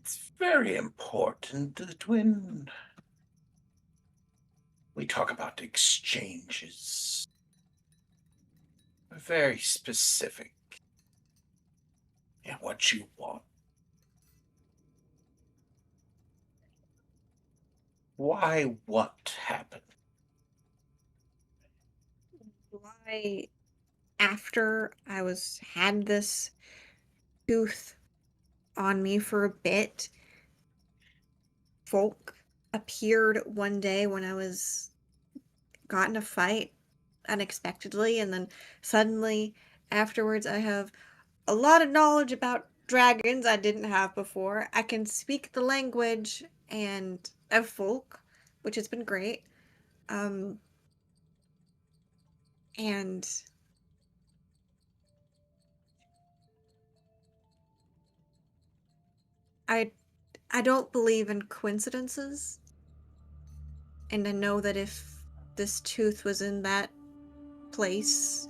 It's very important that when we talk about exchanges, we're very specific in what you want. Why what happened? Why, after had this tooth on me for a bit, folk appeared one day when I was got in a fight unexpectedly, and then suddenly afterwards I have a lot of knowledge about dragons I didn't have before. I can speak the language and of folk, which has been great. Um and I I don't believe in coincidences, and I know that if this tooth was in that place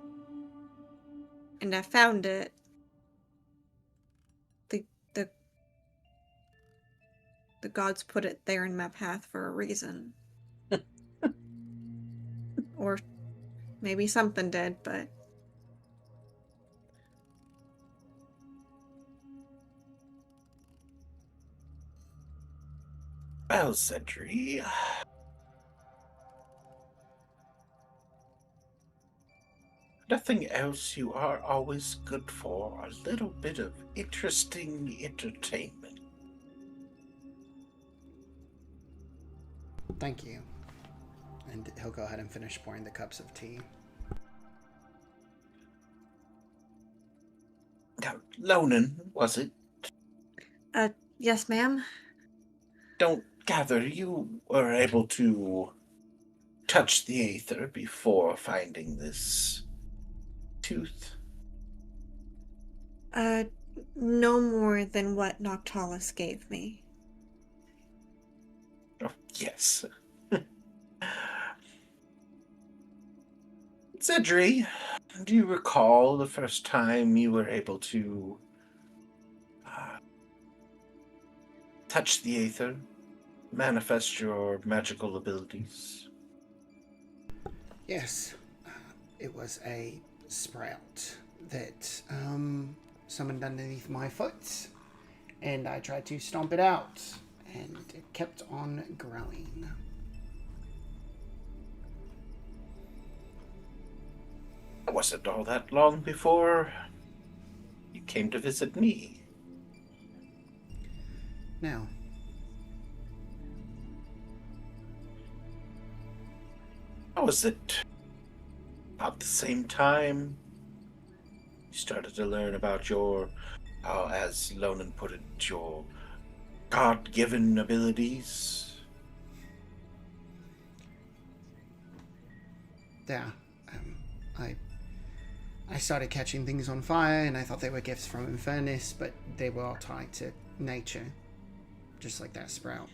and I found it, the the the gods put it there in my path for a reason. Or maybe something did, but Well, Xedre, nothing else, you are always good for a little bit of interesting entertainment. Thank you. And he'll go ahead and finish pouring the cups of tea. Now, Lonan, was it? yes, ma'am. Don't gather you were able to touch the aether before finding this tooth? No more than what Noctalis gave me. Oh, yes. Xedre, do you recall the first time you were able to touch the aether, manifest your magical abilities? Yes, it was a sprout that summoned underneath my foot, and I tried to stomp it out, and it kept on growing. It wasn't all that long before you came to visit me. Now, How was it? About the same time you started to learn about your, as Lonan put it, your God-given abilities? yeah, I started catching things on fire, and I thought they were gifts from Infernus, but they were all tied to nature, just like that sprout.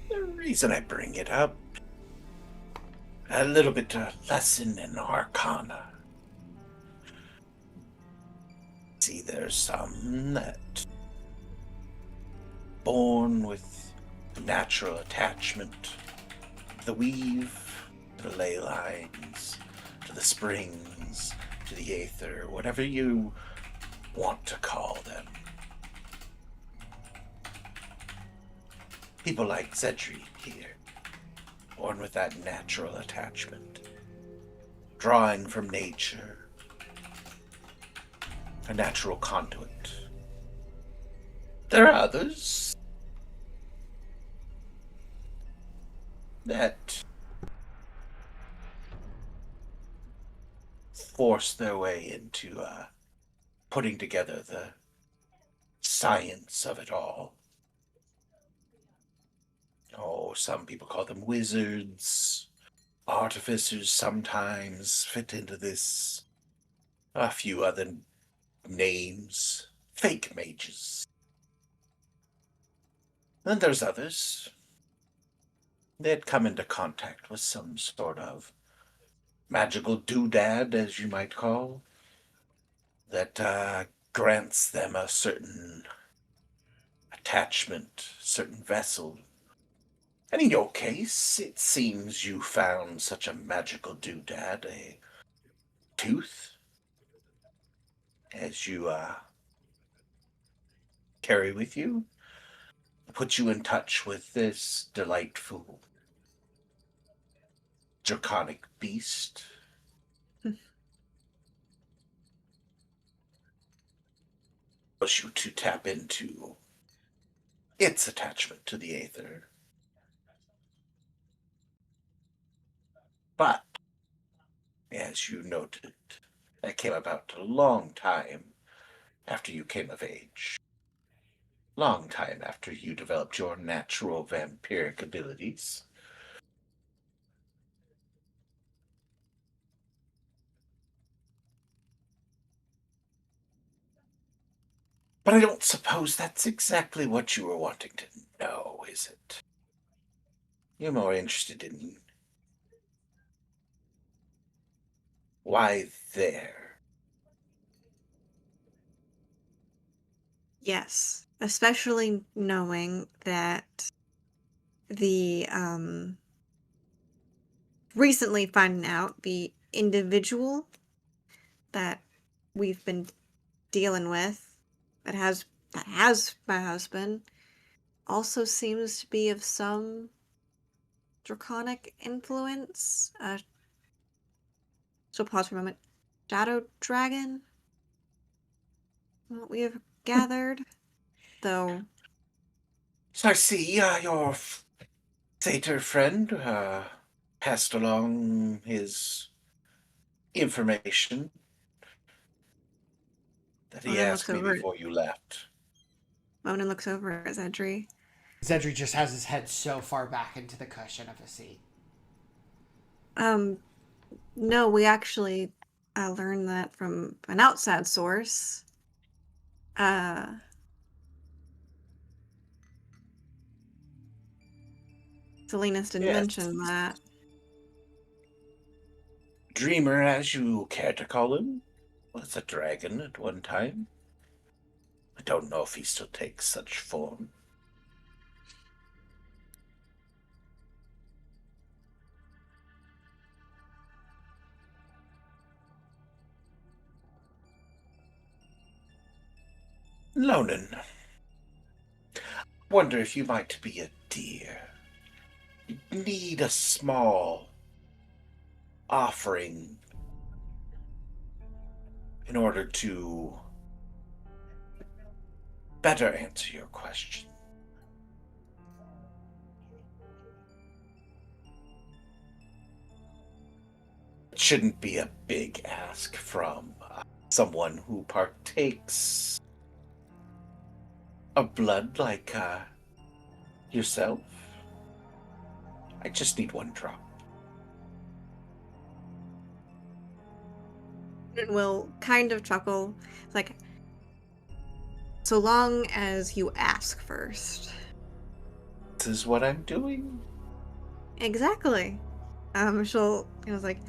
The reason I bring it up, a little bit of lesson in Arcana. See, there's some that born with a natural attachment to the weave, to the ley lines, to the springs, to the aether, whatever you want to call them. People like Xedre here, born with that natural attachment, drawing from nature, a natural conduit. There are others that force their way into putting together the science of it all. Oh, some people call them wizards. Artificers sometimes fit into this. A few other names. Fake mages. Then there's others. They'd come into contact with some sort of magical doodad, as you might call, that grants them a certain attachment, certain vessel. And in your case, it seems you found such a magical doodad, a tooth, as you carry with you, put you in touch with this delightful draconic beast. Was you to tap into its attachment to the Aether. But, as you noted, that came about a long time after you came of age. Long time after you developed your natural vampiric abilities. But I don't suppose that's exactly what you were wanting to know, is it? You're more interested in why there. Yes, especially knowing that the recently finding out the individual that we've been dealing with that has my husband also seems to be of some draconic influence. So pause for a moment. Shadow dragon? What we have gathered, though. So I see your Satyr friend passed along his information that he Ronan looks asked me over. before you left. Ronan looks over at Xedre. Xedre just has his head so far back into the cushion of a seat. No, we actually learned that from an outside source. Salinas didn't Yes. mention that. Dreamer, as you care to call him, was a dragon at one time. I don't know if he still takes such form. Lonan, wonder if you might be a deer. You need a small offering in order to better answer your question. It shouldn't be a big ask from someone who partakes of blood like yourself. I just need one drop. And will kind of chuckle. It's like, so long as you ask first. This is what I'm doing. Exactly. She'll, like,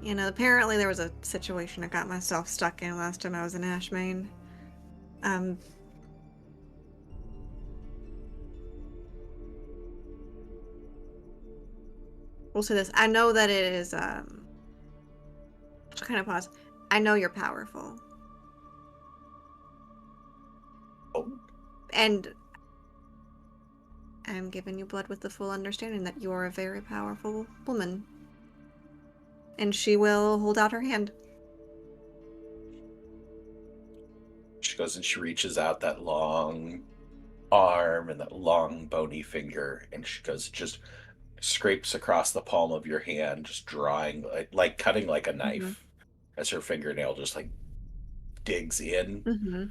apparently there was a situation I got myself stuck in last time I was in Ashmane. We'll say this. I know that it is, she'll kind of pause. I know you're powerful. Oh, And I'm giving you blood with the full understanding that you are a very powerful woman. And she will hold out her hand. she goes and she reaches out that long arm and that long bony finger, and she goes just scrapes across the palm of your hand, just drawing like cutting like a knife as her fingernail just like digs in, Mm-hmm.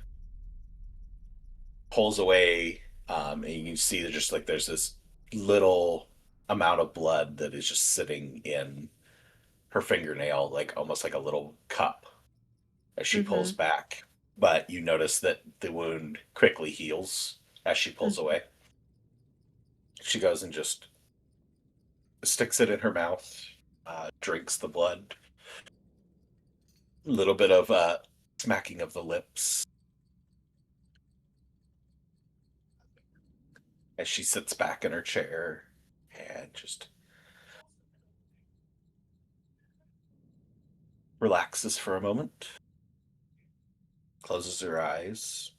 pulls away, and you can see that just like there's this little amount of blood that is just sitting in her fingernail, like almost like a little cup as she pulls back. But you notice that the wound quickly heals as she pulls away. She goes and just sticks it in her mouth, drinks the blood. A little bit of smacking of the lips as she sits back in her chair and just relaxes for a moment, closes her eyes.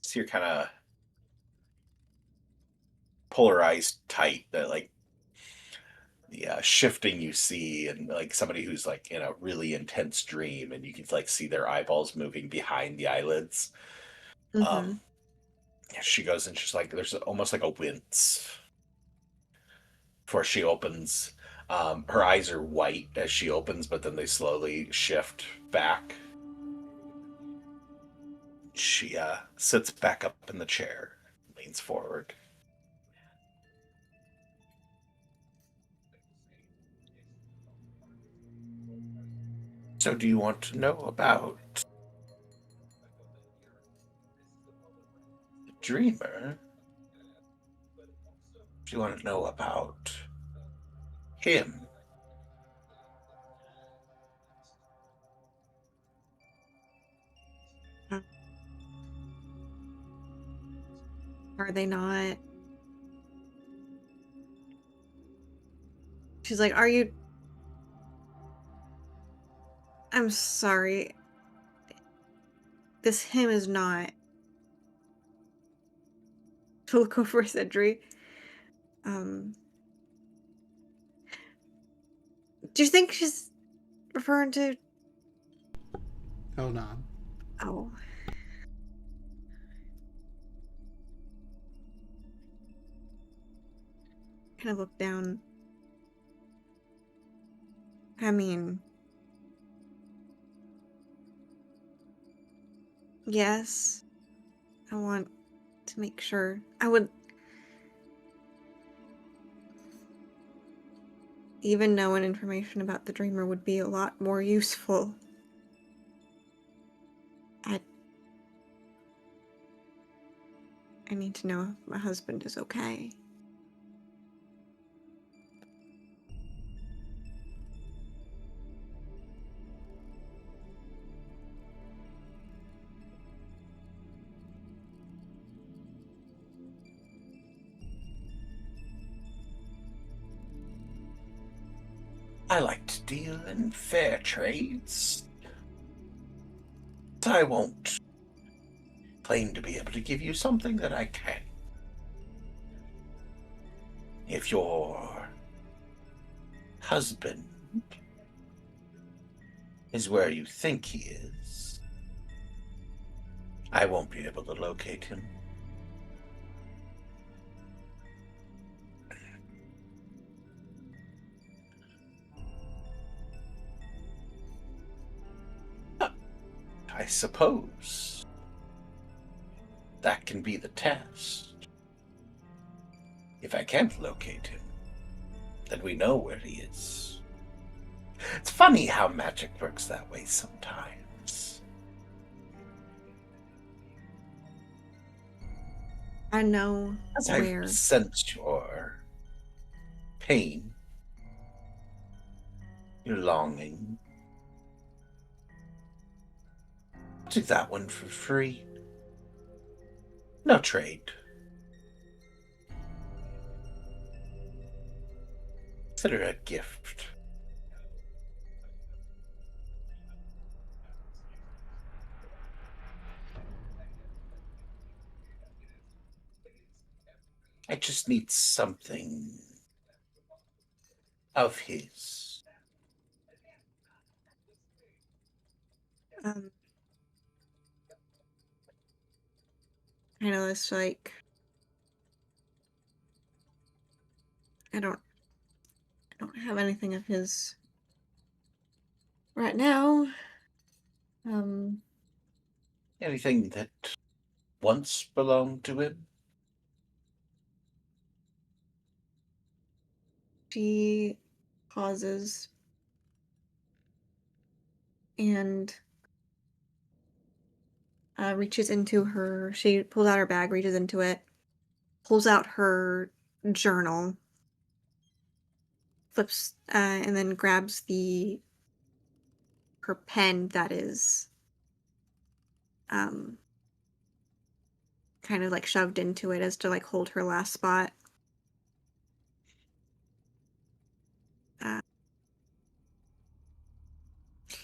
So you're kind of pull her eyes tight, that like the shifting you see, and like somebody who's like in a really intense dream, and you can like see their eyeballs moving behind the eyelids. Mm-hmm. She goes and she's like, there's almost like a wince before she opens. Her eyes are white as she opens, but then they slowly shift back. She sits back up in the chair, leans forward. So, do you want to know about the dreamer? Do you want to know about him? Are they not? She's like, are you? I'm sorry. This him is not. To look over Xedre. Do you think she's referring to? Oh no. Oh. Kind of look down. I mean, yes. I want to make sure. I would even knowing information about the dreamer would be a lot more useful. I need to know if my husband is okay. I like to deal in fair trades. I won't claim to be able to give you something that I can. If your husband is where you think he is, I won't be able to locate him. I suppose that can be the test. If I can't locate him, then we know where he is. It's funny how magic works that way sometimes. I know As where. I sense your pain, your longing. I'll do that one for free. No trade. Consider it a gift. I just need something of his. Um, I know it's like I don't have anything of his right now. Um, Anything that once belonged to him? she pauses and reaches into her. She pulls out her bag, reaches into it, pulls out her journal, flips, and then grabs her pen that is kind of like shoved into it as to like hold her last spot.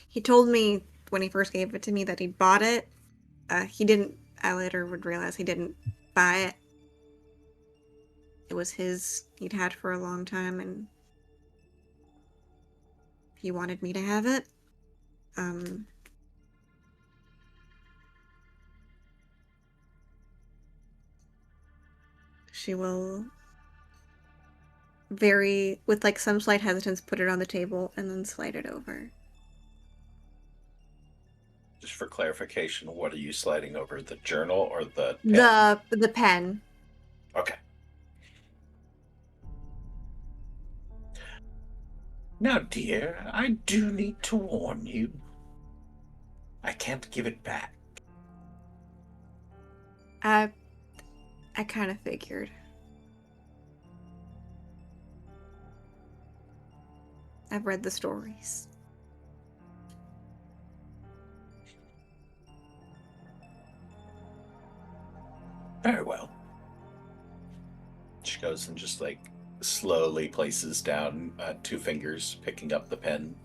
He told me when he first gave it to me that he bought it. He didn't. I later would realize he didn't buy it. It was his. He'd had for a long time, and he wanted me to have it. She will with like some slight hesitance, put it on the table and then slide it over. Just for clarification, what are you sliding over? The journal or the pen? The pen. Okay. Now, dear, I do need to warn you. I can't give it back. I kind of figured. I've read the stories. Very well. She goes and just like slowly places down 2 fingers, picking up the pen.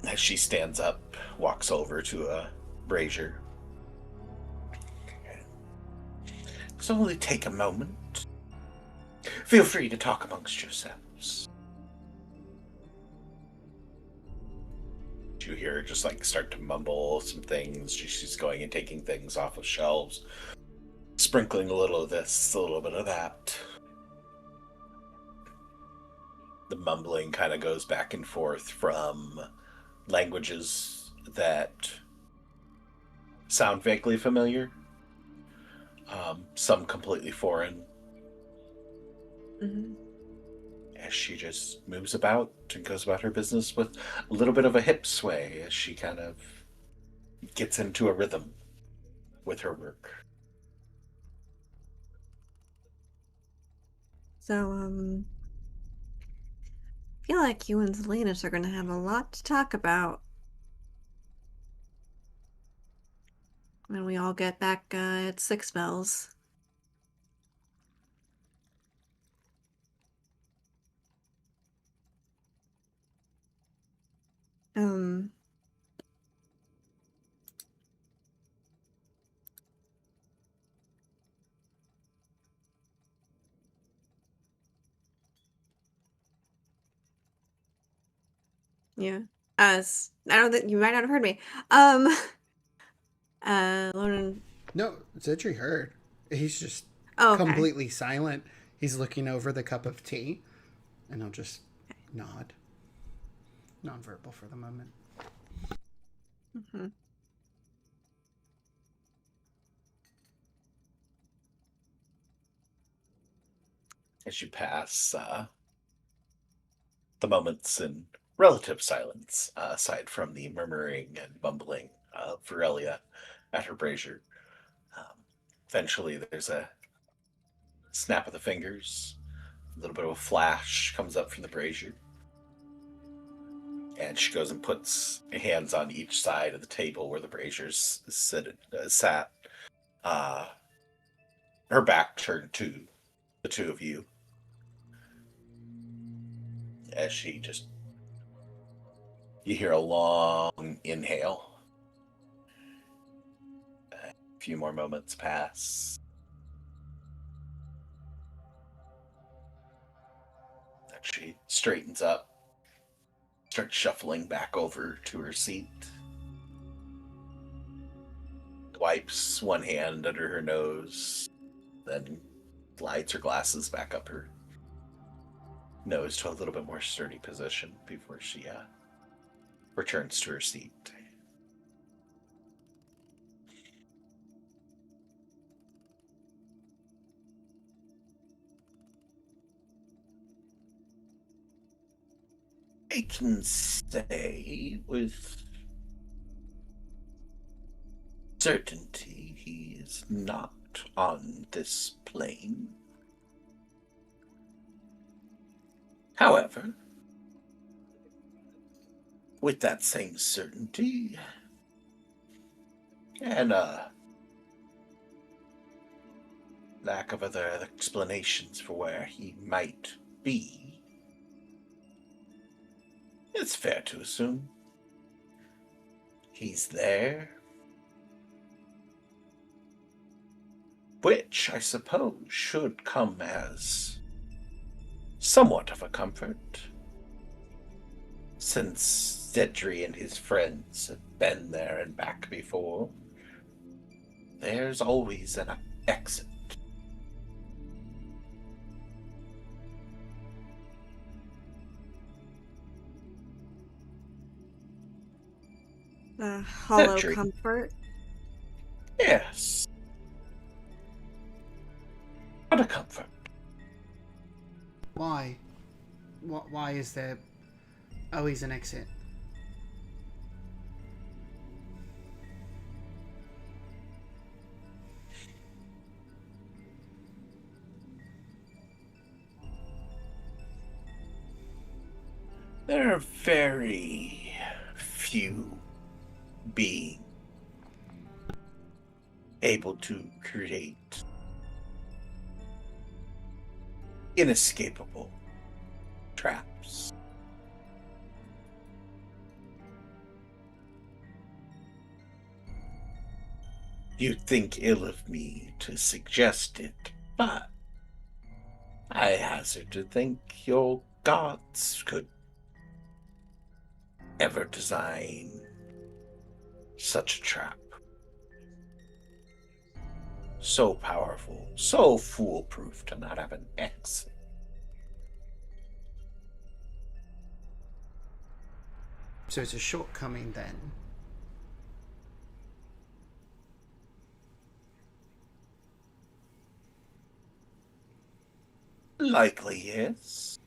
As she stands up, walks over to a brazier. So only take a moment. Feel free to talk amongst yourselves. You hear her just like start to mumble some things. She's going and taking things off of shelves, sprinkling a little of this, a little bit of that. The mumbling kind of goes back and forth from languages that sound vaguely familiar, some completely foreign. Mm-hmm. As she just moves about and goes about her business with a little bit of a hip sway as she kind of gets into a rhythm with her work. So, I feel like you and Zelenus are going to have a lot to talk about when we all get back at Six Bells. Yeah. As I don't think you might not have heard me. Lonan. No, Xedre heard. He's just Oh, okay. completely silent. He's looking over the cup of tea, and he'll just nod. Nonverbal for the moment. Mm-hmm. As you pass the moments in relative silence, aside from the murmuring and mumbling of Virelia at her brazier. Eventually, there's a snap of the fingers, a little bit of a flash comes up from the brazier, and she goes and puts hands on each side of the table where the braziers sat. Her back turned to the 2 of you, as she just, you hear a long inhale. A few more moments pass. And she straightens up, starts shuffling back over to her seat, wipes one hand under her nose, then glides her glasses back up her nose to a little bit more sturdy position before she returns to her seat. I can say with certainty he is not on this plane. However, with that same certainty, and lack of other explanations for where he might be, it's fair to assume he's there. Which, I suppose, should come as somewhat of a comfort, since Xedre and his friends have been there and back before. There's always an exit. The hollow Xedre. comfort. Yes. What a comfort. Why? Why is there always an exit? There are very few beings able to create inescapable traps. You'd think ill of me to suggest it, but I hazard to think your gods could ever design such a trap. So powerful, so foolproof to not have an exit. So it's a shortcoming then. Likely, yes.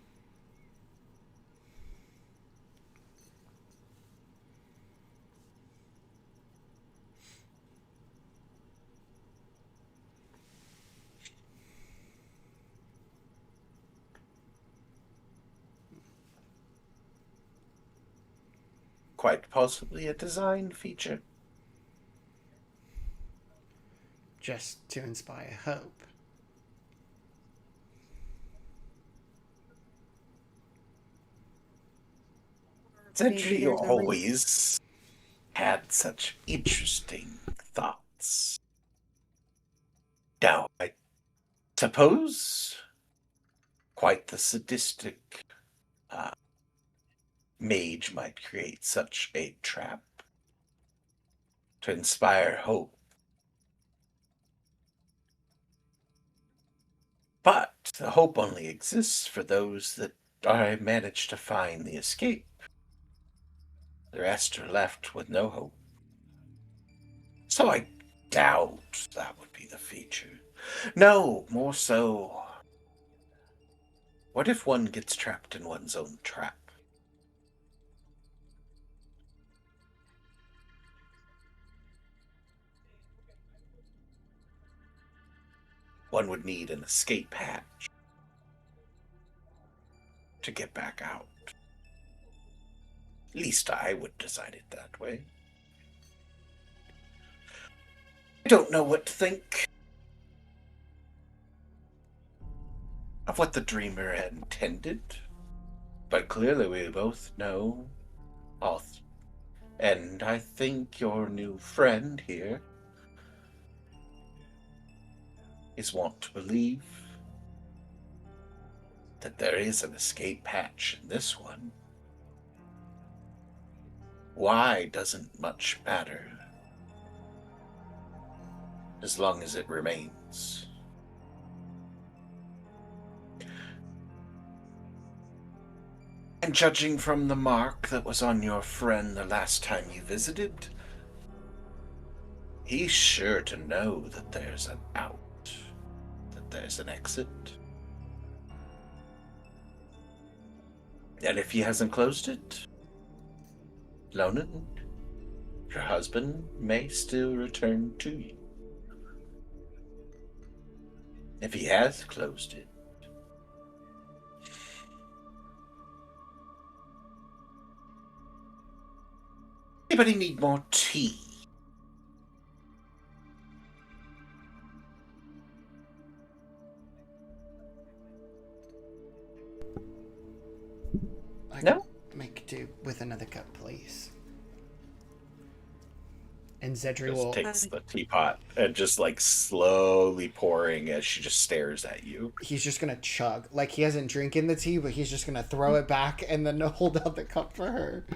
Quite possibly a design feature. Just to inspire hope. Maybe Xedre there's a always had such interesting thoughts. Now, I suppose quite the sadistic mage might create such a trap to inspire hope. But the hope only exists for those that manage to find the escape. The rest are left with no hope. So I doubt that would be the feature. No, more so, what if one gets trapped in one's own trap? One would need an escape hatch to get back out. At least I would design it that way. I don't know what to think of what the dreamer had intended, but clearly we both know and I think your new friend here is wont to believe that there is an escape hatch in this one. Why doesn't much matter, as long as it remains. And judging from the mark that was on your friend the last time you visited, he's sure to know that there's an out, that there's an exit. And if he hasn't closed it, Lonan, Your husband may still return to you. If he has closed it. Anybody need more tea? I No? could make do with another cup, please. And Xedre Just will. takes the teapot and just like slowly pouring as she just stares at you. He's just gonna chug. Like he hasn't drinking the tea, but he's just gonna throw it back and then hold out the cup for her.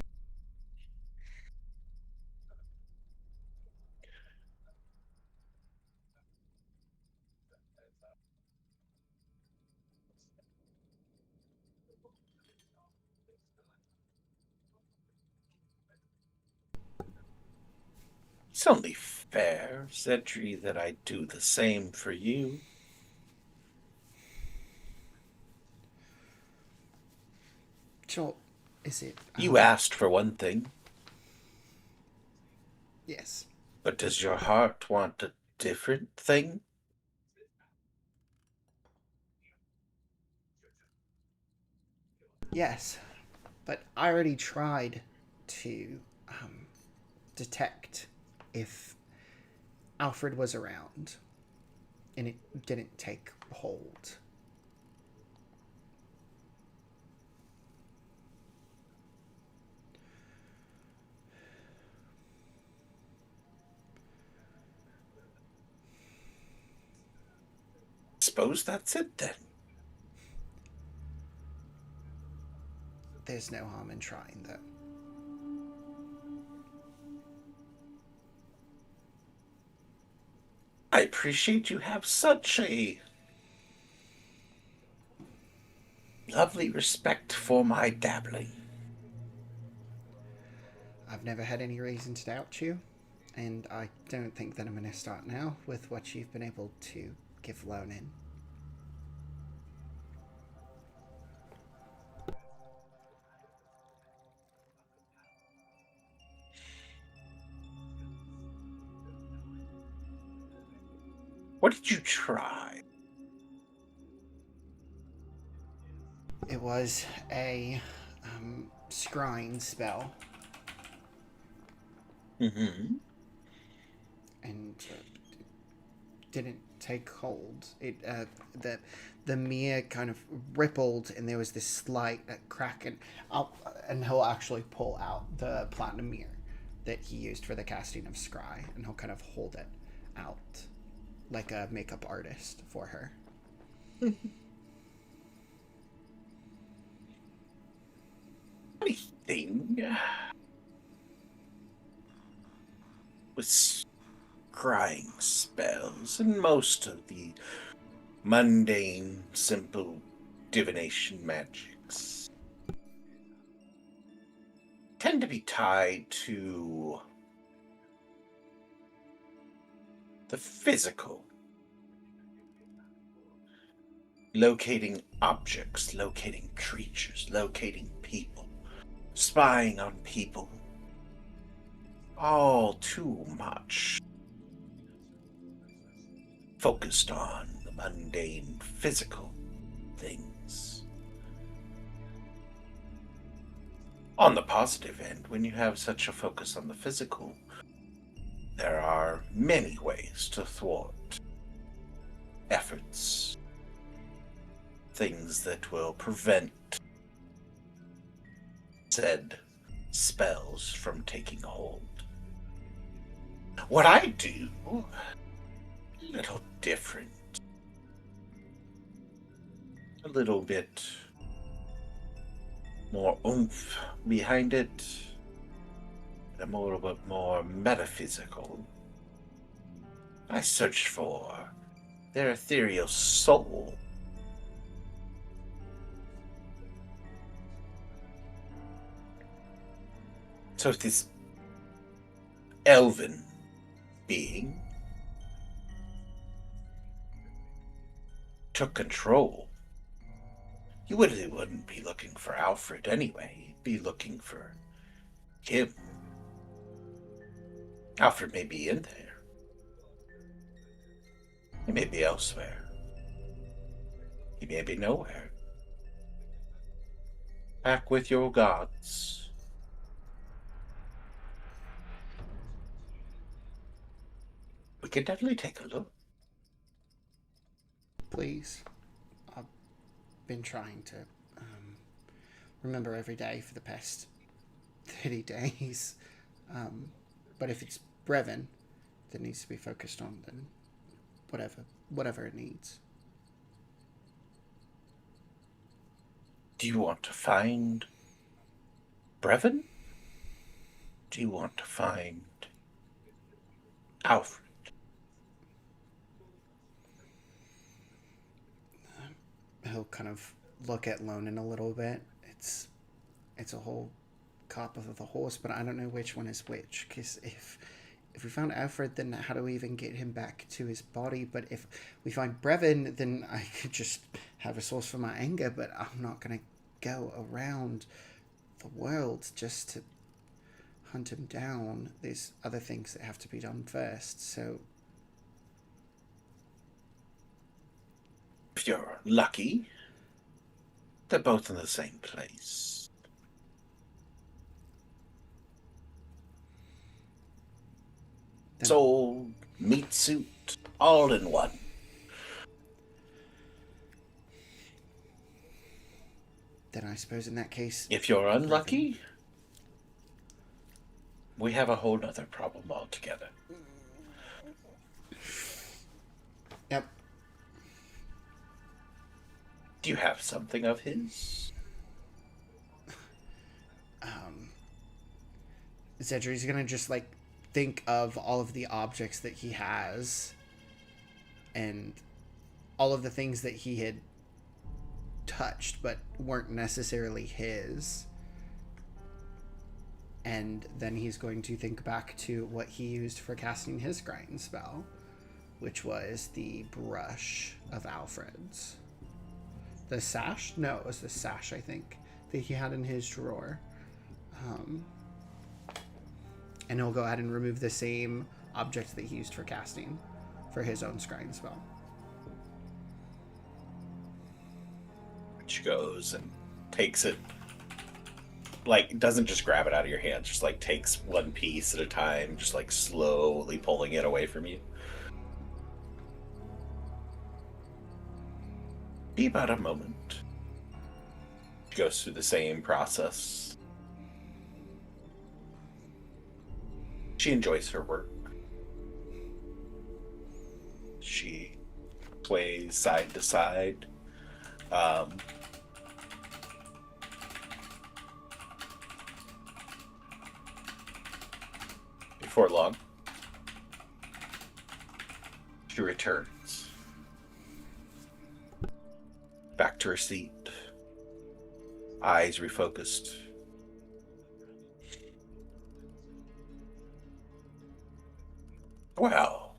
It's only fair, Xedre, that I do the same for you. Joel, is it? You asked for one thing, Yes. but does your heart want a different thing? Yes, but I already tried to detect if Alfred was around, and it didn't take hold. Suppose that's it then. There's no harm in trying, though. I appreciate you have such a lovely respect for my dabbling. I've never had any reason to doubt you, and I don't think that I'm going to start now with what you've been able to give Lonan. What did you try? It was a scrying spell, Mm-hmm. and didn't take hold. It the mirror kind of rippled, and there was this slight crack, and he'll actually pull out the platinum mirror that he used for the casting of scry, and he'll kind of hold it out like a makeup artist for her. Anything with scrying spells and most of the mundane, simple divination magics tend to be tied to the physical. Locating objects, locating creatures, locating people, spying on people. All too much focused on the mundane physical things. On the positive end, when you have such a focus on the physical, there are many ways to thwart efforts, things that will prevent said spells from taking hold. What I do, a little different. A little bit more oomph behind it. A little bit more metaphysical. I search for their ethereal soul. So this elven being took control. You really wouldn't be looking for Alfred anyway. You'd be looking for him. Alfred may be in there. He may be elsewhere. He may be nowhere. Back with your gods. We can definitely take a look. Please. I've been trying to remember every day for the past 30 days. But if it's Brevin that needs to be focused on, then whatever it needs. Do you want to find Brevin? Do you want to find Alfred? He'll kind of look at Lonan a little bit. It's a whole cop of the horse, but I don't know which one is which. Because if we found Alfred, then how do we even get him back to his body? But if we find Brevin, then I could just have a source for my anger. But I'm not gonna go around the world just to hunt him down. There's other things that have to be done first. So If you're lucky, they're both in the same place. then, Soul, meat suit, all in one. then I suppose in that case, If you're unlucky, we have a whole nother problem altogether. yep. Do you have something of his? Xedre's gonna just like think of all of the objects that he has and all of the things that he had touched but weren't necessarily his. And then he's going to think back to what he used for casting his scrying spell, which was the brush of Alfred's. The sash? No, it was the sash, I think, that he had in his drawer. And he'll go ahead and remove the same object that he used for casting for his own scrying spell. She goes and takes it, like, doesn't just grab it out of your hands, just like takes one piece at a time, just like slowly pulling it away from you. Be about a moment. She goes through the same process. She enjoys her work. She sways side to side. Before long, she returns back to her seat, eyes refocused. Well,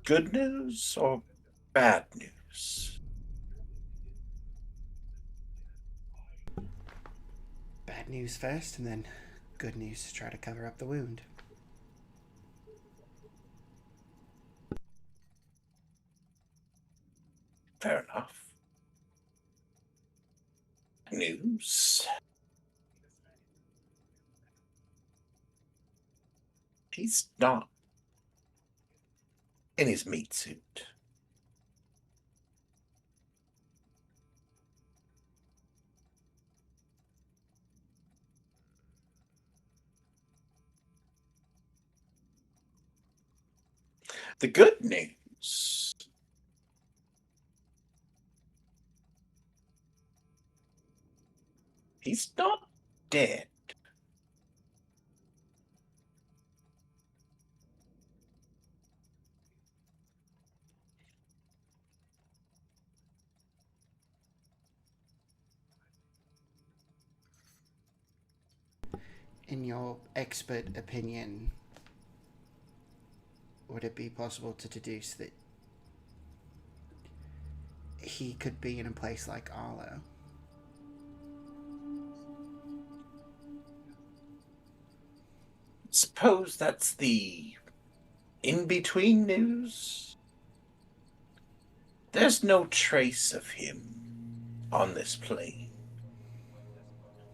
good news or bad news? Bad news first, and then good news to try to cover up the wound. Fair enough. News. He's not in his meat suit. The good news. He's not dead. In your expert opinion, would it be possible to deduce that he could be in a place like Arlo? Suppose that's the in-between news? There's no trace of him on this plane.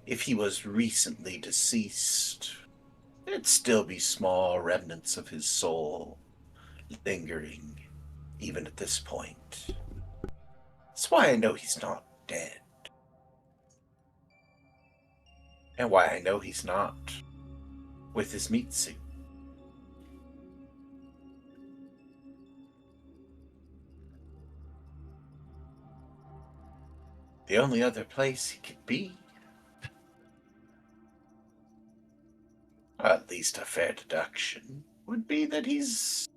If he was recently deceased, there'd still be small remnants of his soul lingering, even at this point. That's why I know he's not dead. And why I know he's not with his meat suit. The only other place he could be, or at least a fair deduction, would be that he's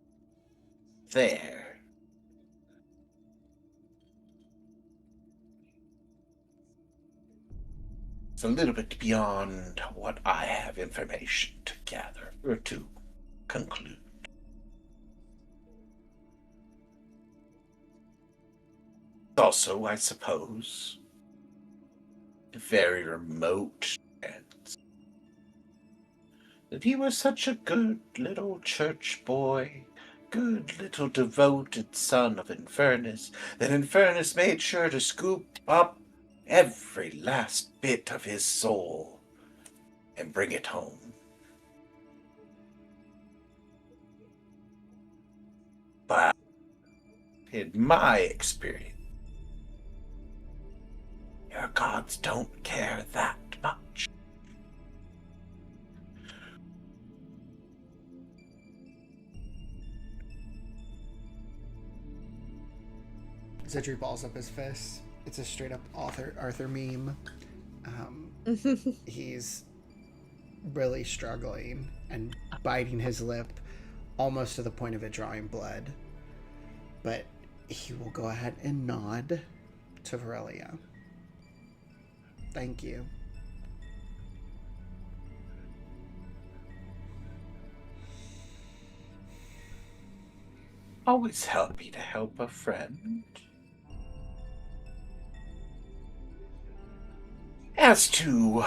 there. It's a little bit beyond what I have information to gather, or to conclude. Also, I suppose, very remote chance that he was such a good little church boy, good little devoted son of Infernus, that Infernus made sure to scoop up every last bit of his soul and bring it home. But in my experience, your gods don't care that much. Xedre balls up his fist. It's a straight up Arthur meme. He's really struggling and biting his lip almost to the point of it drawing blood. But he will go ahead and nod to Varelia. Thank you. Always happy to help a friend. As to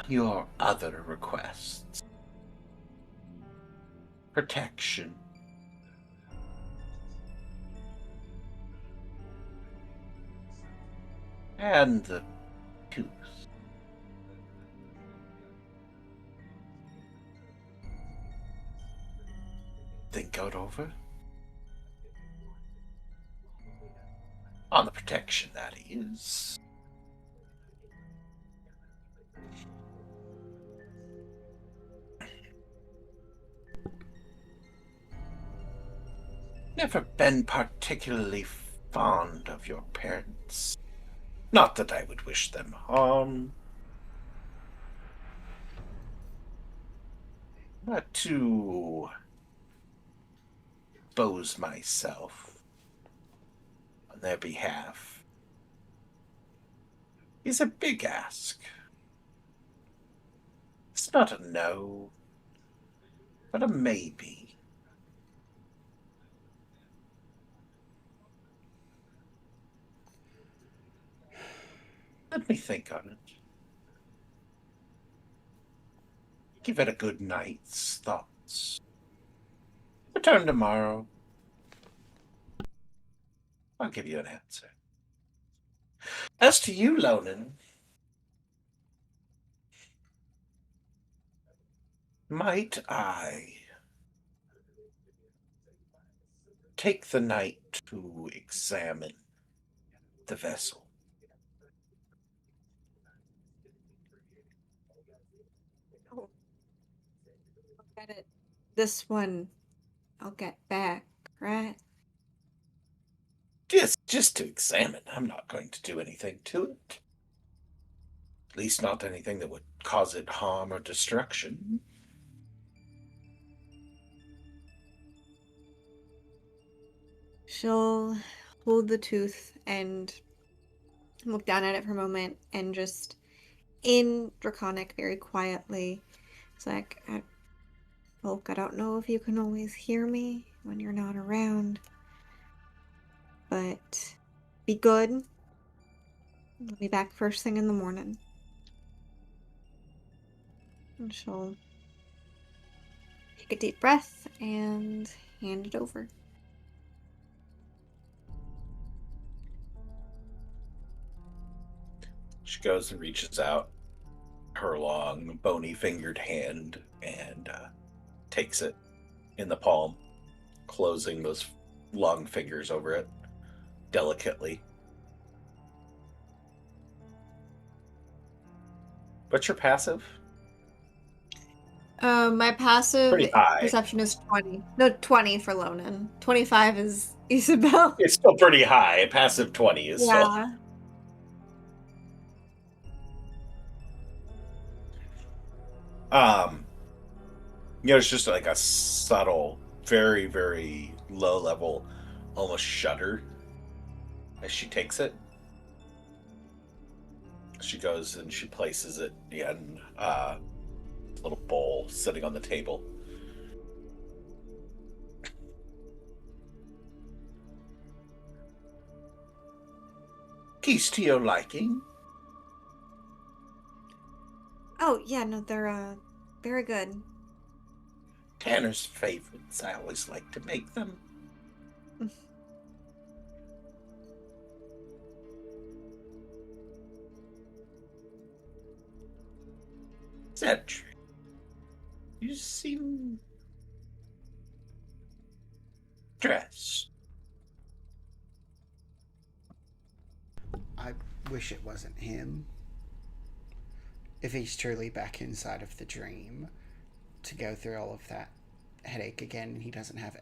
your other requests, protection, and the tooth. Think out over? On the protection, that is. Never been particularly fond of your parents. Not that I would wish them harm, but to expose myself on their behalf is a big ask. It's not a no, but a maybe. Let me think on it. Give it a good night's thoughts. Return tomorrow. I'll give you an answer. As to you, Lonan, might I take the night to examine the vessel? Oh, I'll get it. This one, I'll get back, right? Just to examine. I'm not going to do anything to it. At least not anything that would cause it harm or destruction. She'll hold the tooth and look down at it for a moment and just, in Draconic, very quietly, it's like, Volk, I don't know if you can always hear me when you're not around, but be good. I'll be back first thing in the morning. And she'll take a deep breath and hand it over. She goes and reaches out her long, bony-fingered hand and takes it in the palm, closing those long fingers over it delicately. What's your passive? My passive Pretty high. perception is 20. No, 20 for Lonan. 25 is Isabel. It's still pretty high. Passive 20 is still. Yeah. It's just like a subtle, very, very low level, almost shudder as she takes it. She goes and she places it in a little bowl sitting on the table. Keys to your liking? Oh, yeah, no, they're very good. Tanner's favorites. I always like to make them. Xedre, you seem stressed. I wish it wasn't him. If he's truly back inside of the dream, to go through all of that headache again, and he doesn't have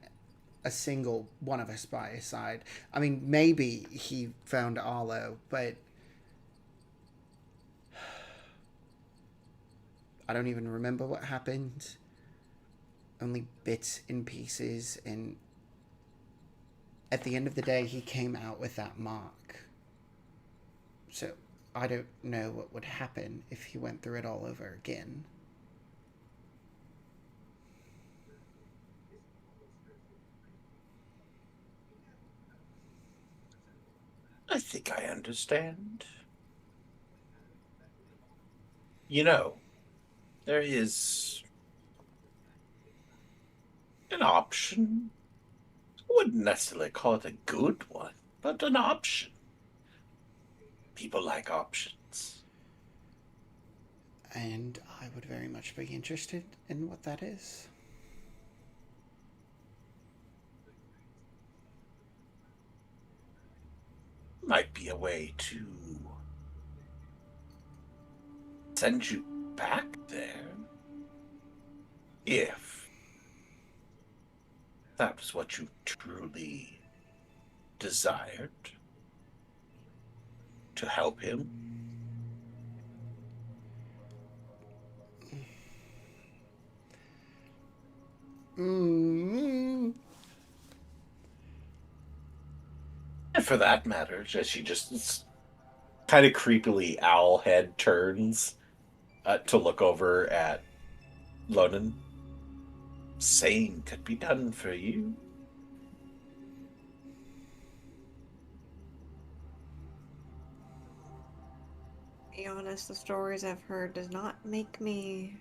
a single one of us by his side. I mean, maybe he found Arlo, but I don't even remember what happened. Only bits and pieces, and at the end of the day, he came out with that mark. So I don't know what would happen if he went through it all over again. I think I understand. You know, there is an option. I wouldn't necessarily call it a good one, but an option. People like options. And I would very much be interested in what that is. Might be a way to send you back there if that was what you truly desired, to help him. Mm. And for that matter, she just kind of creepily owl head turns to look over at Lonan. Same could be done for you. To be honest, the stories I've heard does not make me,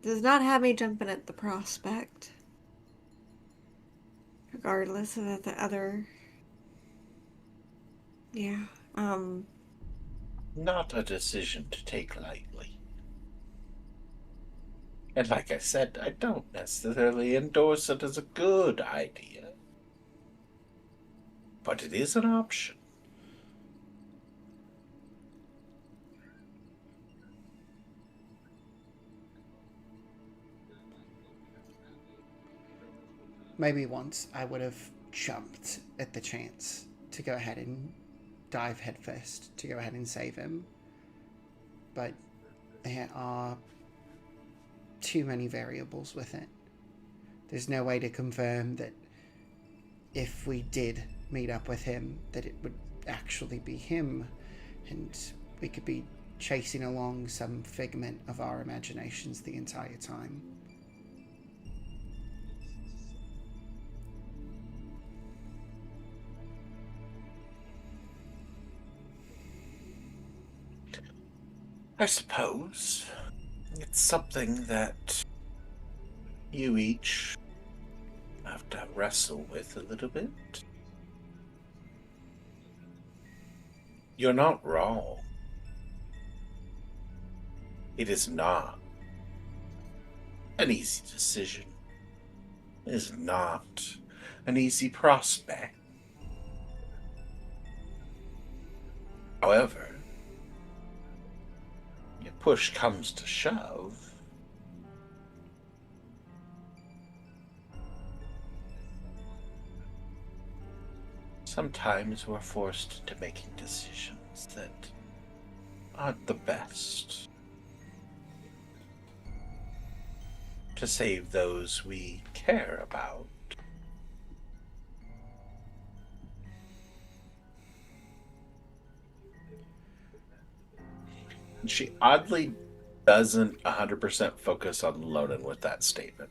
does not have me jumping at the prospect. Regardless of the other. Yeah, Not a decision to take lightly. And like I said, I don't necessarily endorse it as a good idea. But it is an option. Maybe once I would have jumped at the chance to go ahead and dive headfirst to go ahead and save him. But there are too many variables with it. There's no way to confirm that if we did meet up with him, that it would actually be him, and we could be chasing along some figment of our imaginations the entire time. I suppose. It's something that you each have to wrestle with a little bit. You're not wrong. It is not an easy decision. It is not an easy prospect. However, if push comes to shove, sometimes we're forced into making decisions that aren't the best to save those we care about. She oddly doesn't 100% focus on Lonan with that statement.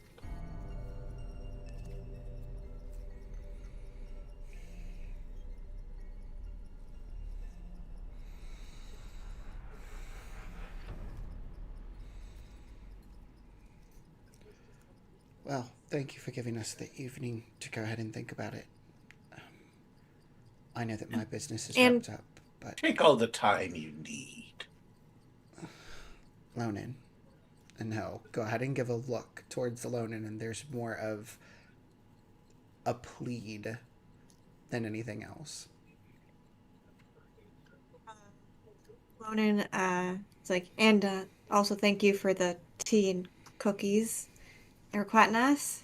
Well, thank you for giving us the evening to go ahead and think about it. I know that my business is wrapped up, but Take all the time you need. Lonan, and he'll go ahead and give a look towards the Lonan, and there's more of a plead than anything else. Lonan, it's like, and also thank you for the tea and cookies. They were quite nice.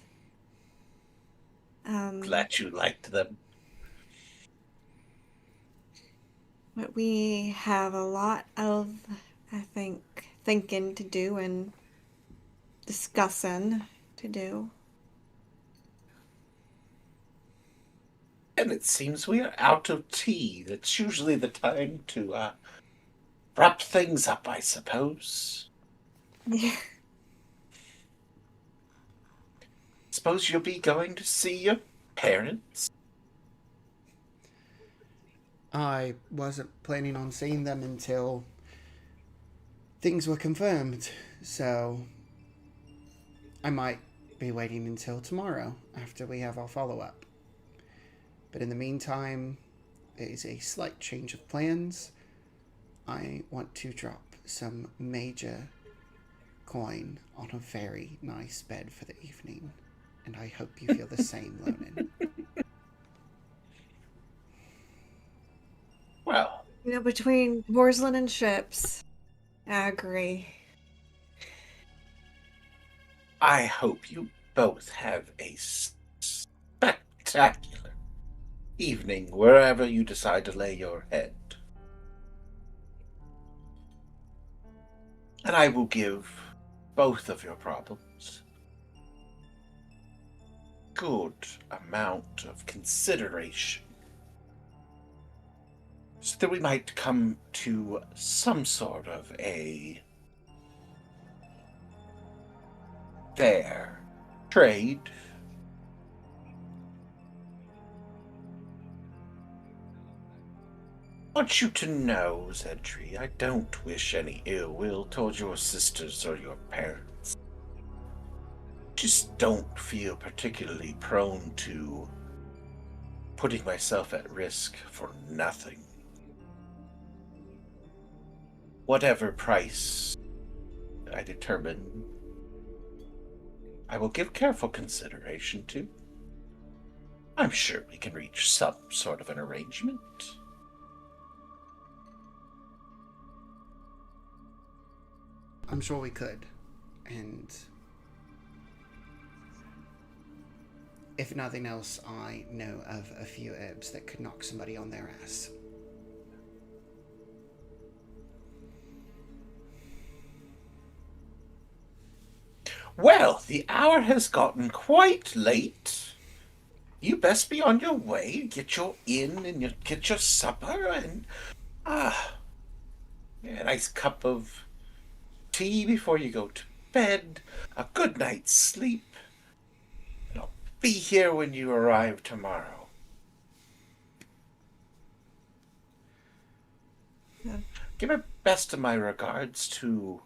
Glad you liked them. But we have a lot of, I think, thinking to do and discussing to do. And it seems we are out of tea. That's usually the time to wrap things up, I suppose. Yeah. Suppose you'll be going to see your parents? I wasn't planning on seeing them until things were confirmed, so I might be waiting until tomorrow after we have our follow-up. But in the meantime, it is a slight change of plans. I want to drop some major coin on a very nice bed for the evening, and I hope you feel the same, Lonan. Well, Between porcelain and ships, I agree. I hope you both have a spectacular evening wherever you decide to lay your head. And I will give both of your problems good amount of consideration so that we might come to some sort of a fair trade. I want you to know, Xedre, I don't wish any ill will towards your sisters or your parents. Just don't feel particularly prone to putting myself at risk for nothing. Whatever price I determine, I will give careful consideration to. I'm sure we can reach some sort of an arrangement. I'm sure we could, and if nothing else, I know of a few herbs that could knock somebody on their ass. Well, the hour has gotten quite late. You best be on your way. Get your inn and get your supper and a nice cup of tea before you go to bed. A good night's sleep. And I'll be here when you arrive tomorrow. Yeah. Give my best of my regards to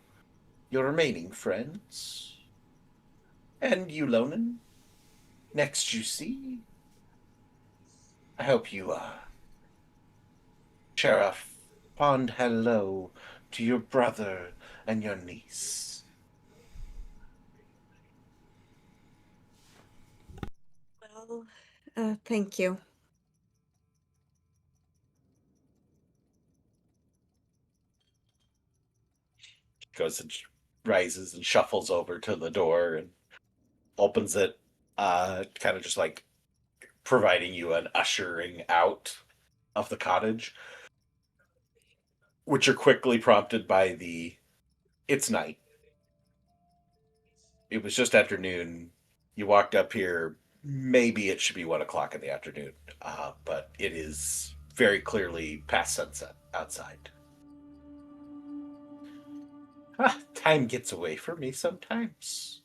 your remaining friends. And you, Lonan. Next you see. I hope you, share a fond hello to your brother and your niece. Well, thank you. Goes and rises and shuffles over to the door and opens it, kind of just like providing you an ushering out of the cottage, which are quickly prompted by the it's night. It was just afternoon. You walked up here. Maybe it should be 1 o'clock in the afternoon, but it is very clearly past sunset outside. Time gets away from me sometimes.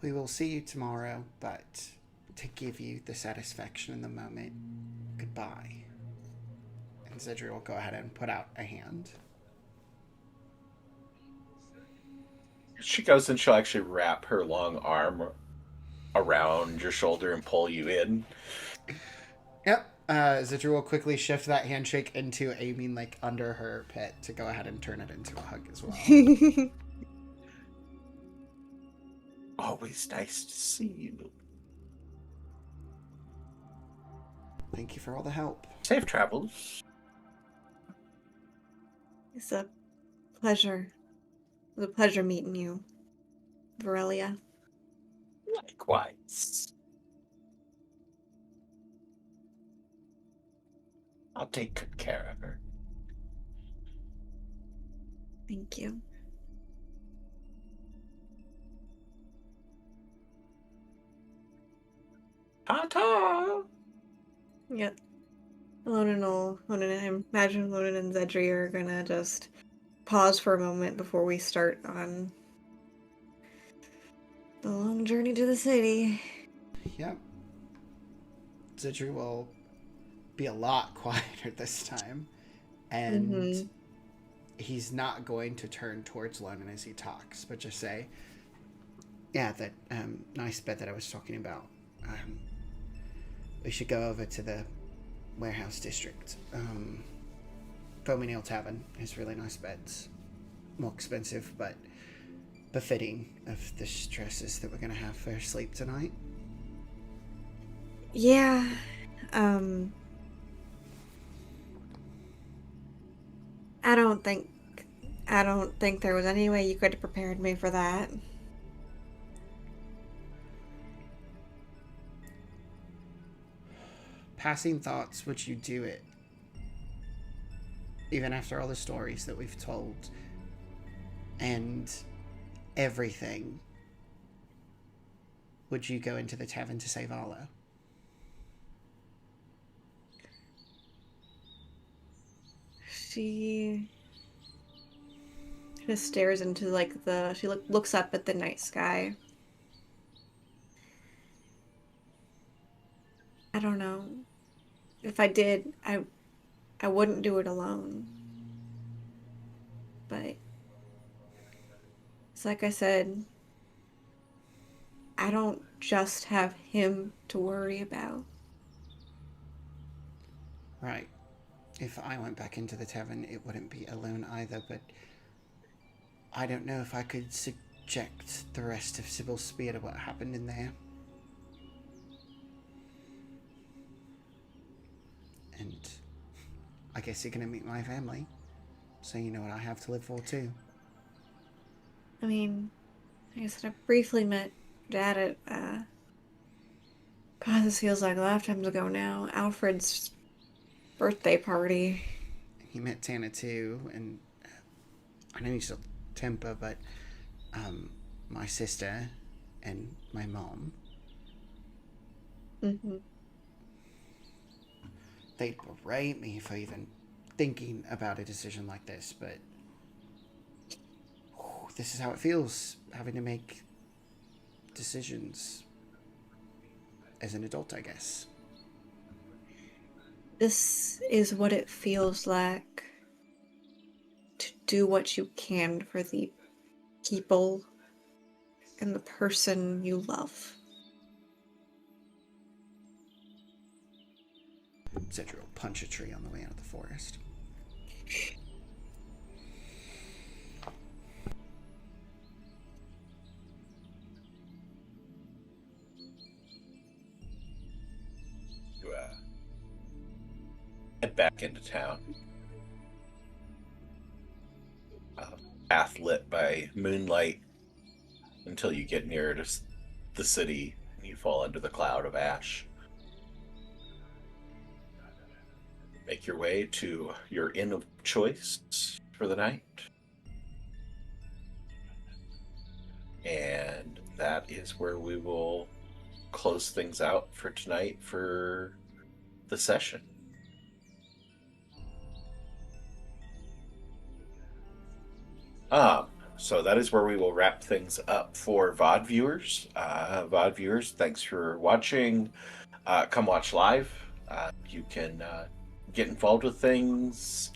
We will see you tomorrow, but to give you the satisfaction in the moment, goodbye. And Xedre will go ahead and put out a hand. She goes and she'll actually wrap her long arm around your shoulder and pull you in. Yep. Xedre will quickly shift that handshake into aiming like under her pit to go ahead and turn it into a hug as well. Always nice to see you. Thank you for all the help. Safe travels. It's a pleasure. It was a pleasure meeting you, Varelia. Likewise. I'll take good care of her. Thank you. Ta-ta! Yep. Lonan, I imagine Lonan and Xedre are gonna just pause for a moment before we start on the long journey to the city. Yep. Xedre will be a lot quieter this time. And he's not going to turn towards Lonan as he talks, but just say, yeah, that nice bed that I was talking about. We should go over to the warehouse district. Foamy Nail Tavern has really nice beds. More expensive, but befitting of the stresses that we're going to have for sleep tonight. Yeah. I don't think there was any way you could have prepared me for that. Passing thoughts, would you do it? Even after all the stories that we've told and everything, would you go into the tavern to save Arlo? She just stares into like she looks up at the night sky. I don't know. If I did, I wouldn't do it alone. But it's like I said, I don't just have him to worry about. Right. If I went back into the tavern, it wouldn't be alone either, but I don't know if I could subject the rest of Cybil's spear to what happened in there. And I guess you're going to meet my family, so you know what I have to live for too. I mean, like I said, I briefly met Dad at, God, this feels like lifetimes ago now. Alfred's birthday party. He met Tana too, and I know he's a temper, but my sister and my mom, they'd berate me for even thinking about a decision like this, but this is how it feels, having to make decisions as an adult, I guess. This is what it feels like to do what you can for the people and the person you love. Xedre will punch a tree on the way out of the forest. You head back into town. Path lit by moonlight until you get near to the city and you fall under the cloud of ash. Make your way to your inn of choice for the night. And that is where we will close things out for tonight for the session. So that is where we will wrap things up for VOD viewers. VOD viewers, thanks for watching. Come watch live. You can get involved with things,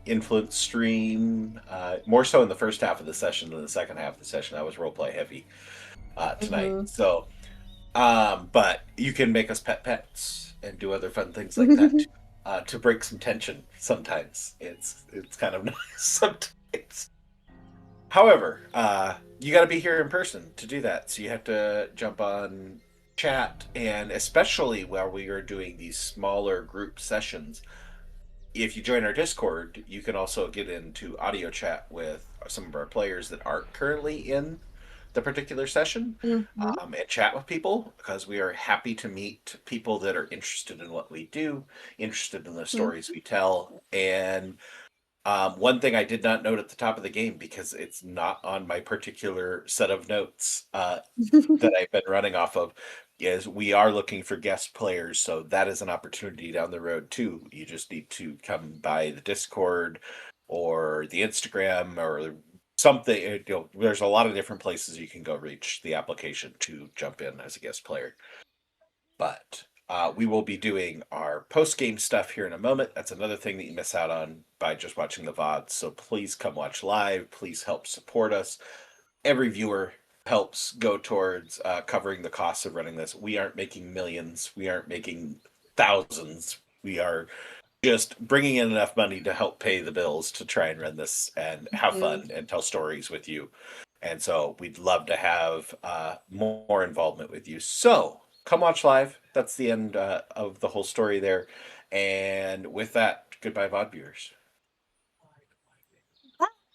influence stream, more so in the first half of the session than the second half of the session. I was roleplay heavy tonight. Mhm. So, but you can make us pets and do other fun things like that too, to break some tension. Sometimes it's kind of nice sometimes. However, you got to be here in person to do that. So you have to jump on chat, and especially while we are doing these smaller group sessions, if you join our Discord, you can also get into audio chat with some of our players that aren't currently in the particular session, Mhm. and chat with people, because we are happy to meet people that are interested in what we do, interested in the stories we tell. And one thing I did not note at the top of the game, because it's not on my particular set of notes that I've been running off of, is we are looking for guest players. So that is an opportunity down the road too. You just need to come by the Discord or the Instagram or something. There's a lot of different places you can go reach the application to jump in as a guest player. But we will be doing our post-game stuff here in a moment. That's another thing that you miss out on by just watching the VOD. So please come watch live. Please help support us. Every viewer helps go towards covering the costs of running this. We aren't making millions. We aren't making thousands. We are just bringing in enough money to help pay the bills to try and run this and have fun and tell stories with you. And so we'd love to have more involvement with you. So come watch live. That's the end of the whole story there. And with that, goodbye, VOD viewers.